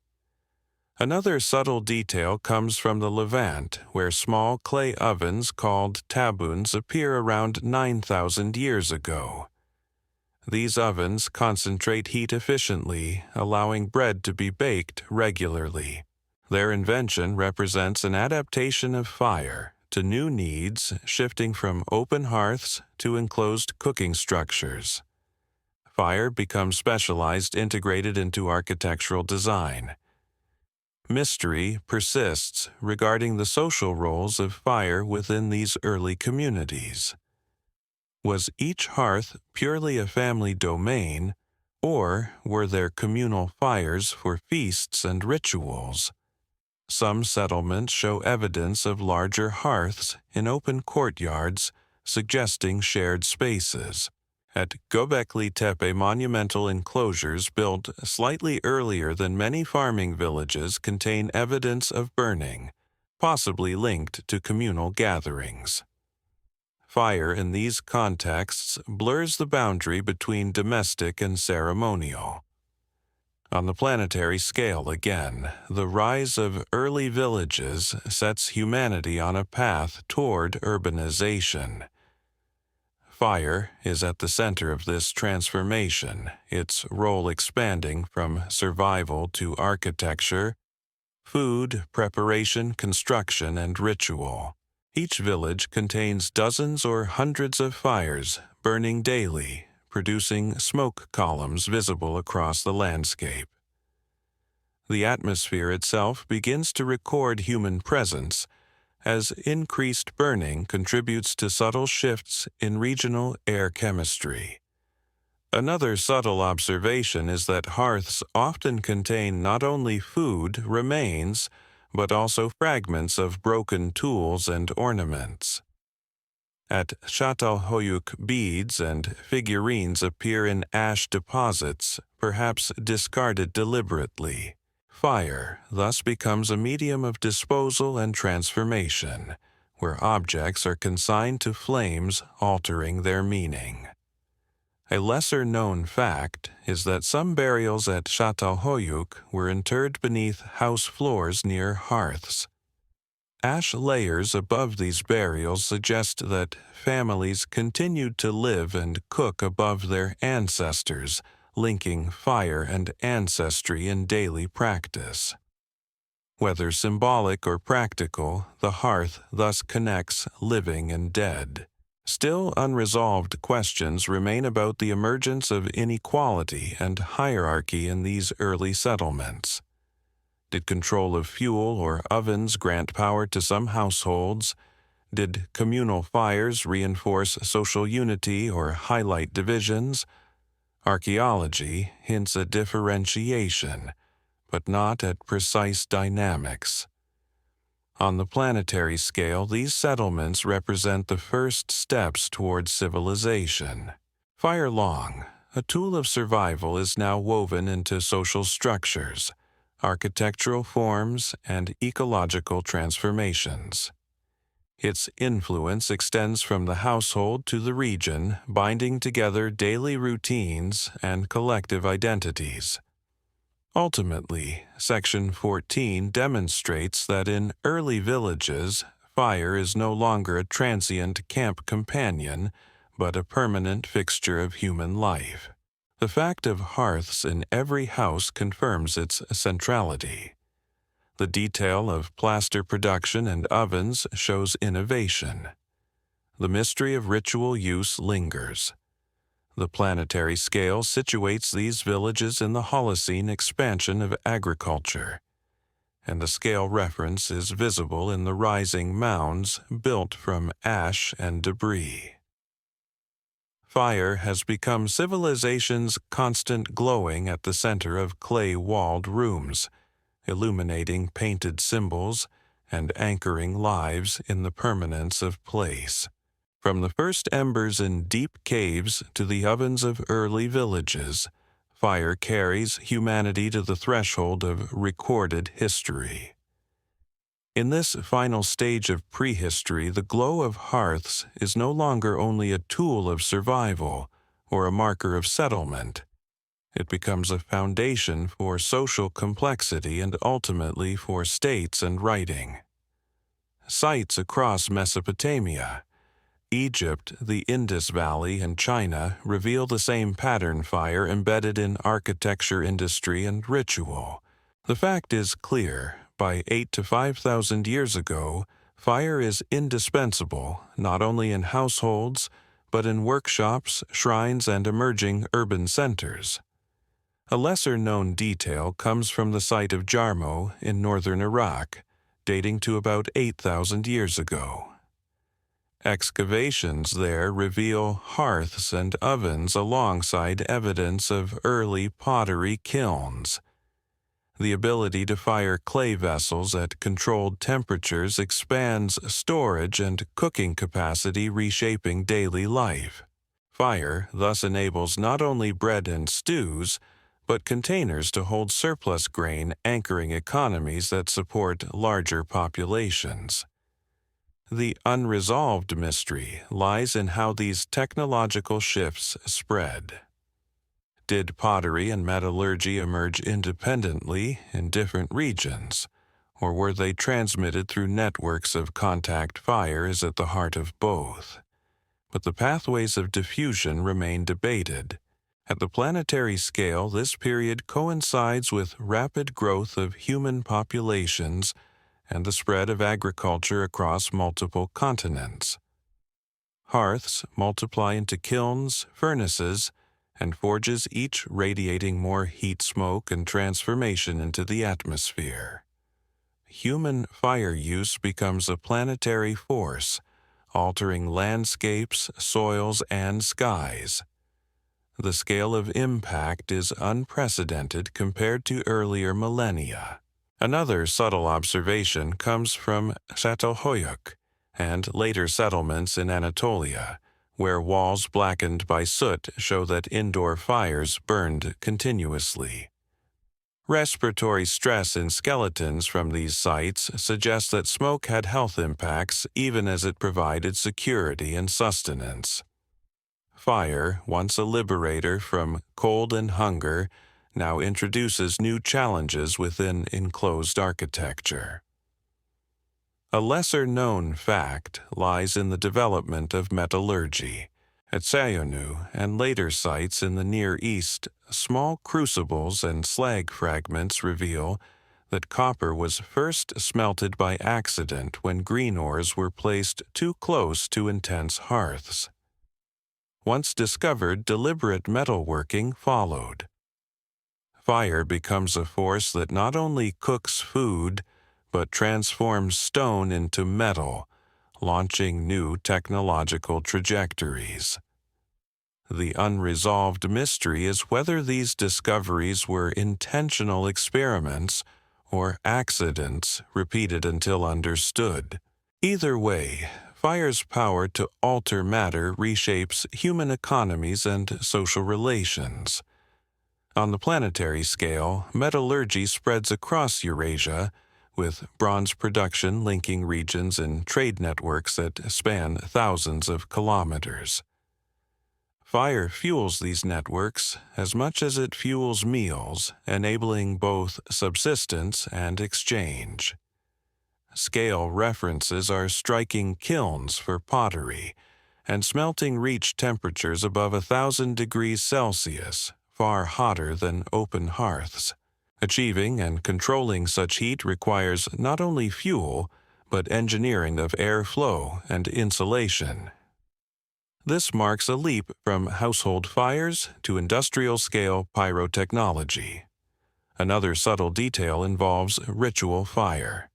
Another subtle detail comes from the Levant, where small clay ovens called taboons appear around 9,000 years ago. These ovens concentrate heat efficiently, allowing bread to be baked regularly. Their invention represents an adaptation of fire to new needs, shifting from open hearths to enclosed cooking structures. Fire becomes specialized, integrated into architectural design. Mystery persists regarding the social roles of fire within these early communities. Was each hearth purely a family domain, or were there communal fires for feasts and rituals? Some settlements show evidence of larger hearths in open courtyards, suggesting shared spaces. At Göbekli Tepe, monumental enclosures built slightly earlier than many farming villages contain evidence of burning, possibly linked to communal gatherings. Fire in these contexts blurs the boundary between domestic and ceremonial. On the planetary scale again, the rise of early villages sets humanity on a path toward urbanization. Fire is at the center of this transformation, its role expanding from survival to architecture, food, preparation, construction, and ritual. Each village contains dozens or hundreds of fires burning daily, producing smoke columns visible across the landscape. The atmosphere itself begins to record human presence, as increased burning contributes to subtle shifts in regional air chemistry. Another subtle observation is that hearths often contain not only food remains, but also fragments of broken tools and ornaments. At Çatalhöyük, beads and figurines appear in ash deposits, perhaps discarded deliberately. Fire thus becomes a medium of disposal and transformation, where objects are consigned to flames, altering their meaning. A lesser-known fact is that some burials at Çatalhöyük were interred beneath house floors near hearths. ash layers above these burials suggest that families continued to live and cook above their ancestors, linking fire and ancestry in daily practice. Whether symbolic or practical, the hearth thus connects living and dead. Still unresolved questions remain about the emergence of inequality and hierarchy in these early settlements. Did control of fuel or ovens grant power to some households? Did communal fires reinforce social unity or highlight divisions? Archaeology hints at differentiation, but not at precise dynamics. On the planetary scale, these settlements represent the first steps towards civilization. Fire long, a tool of survival, is now woven into social structures, architectural forms, and ecological transformations. Its influence extends from the household to the region, binding together daily routines and collective identities. Ultimately, Section 14 demonstrates that in early villages, fire is no longer a transient camp companion, but a permanent fixture of human life. The fact of hearths in every house confirms its centrality. The detail of plaster production and ovens shows innovation. The mystery of ritual use lingers. The planetary scale situates these villages in the Holocene expansion of agriculture, and the scale reference is visible in the rising mounds built from ash and debris. Fire has become civilization's constant glowing at the center of clay-walled rooms, illuminating painted symbols and anchoring lives in the permanence of place. From the first embers in deep caves to the ovens of early villages, fire carries humanity to the threshold of recorded history. In this final stage of prehistory, the glow of hearths is no longer only a tool of survival or a marker of settlement. It becomes a foundation for social complexity and ultimately for states and writing. Sites across Mesopotamia, Egypt, the Indus Valley, and China reveal the same pattern fire embedded in architecture, industry, and ritual. The fact is clear. By 8,000 to 5,000 years ago, fire is indispensable not only in households, but in workshops, shrines, and emerging urban centers. A lesser-known detail comes from the site of Jarmo in northern Iraq, dating to about 8,000 years ago. Excavations there reveal hearths and ovens alongside evidence of early pottery kilns. The ability to fire clay vessels at controlled temperatures expands storage and cooking capacity, reshaping daily life. Fire thus enables not only bread and stews, but containers to hold surplus grain, anchoring economies that support larger populations. The unresolved mystery lies in how these technological shifts spread. Did pottery and metallurgy emerge independently in different regions, or were they transmitted through networks of contact? Fire is at the heart of both. But the pathways of diffusion remain debated. At the planetary scale, this period coincides with rapid growth of human populations and the spread of agriculture across multiple continents. Hearths multiply into kilns, furnaces, and forges, each radiating more heat, smoke, and transformation into the atmosphere. Human fire use becomes a planetary force, altering landscapes, soils, and skies. The scale of impact is unprecedented compared to earlier millennia. Another subtle observation comes from Çatalhöyük and later settlements in Anatolia, where walls blackened by soot show that indoor fires burned continuously. Respiratory stress in skeletons from these sites suggests that smoke had health impacts even as it provided security and sustenance. Fire, once a liberator from cold and hunger, now introduces new challenges within enclosed architecture. A lesser-known fact lies in the development of metallurgy. At Sayonu and later sites in the Near East, small crucibles and slag fragments reveal that copper was first smelted by accident when green ores were placed too close to intense hearths. Once discovered, deliberate metalworking followed. Fire becomes a force that not only cooks food, but transforms stone into metal, launching new technological trajectories. The unresolved mystery is whether these discoveries were intentional experiments or accidents repeated until understood. Either way, fire's power to alter matter reshapes human economies and social relations. On the planetary scale, metallurgy spreads across Eurasia, with bronze production linking regions in trade networks that span thousands of kilometers. Fire fuels these networks as much as it fuels meals, enabling both subsistence and exchange. Scale references are striking kilns for pottery, and smelting reach temperatures above 1,000 degrees Celsius, far hotter than open hearths. Achieving and controlling such heat requires not only fuel, but engineering of airflow and insulation. This marks a leap from household fires to industrial-scale pyrotechnology. Another subtle detail involves ritual fire.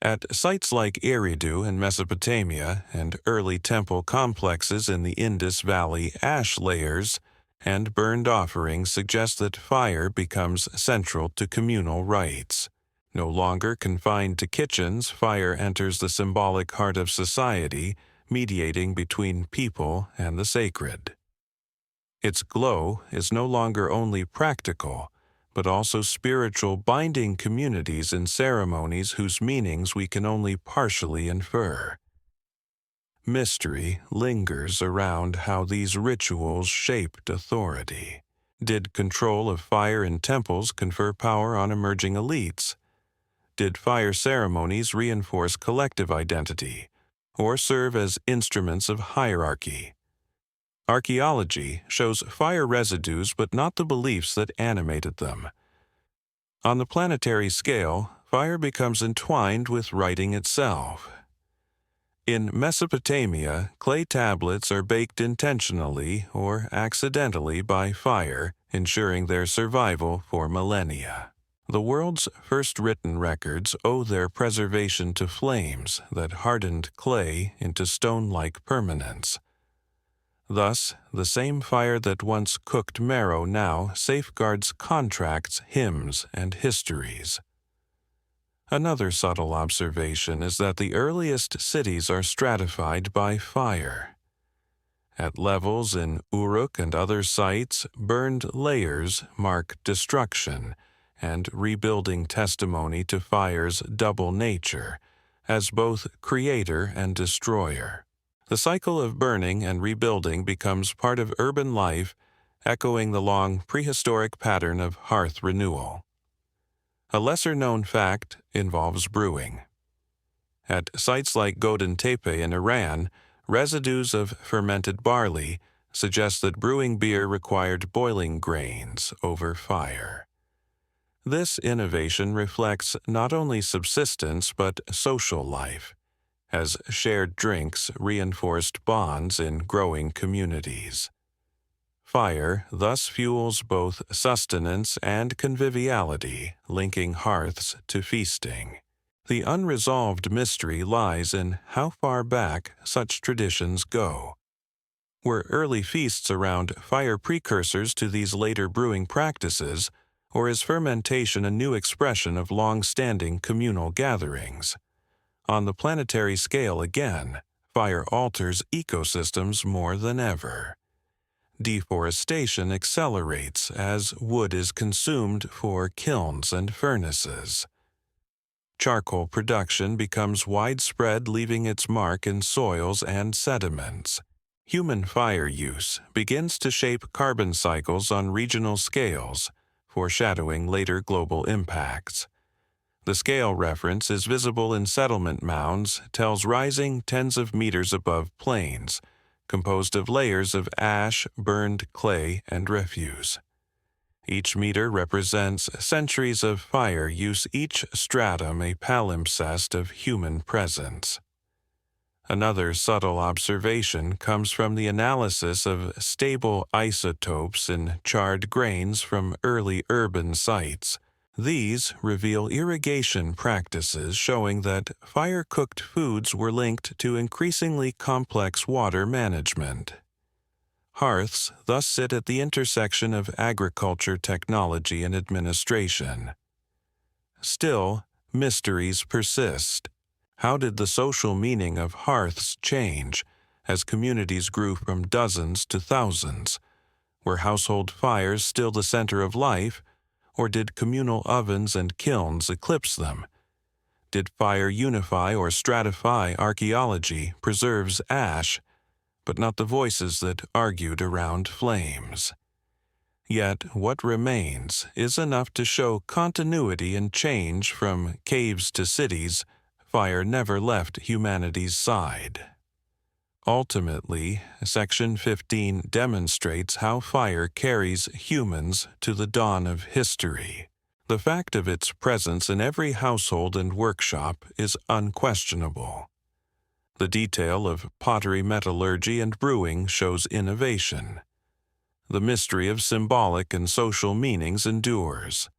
At sites like Eridu in Mesopotamia and early temple complexes in the Indus Valley, ash layers and burned offerings suggest that fire becomes central to communal rites. No longer confined to kitchens, fire enters the symbolic heart of society, mediating between people and the sacred. Its glow is no longer only practical, but also spiritual, binding communities in ceremonies whose meanings we can only partially infer. Mystery lingers around how these rituals shaped authority. Did control of fire in temples confer power on emerging elites? Did fire ceremonies reinforce collective identity, or serve as instruments of hierarchy? Archaeology shows fire residues but not the beliefs that animated them. On the planetary scale, fire becomes entwined with writing itself. In Mesopotamia, clay tablets are baked intentionally or accidentally by fire, ensuring their survival for millennia. The world's first written records owe their preservation to flames that hardened clay into stone-like permanence. Thus, the same fire that once cooked marrow now safeguards contracts, hymns, and histories. Another subtle observation is that the earliest cities are stratified by fire. At levels in Uruk and other sites, burned layers mark destruction and rebuilding testimony to fire's double nature, as both creator and destroyer. The cycle of burning and rebuilding becomes part of urban life, echoing the long prehistoric pattern of hearth renewal. A lesser-known fact involves brewing. At sites like Godin Tepe in Iran, residues of fermented barley suggest that brewing beer required boiling grains over fire. This innovation reflects not only subsistence but social life, as shared drinks reinforced bonds in growing communities. Fire thus fuels both sustenance and conviviality, linking hearths to feasting. The unresolved mystery lies in how far back such traditions go. Were early feasts around fire precursors to these later brewing practices, or is fermentation a new expression of long-standing communal gatherings? On the planetary scale again, fire alters ecosystems more than ever. Deforestation accelerates as wood is consumed for kilns and furnaces. Charcoal production becomes widespread, leaving its mark in soils and sediments. Human fire use begins to shape carbon cycles on regional scales, foreshadowing later global impacts. The scale reference is visible in settlement mounds, tells rising tens of meters above plains, composed of layers of ash, burned clay, and refuse. Each meter represents centuries of fire use, each stratum a palimpsest of human presence. Another subtle observation comes from the analysis of stable isotopes in charred grains from early urban sites. These reveal irrigation practices showing that fire-cooked foods were linked to increasingly complex water management. Hearths thus sit at the intersection of agriculture, technology, and administration. Still, mysteries persist. How did the social meaning of hearths change as communities grew from dozens to thousands? Were household fires still the center of life, or did communal ovens and kilns eclipse them? Did fire unify or stratify? Archaeology preserves ash, but not the voices that argued around flames. Yet what remains is enough to show continuity and change. From caves to cities, fire never left humanity's side. Ultimately, Section 15 demonstrates how fire carries humans to the dawn of history. The fact of its presence in every household and workshop is unquestionable. The detail of pottery metallurgy and brewing shows innovation. The mystery of symbolic and social meanings endures.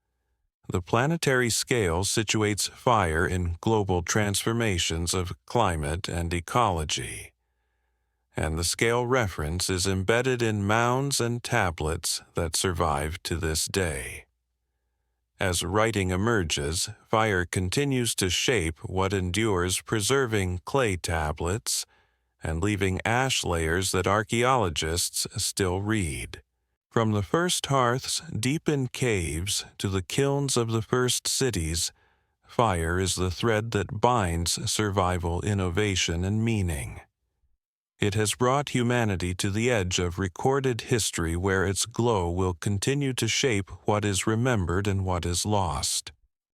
The planetary scale situates fire in global transformations of climate and ecology. And the scale reference is embedded in mounds and tablets that survive to this day. As writing emerges, fire continues to shape what endures, preserving clay tablets and leaving ash layers that archaeologists still read. From the first hearths deep in caves to the kilns of the first cities, fire is the thread that binds survival, innovation, and meaning. It has brought humanity to the edge of recorded history, where its glow will continue to shape what is remembered and what is lost.